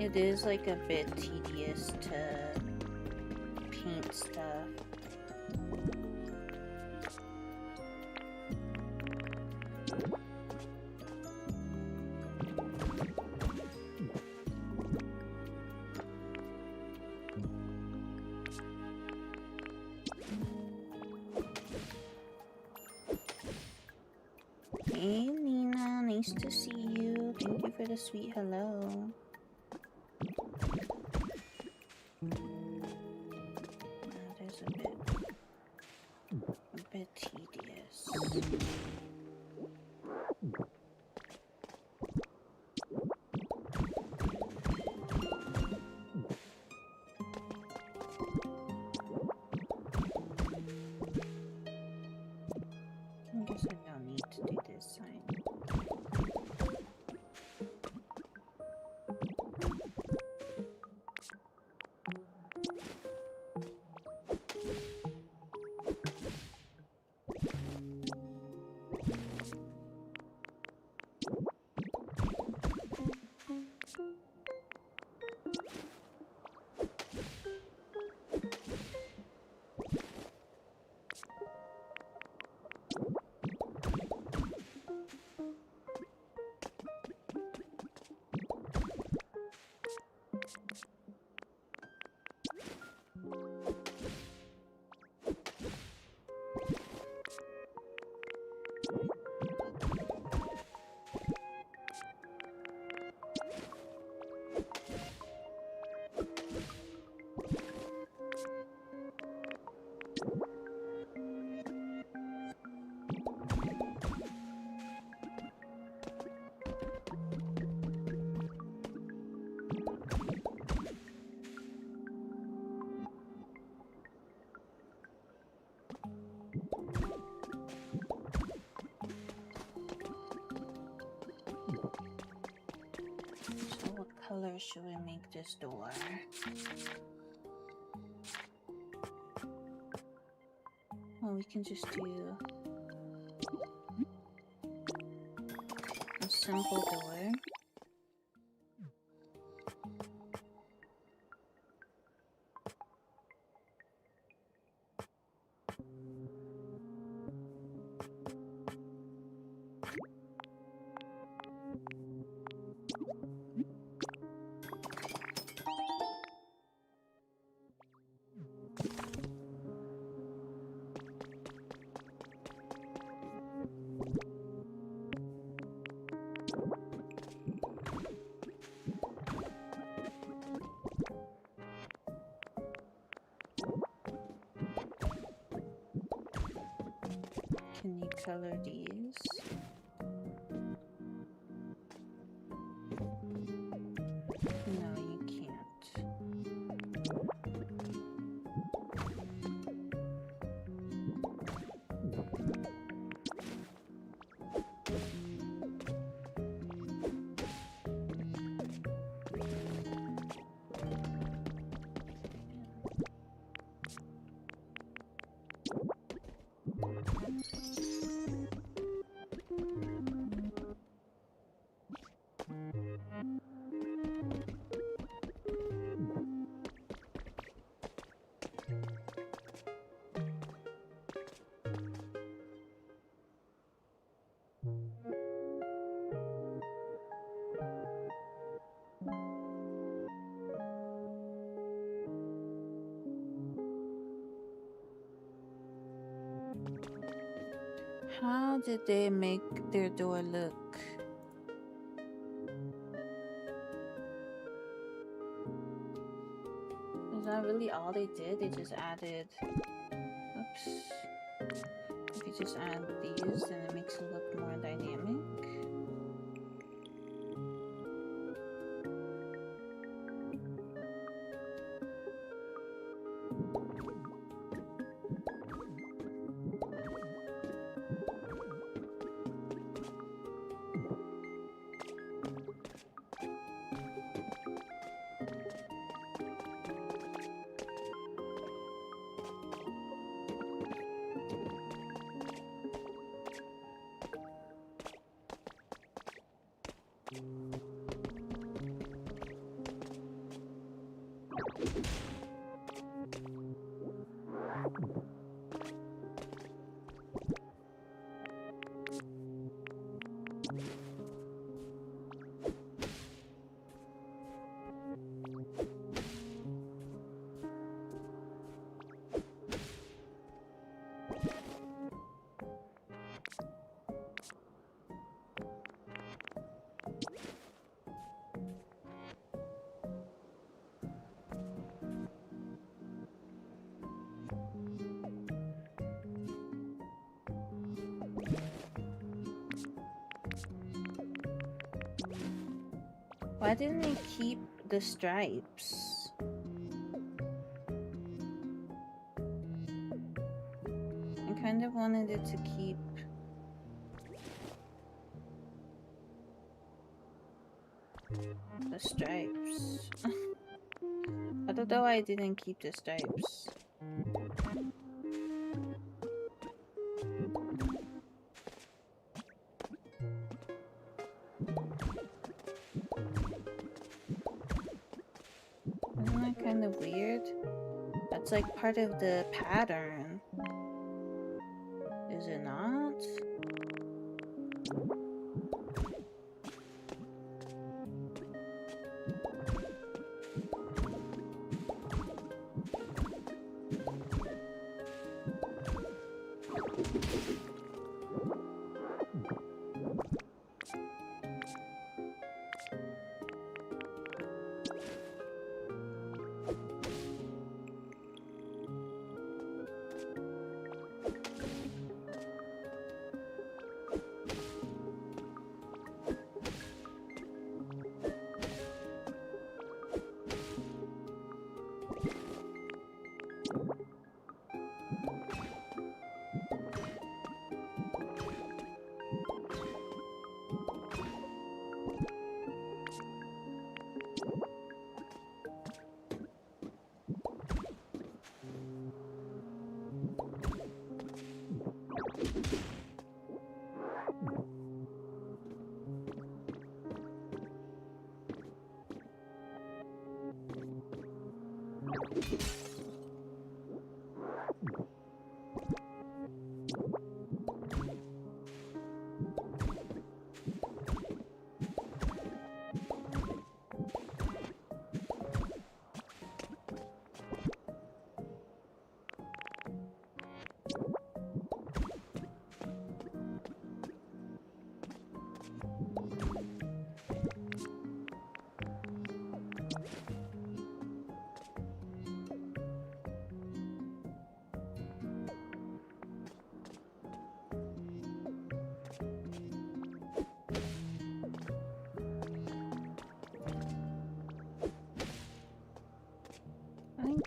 [SPEAKER 1] It is like a bit tedious to paint stuff. Hey Nina, nice to see you. Thank you for the sweet hello. That is a bit tedious. I guess I don't need to do this sign. So what color should we make this door? Well, we can just do a simple door. Can you color these? No, you can't. How did they make their door look? Is that really all they did? They just added... Oops. If you just add these, then it makes it look more dynamic. Why didn't they keep the stripes? I kind of wanted it to keep the stripes. I don't know why I didn't keep the stripes. Isn't that kind of weird? That's like part of the pattern. Is it not?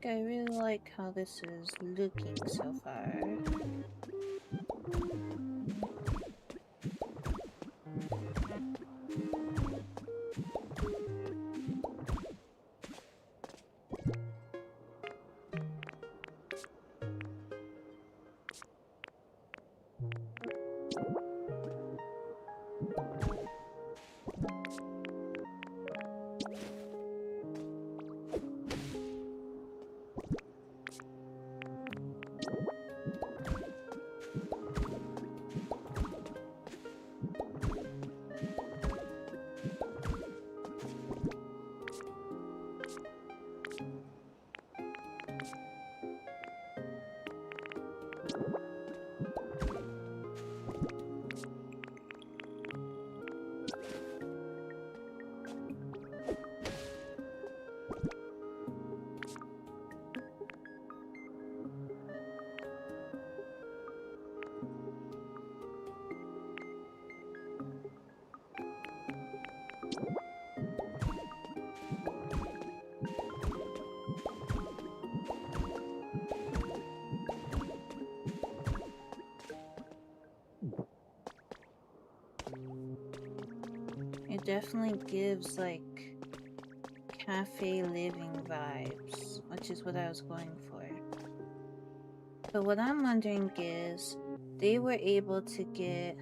[SPEAKER 1] I really like how this is looking so far. It definitely gives like cafe living vibes, which is what I was going for. But what I'm wondering is, they were able to get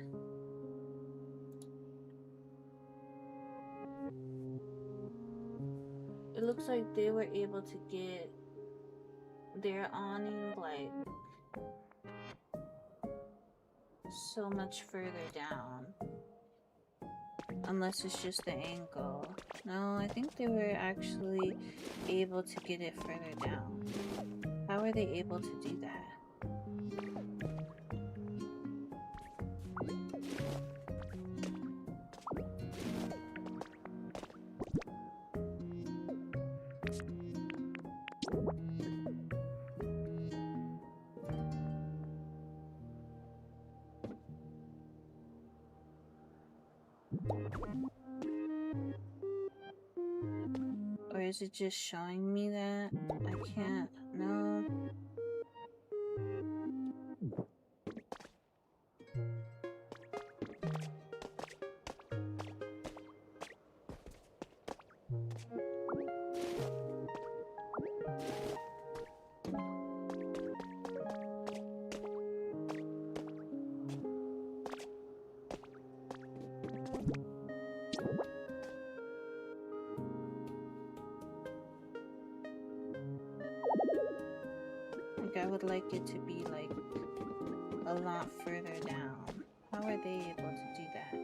[SPEAKER 1] it looks like they were able to get their awning like so much further down. Unless it's just the angle. No, I think they were actually able to get it further down. How were they able to do that? is it just showing me that? I can't. No. I would like it to be like a lot further down. How are they able to do that?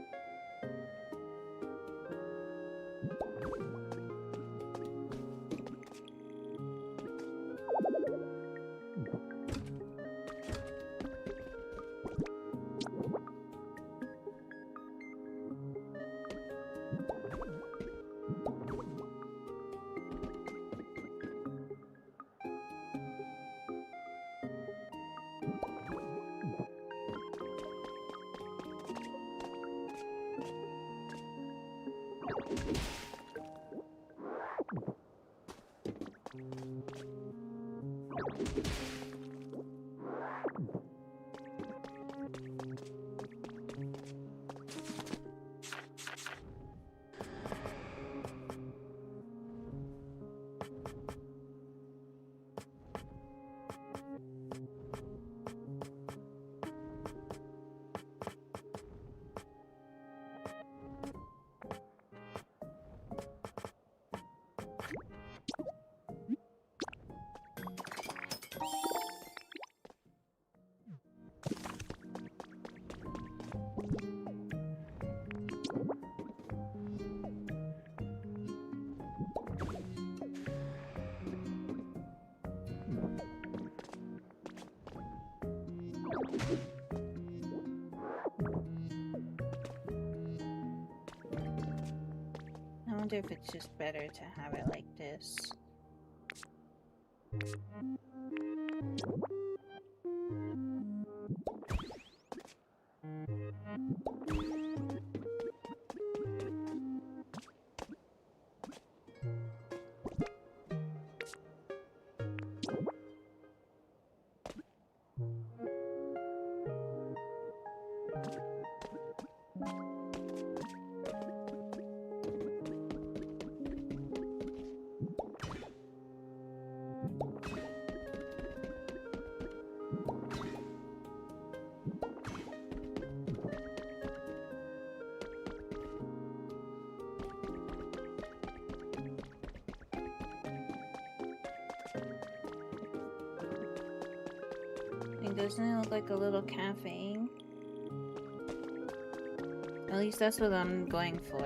[SPEAKER 1] I wonder if it's just better to have it like this. Doesn't it look like a little cafe? At least that's what I'm going for.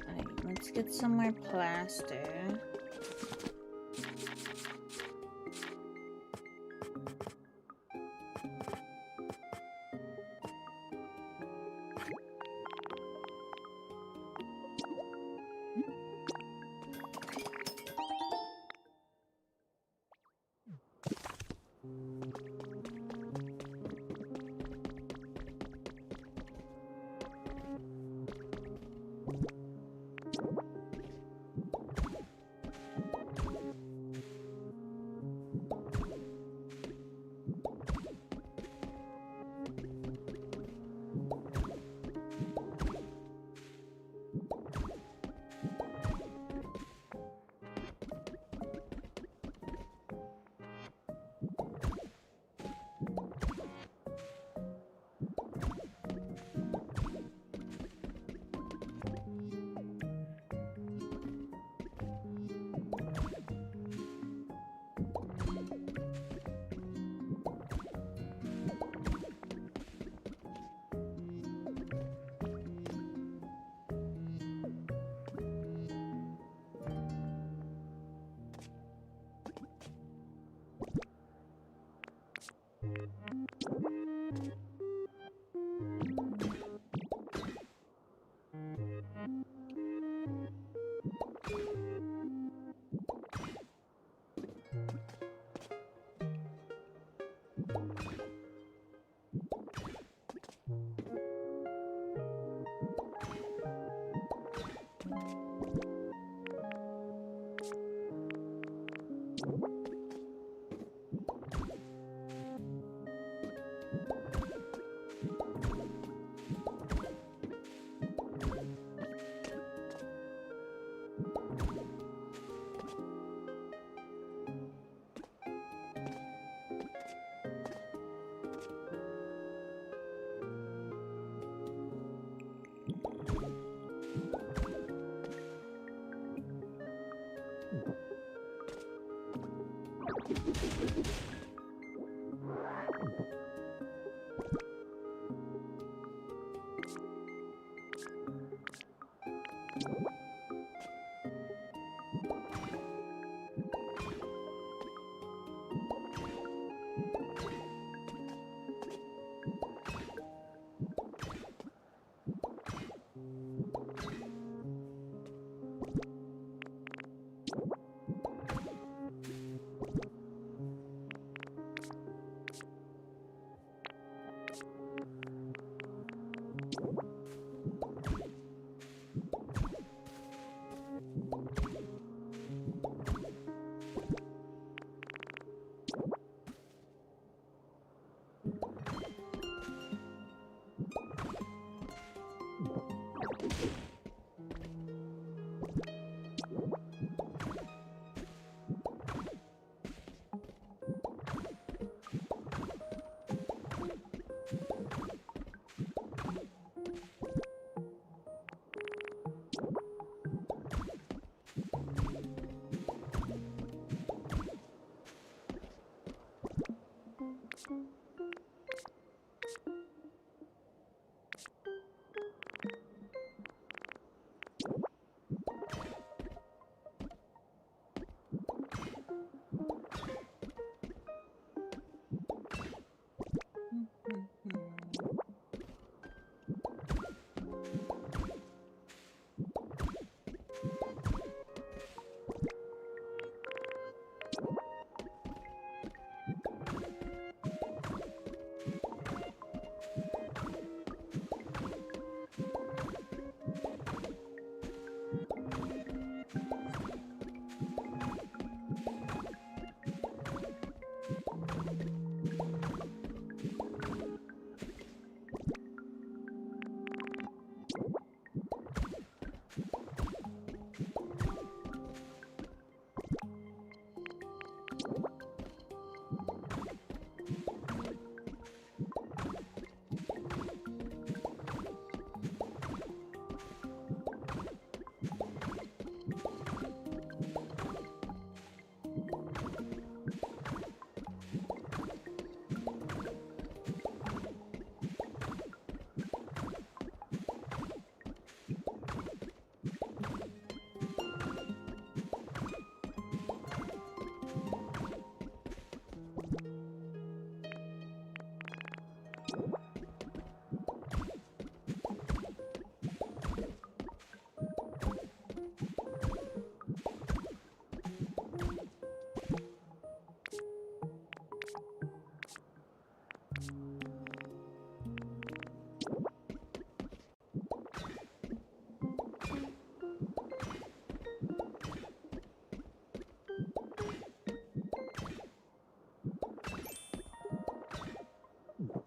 [SPEAKER 1] Alright, let's get some more plaster.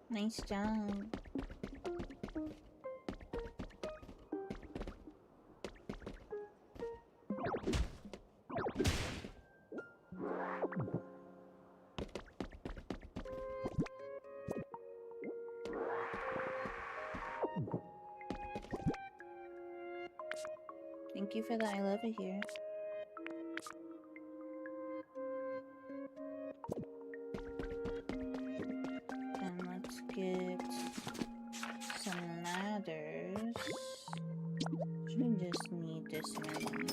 [SPEAKER 1] Nice job. Thank you for the I love it here. And let's get some ladders. Should just need this one.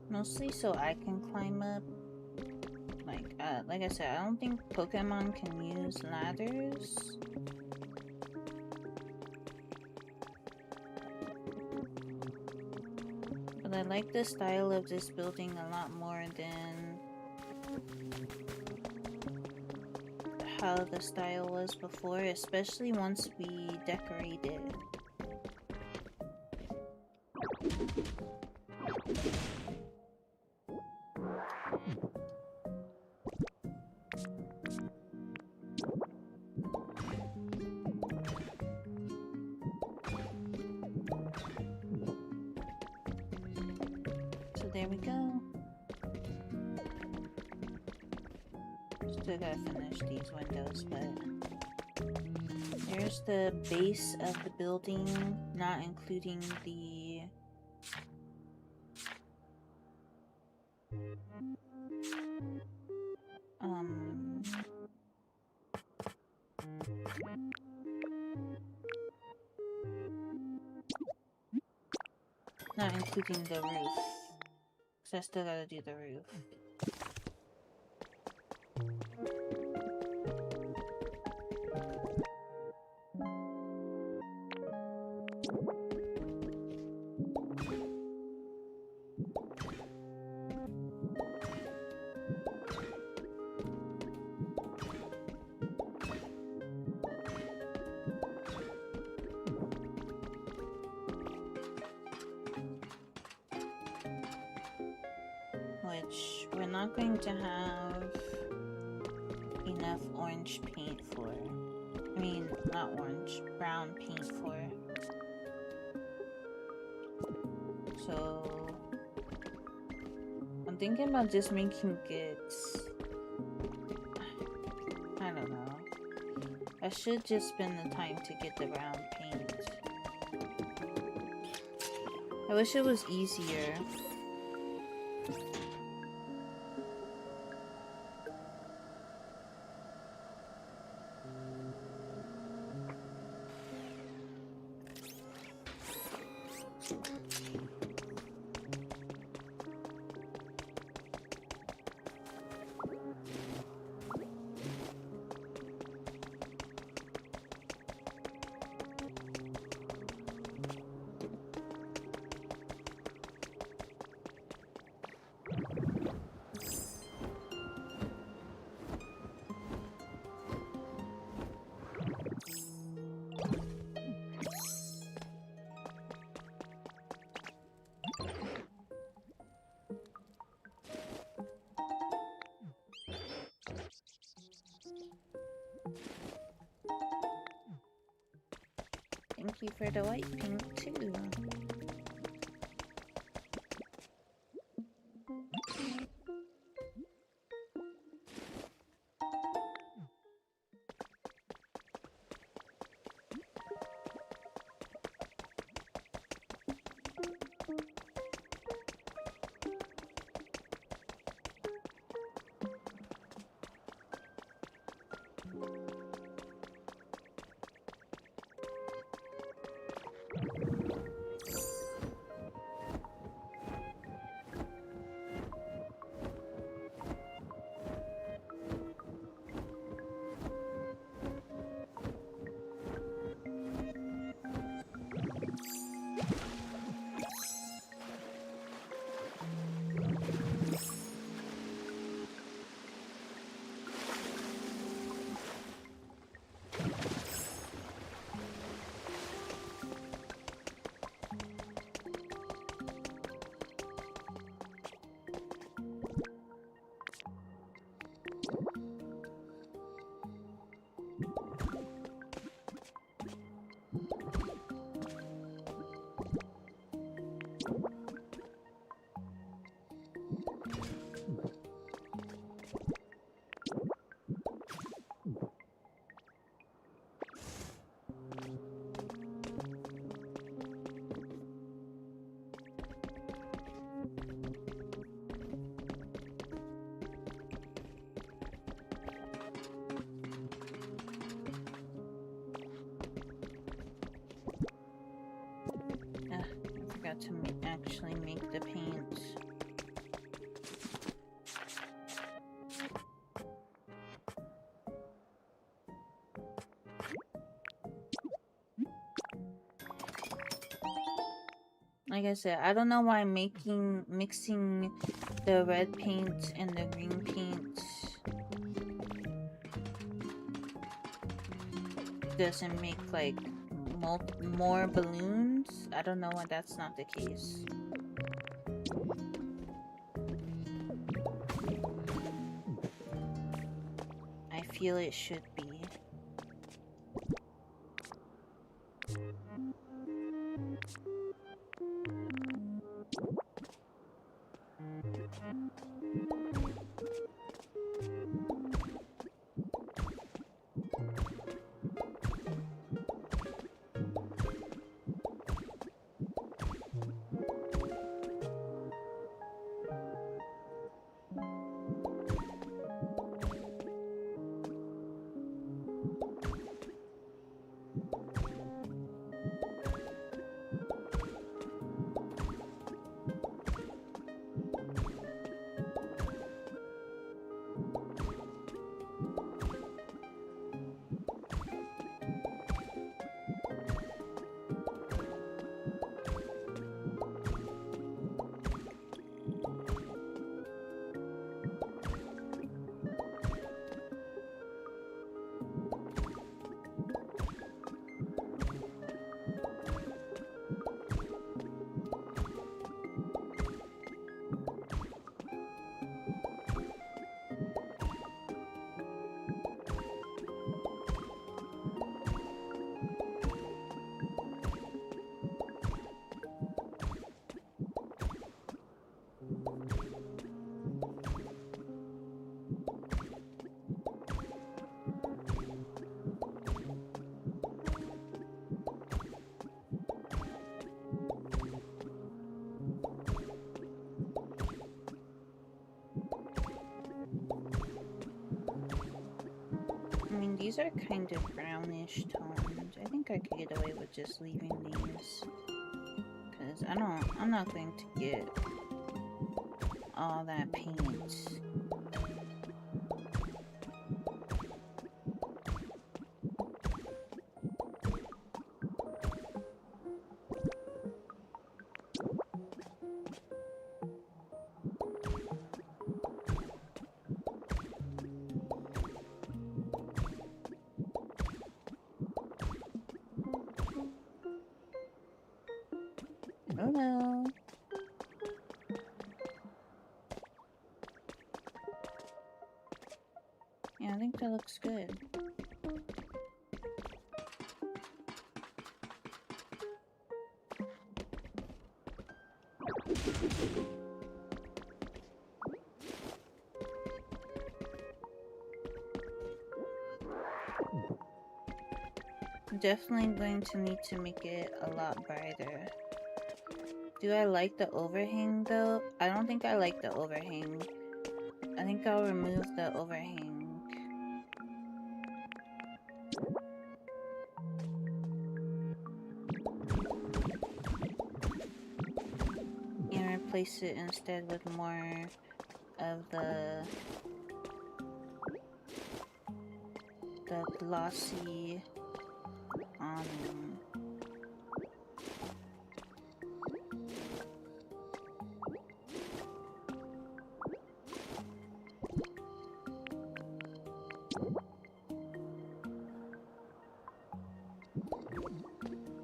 [SPEAKER 1] Mostly so I can climb up. Like I said, I don't think Pokemon can use ladders. But I like the style of this building a lot more than how the style was before, especially once we decorated. There we go. Still gotta finish these windows, but there's the base of the building, not including the not including the roof. So I still gotta do the roof. not going to have enough orange paint for. I mean, not orange, brown paint for. So I'm thinking about just making it. I don't know. I should just spend the time to get the brown paint. I wish it was easier. Thank you for the white paint too. To actually make the paint. Like I said, I don't know why mixing the red paint and the green paint doesn't make like more balloons. I don't know why that's not the case. I feel it should be. these are kind of brownish toned. I think I could get away with just leaving these. Because I'm not going to get all that paint. Oh no. Yeah, I think that looks good. I'm definitely going to need to make it a lot brighter. Do I like the overhang though? I don't think I like the overhang. I think I'll remove the overhang. And replace it instead with more of the glossy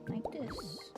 [SPEAKER 1] like this.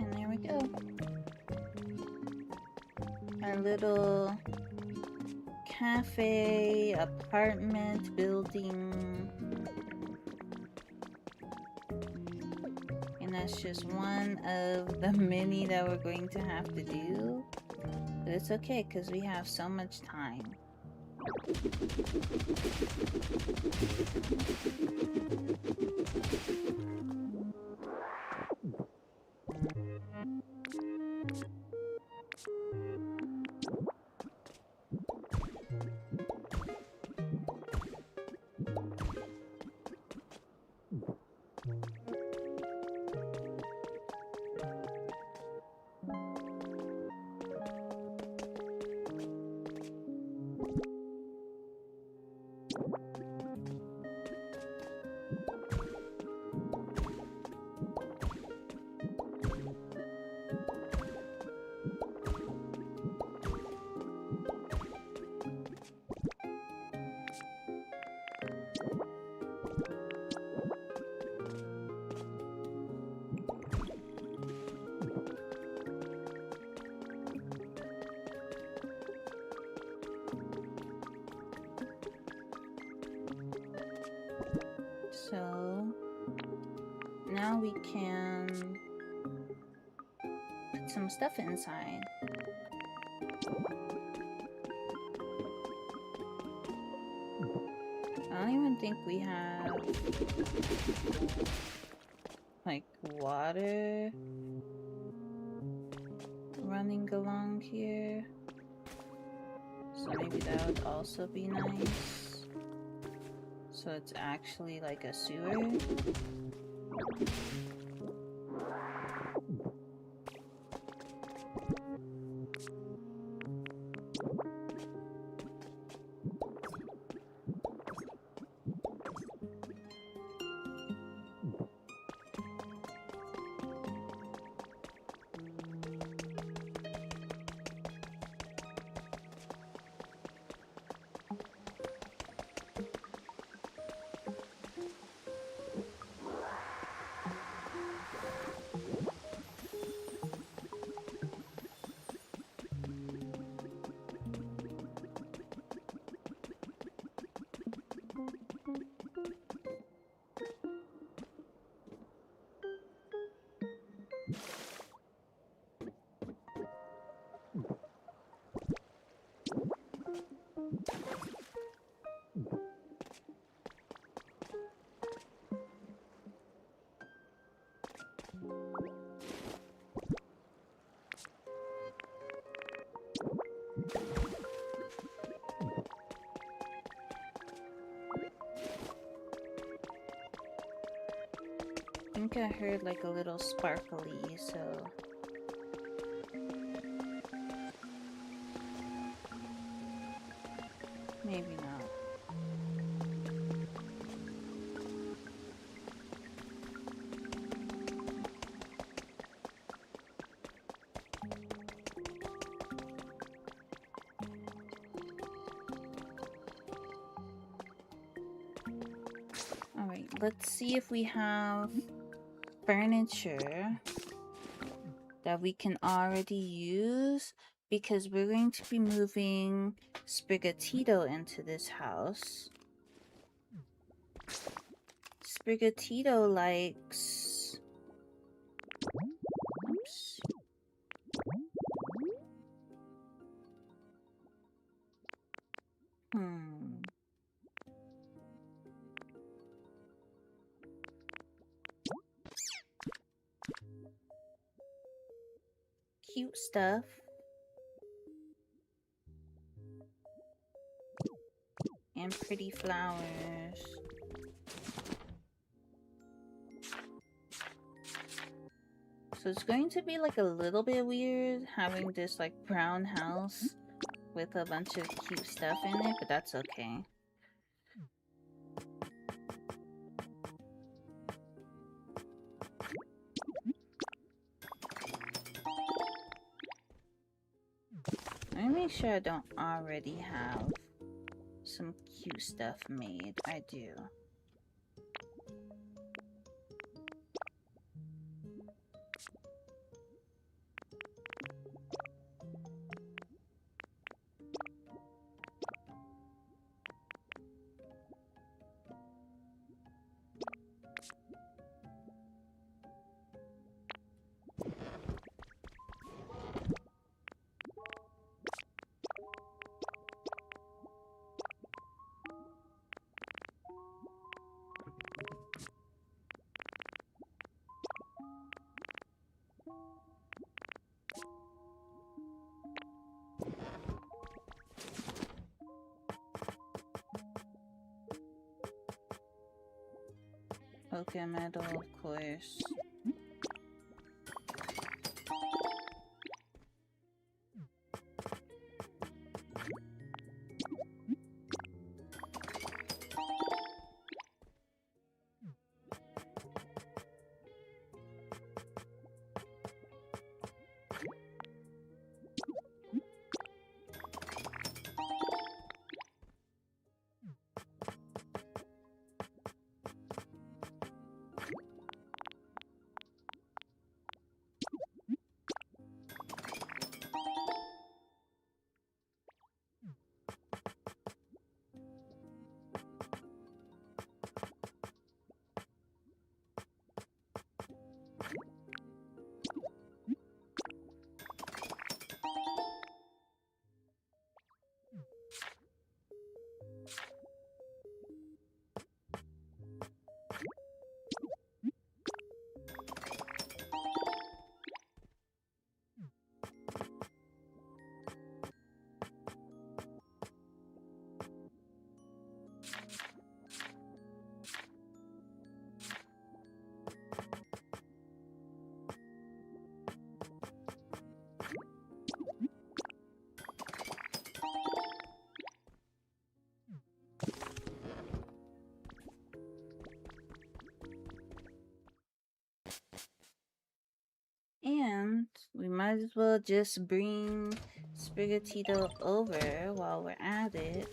[SPEAKER 1] And there we go. Our little cafe, apartment, building. And that's just one of the many that we're going to have to do. But it's okay, because we have so much time. So now we can put some stuff inside. I don't even think we have like water running along here. So maybe that would also be nice. So it's actually like a sewer. I heard like a little sparkly, so maybe not. Alright, let's see if we have furniture that we can already use, because we're going to be moving Sprigatito into this house. Sprigatito likes... Oops. Cute stuff. And pretty flowers. So it's going to be like a little bit weird having this like brown house with a bunch of cute stuff in it, but that's okay. Let me make sure I don't already have some cute stuff made. I do. Okay, metal, of course. And we might as well just bring Sprigatito over while we're at it.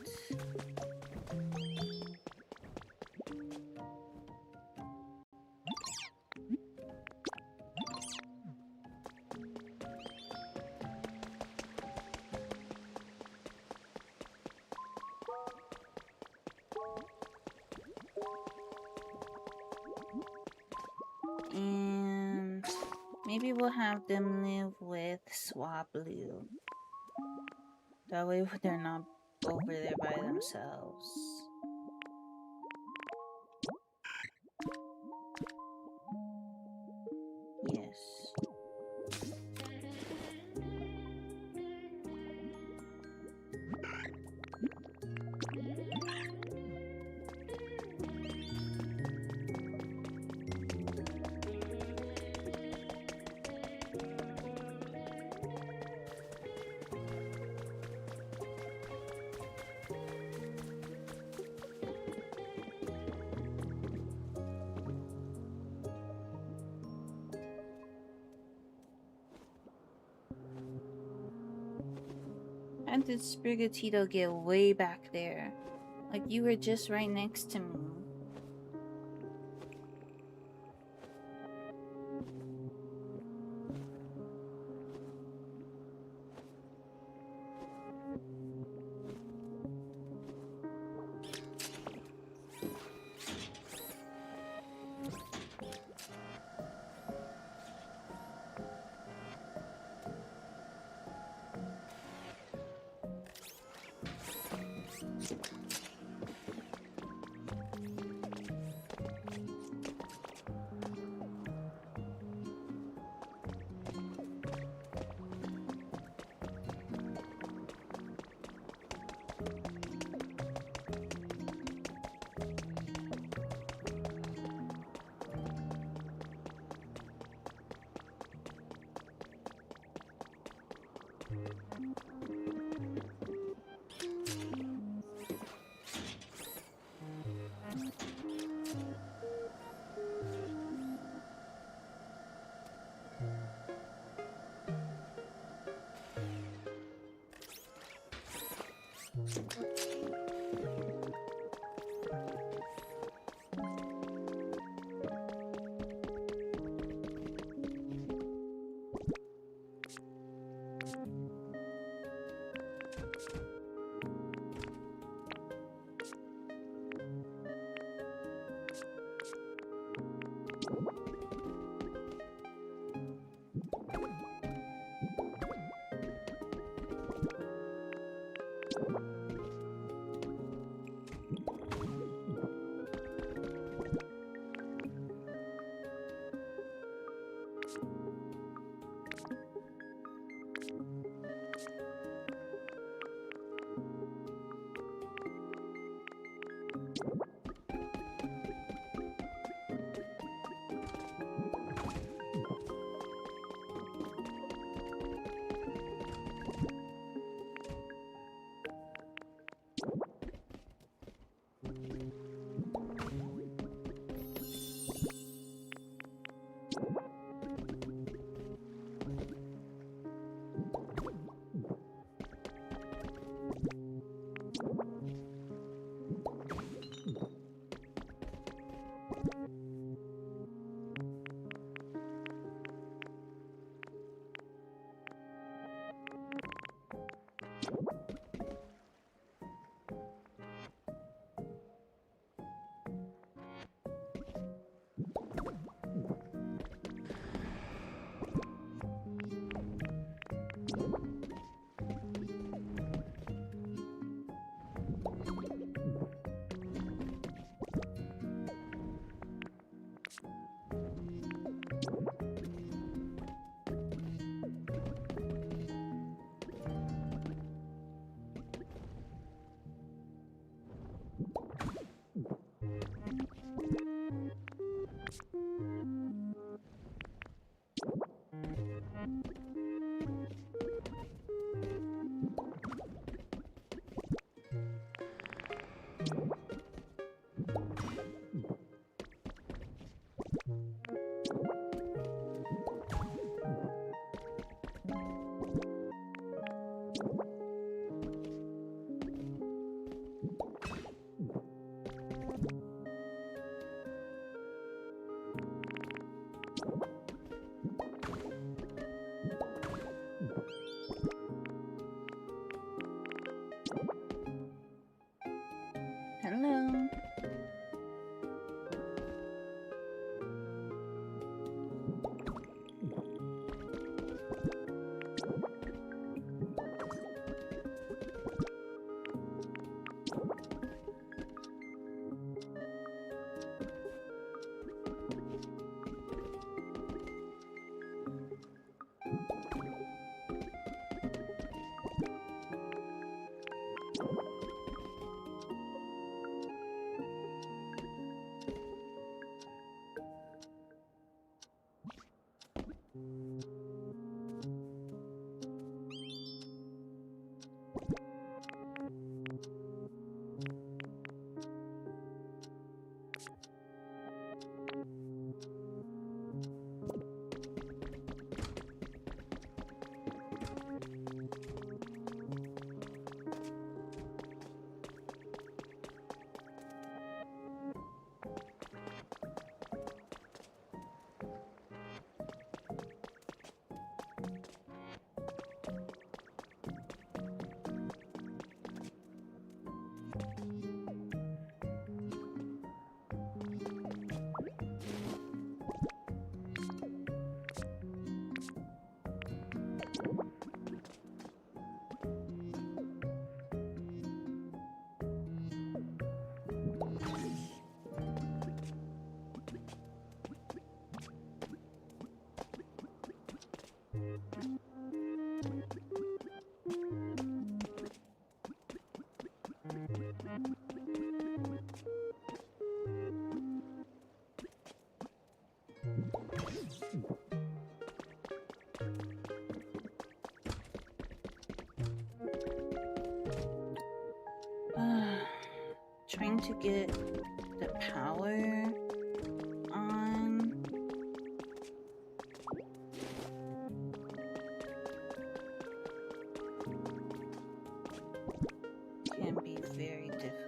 [SPEAKER 1] And maybe we'll have them live with Swablu. That way they're not over there by themselves. Yes. How did Sprigatito get way back there? Like, you were just right next to me. to get the power on. Can be very difficult.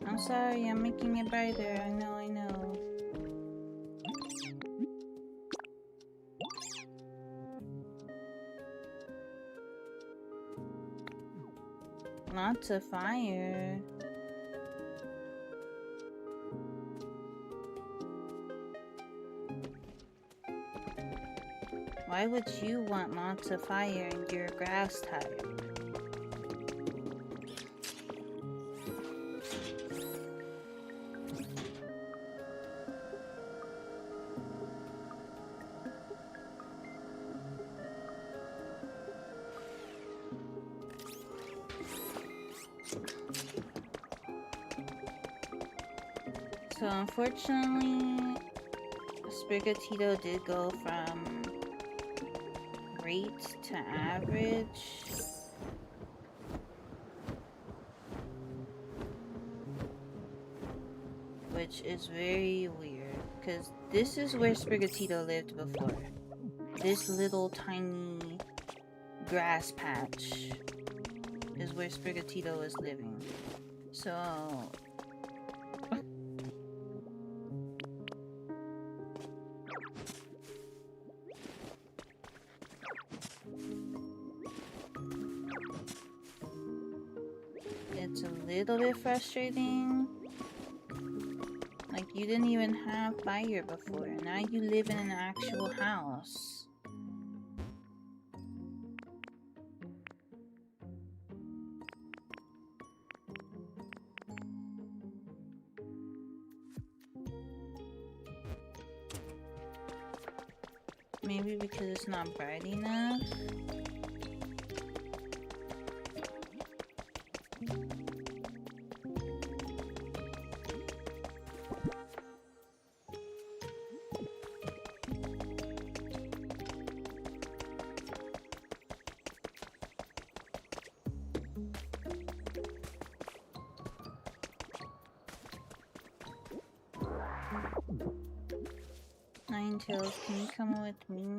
[SPEAKER 1] I'm sorry, I'm making it brighter. I know, I know. Lots of fire. Why would you want lots of fire and you're a grass type? So unfortunately, Sprigatito did go from great to average. Which is very weird, because this is where Sprigatito lived before. This little tiny grass patch is where Sprigatito was living. So it's a little bit frustrating. Like, you didn't even have fire before. Now you live in an actual house. Maybe because it's not bright enough. Ninetales, can you come with me?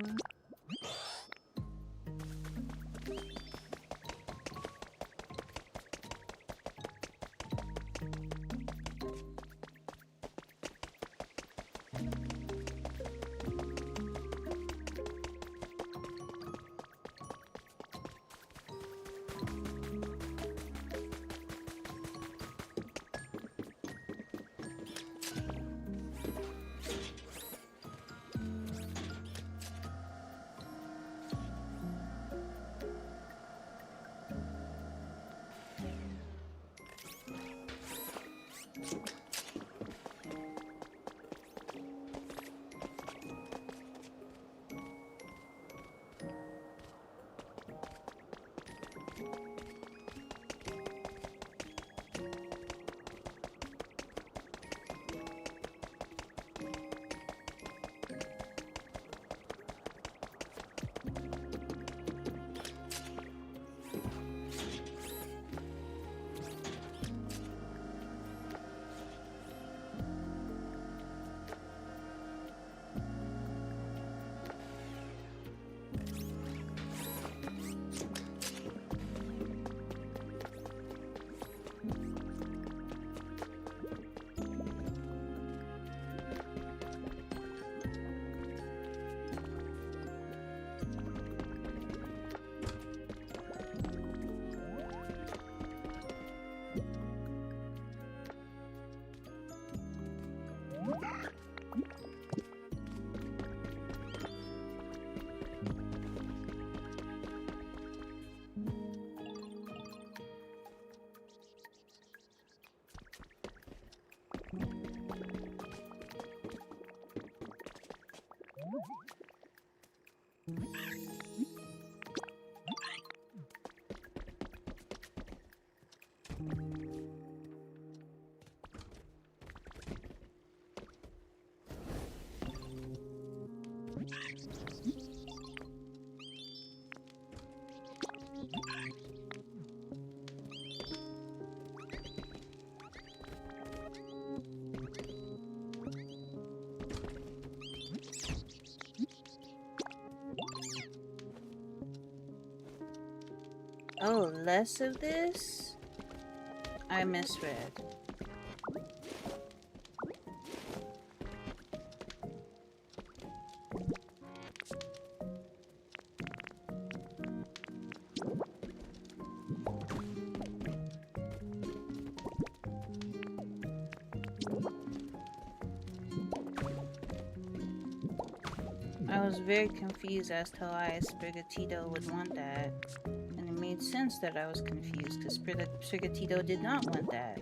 [SPEAKER 1] Oh, less of this? I misread. I was very confused as to why Sprigatito would want that. And it made sense that I was confused, because Sprigatito did not want that.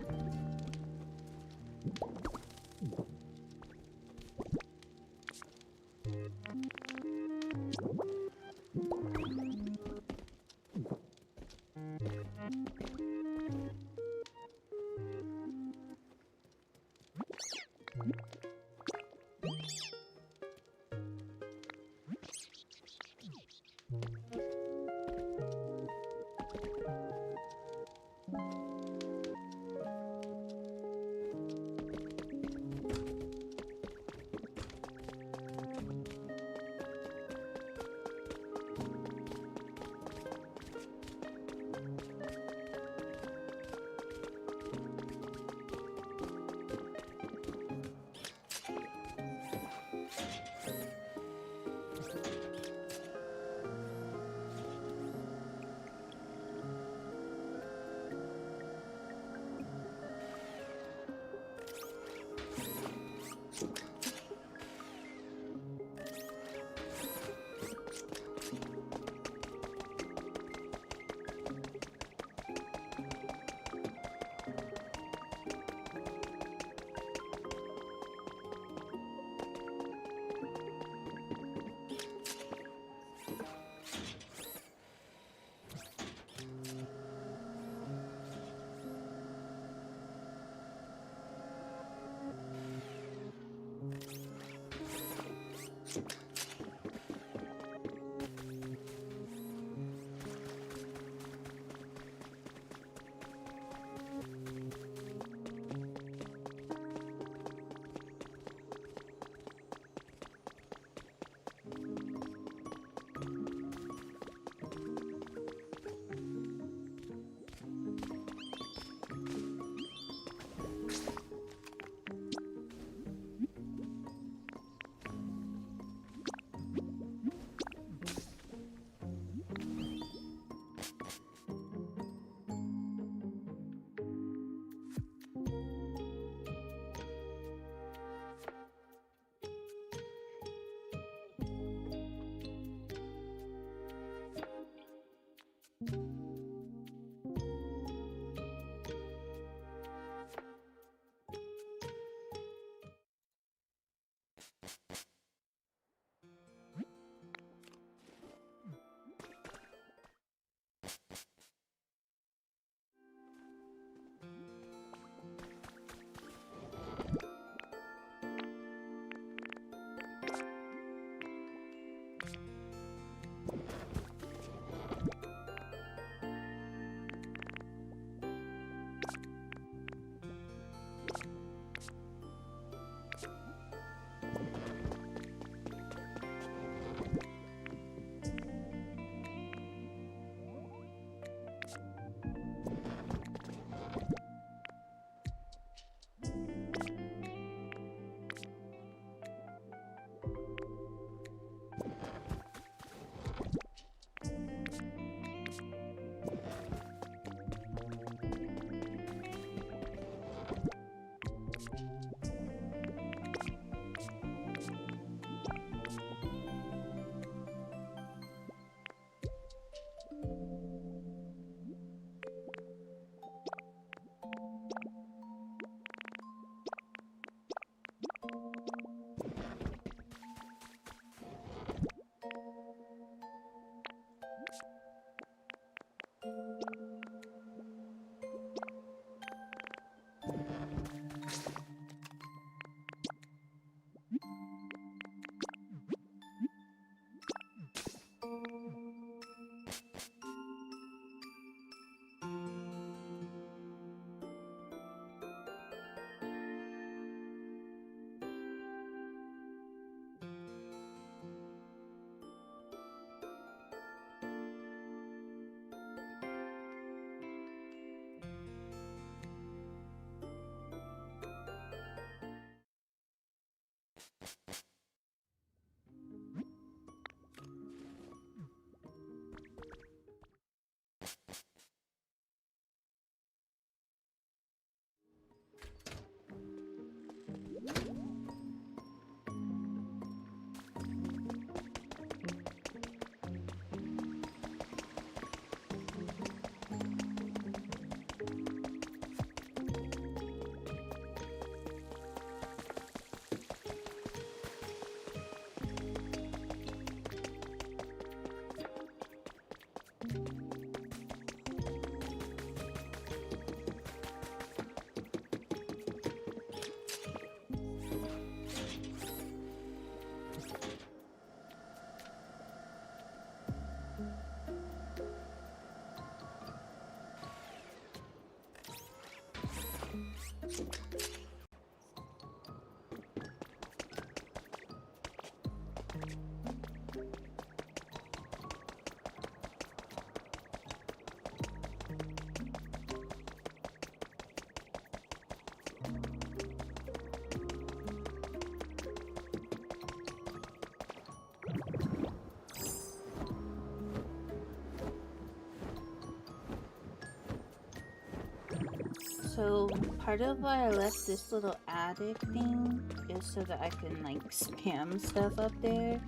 [SPEAKER 1] So part of why I left this little attic thing is so that I can like spam stuff up there.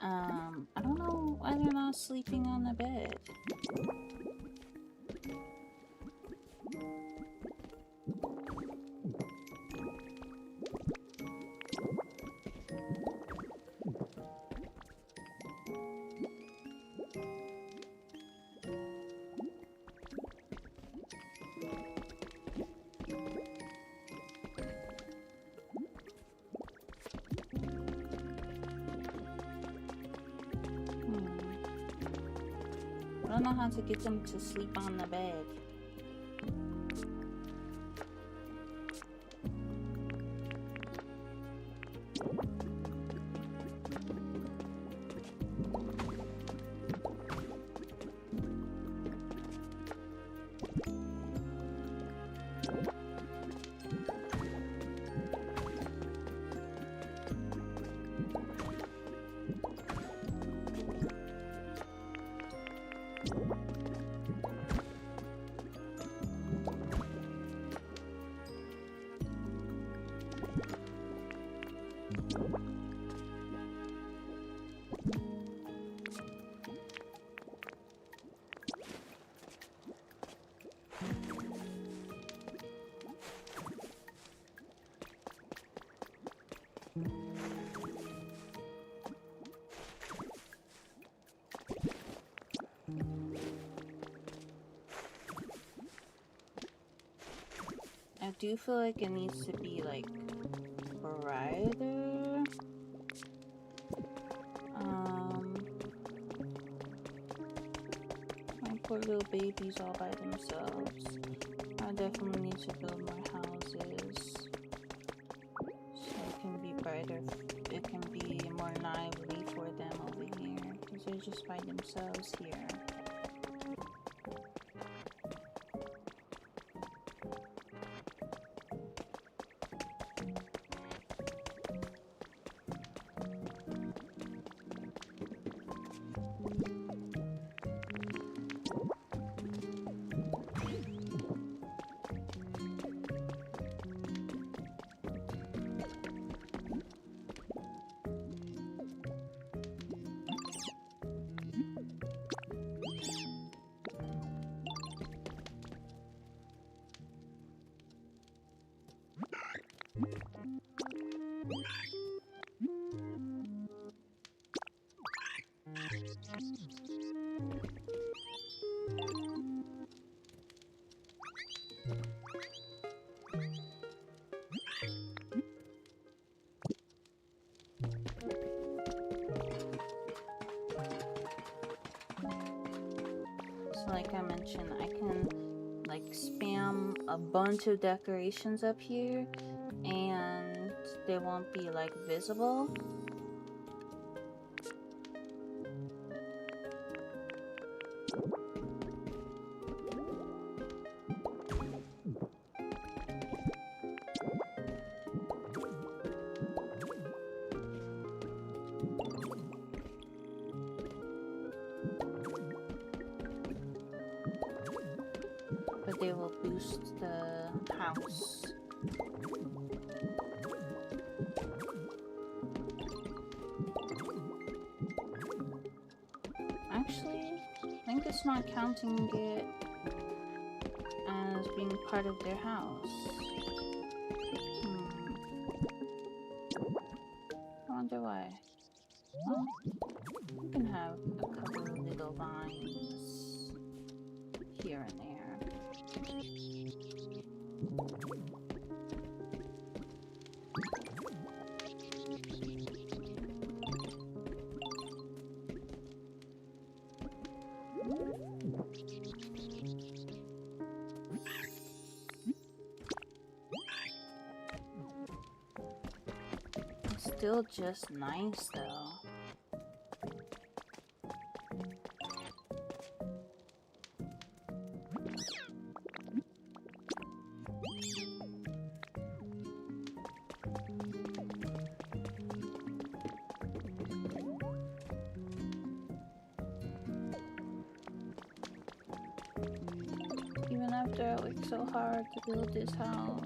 [SPEAKER 1] I don't know why they're not sleeping on the bed. I don't know how to get them to sleep on the bed. I do feel like it needs to be like brighter. My poor little babies all by themselves. I definitely need to build more houses so it can be brighter. It can be more lively for them over here because they're just by themselves here. So like I mentioned, I can like spam a bunch of decorations up here and they won't be like visible. but they will boost the house. Actually, I think it's not counting it as being part of their house. I wonder why. Well, you can have a couple of little vines here and there. It's still just nice though. Even after I worked so hard to build this house.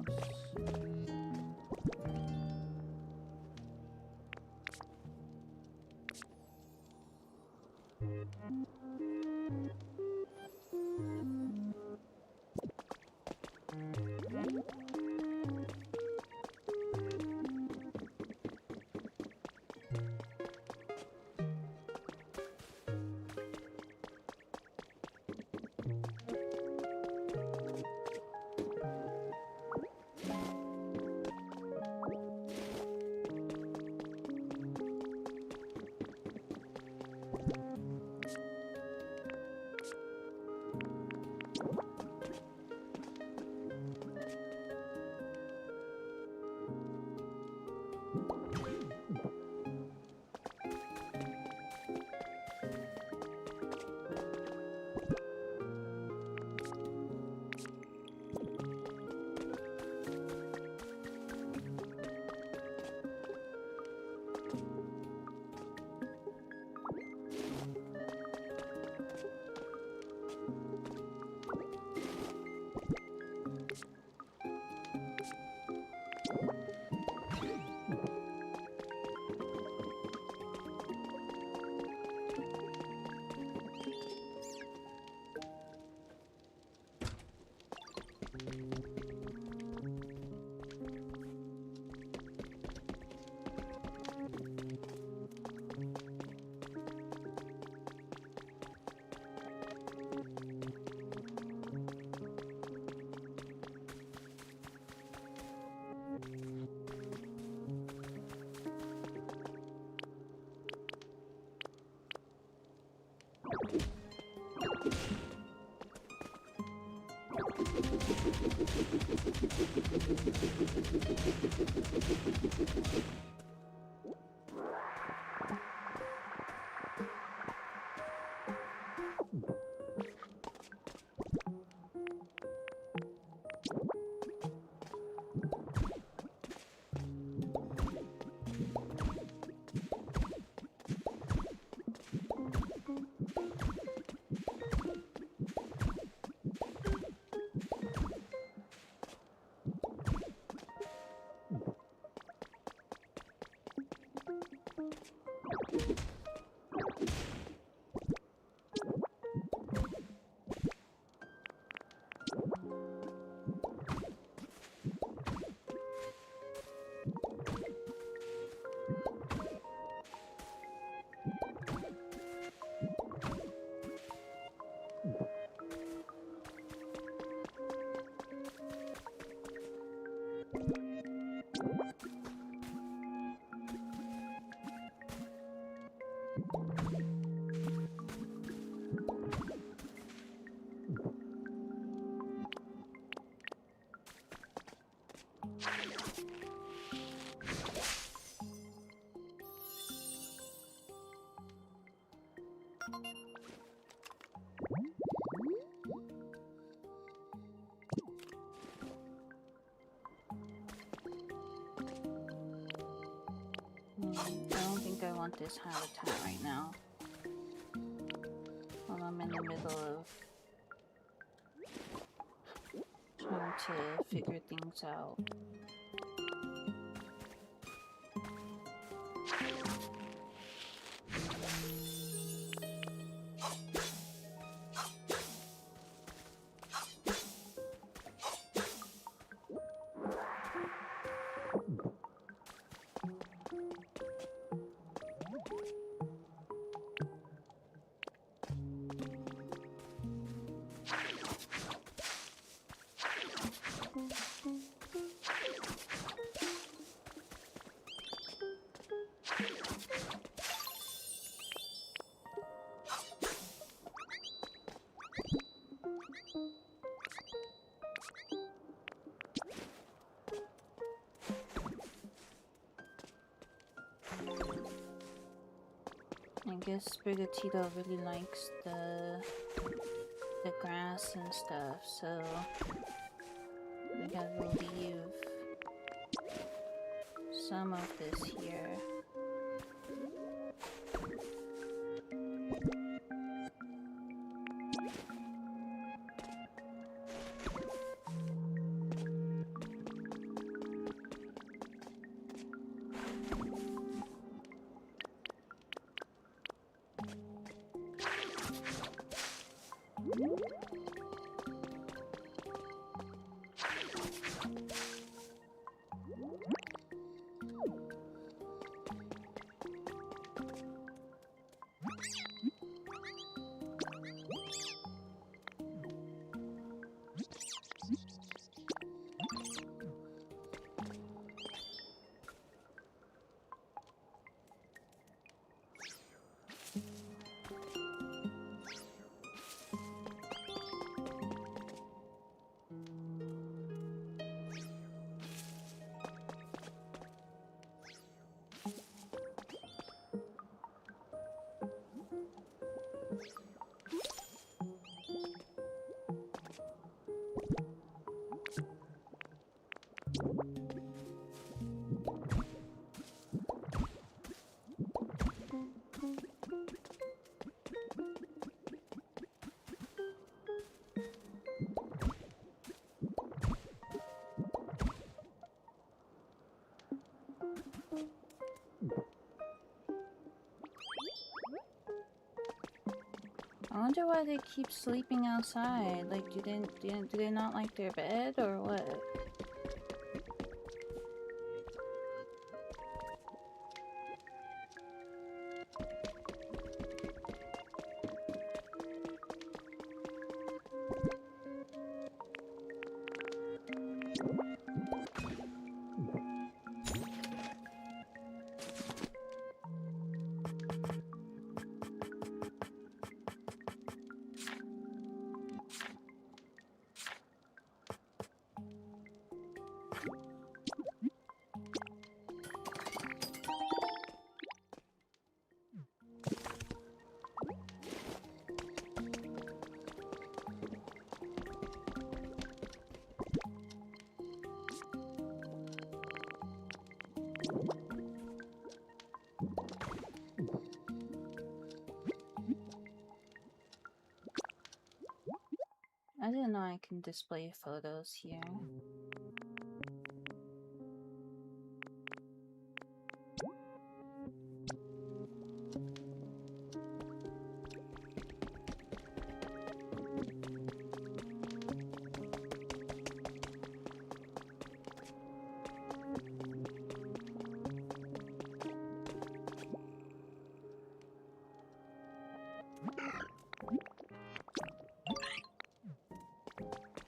[SPEAKER 1] I don't think I want this habitat right now. While I'm in the middle of Trying to figure things out. I guess Brigatito really likes the grass and stuff, so we gotta leave some of this here. I wonder why they keep sleeping outside. Like, do they not like their bed or what? I didn't know I can display photos here.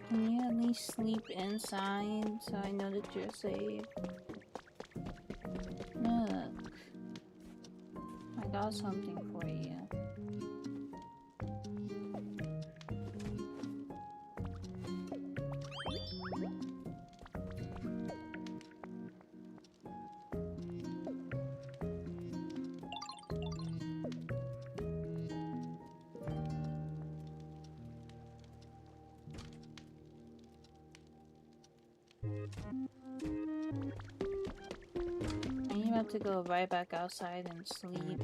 [SPEAKER 1] Can you at least sleep inside so I know that you're safe? Look, I got something for you. And you have to go right back outside and sleep.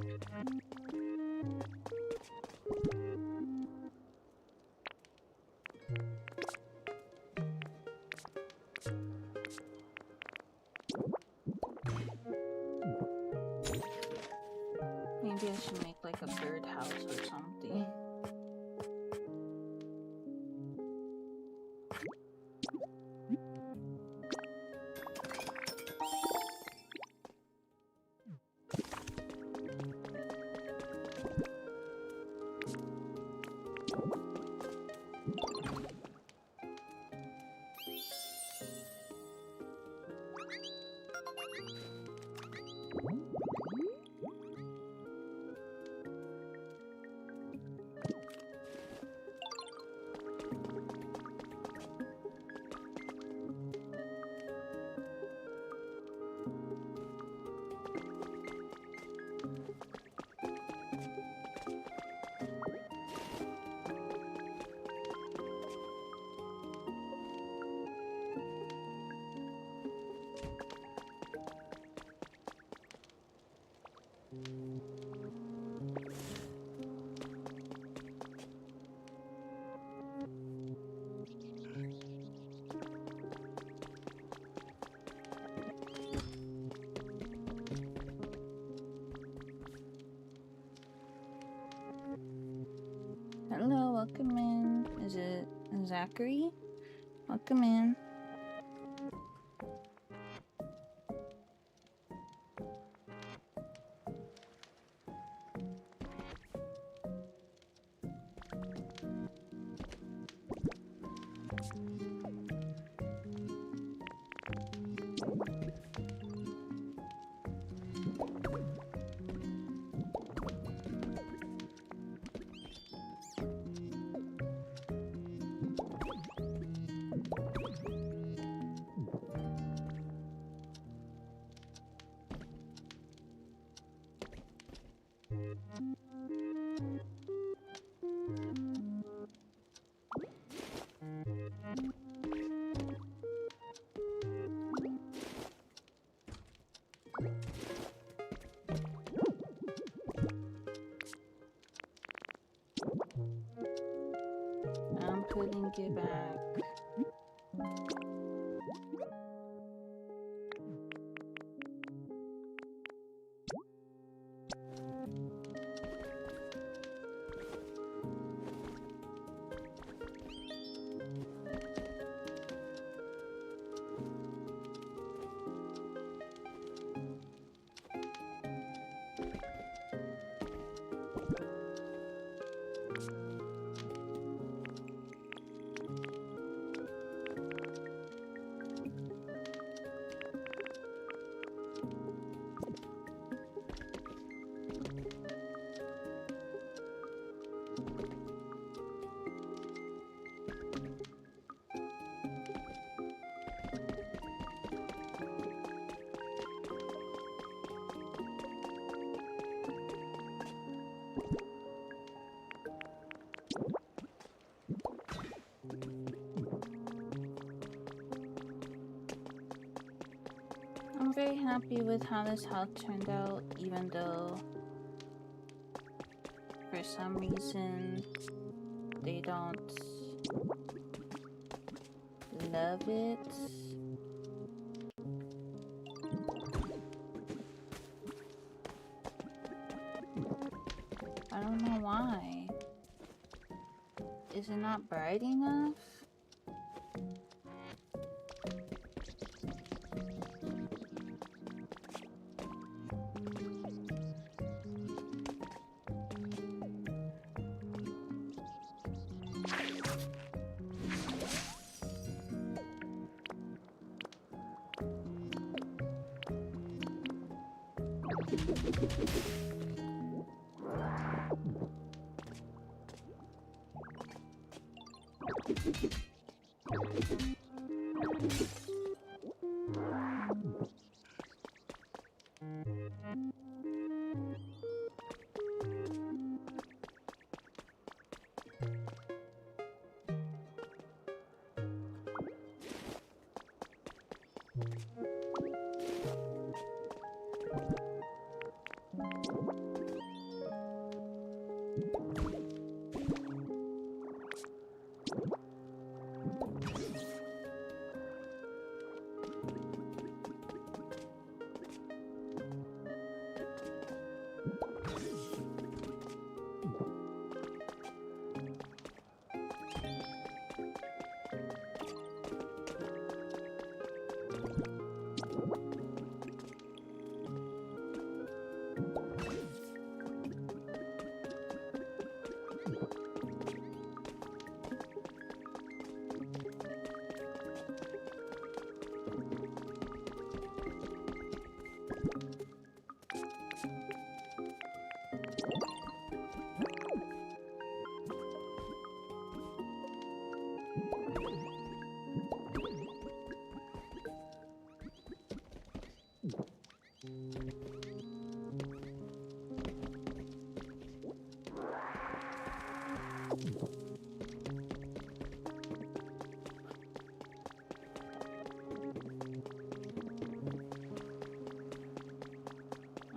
[SPEAKER 1] welcome in. Is it Zachary? Welcome in. I'm putting it back. I'm very happy with how this house turned out, even though for some reason they don't love it. I don't know why. Is it not bright enough?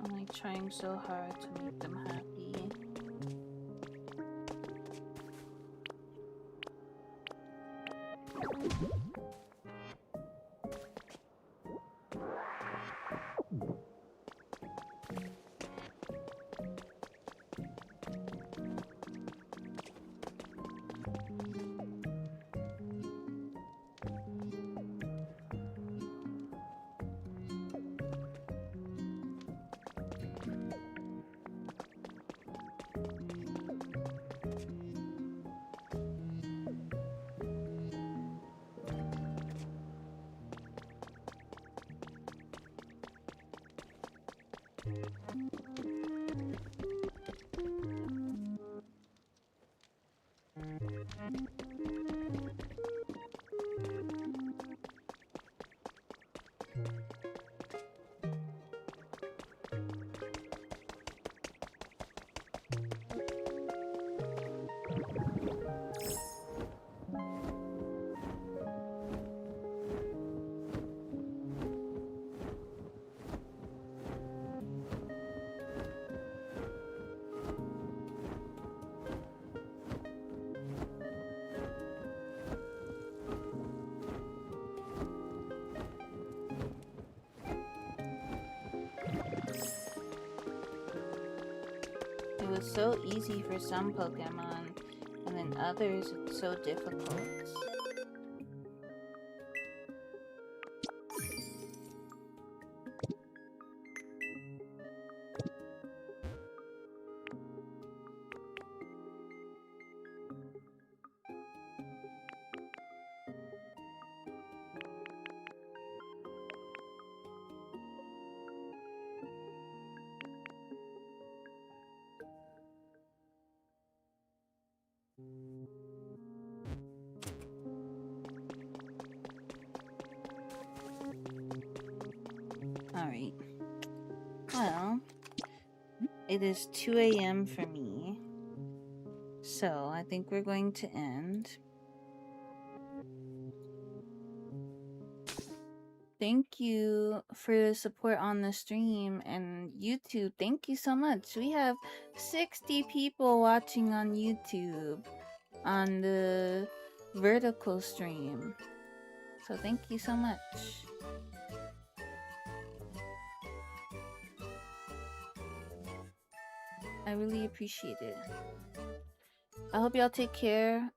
[SPEAKER 1] I'm like trying so hard to make them happy. It was so easy for some Pokemon, and then others it's so difficult. Alright. Well, it is 2 a.m. for me. So, I think we're going to end. Thank you for the support on the stream, and YouTube, thank you so much. We have 60 people watching on YouTube on the vertical stream. So thank you so much. I really appreciate it. I hope y'all take care.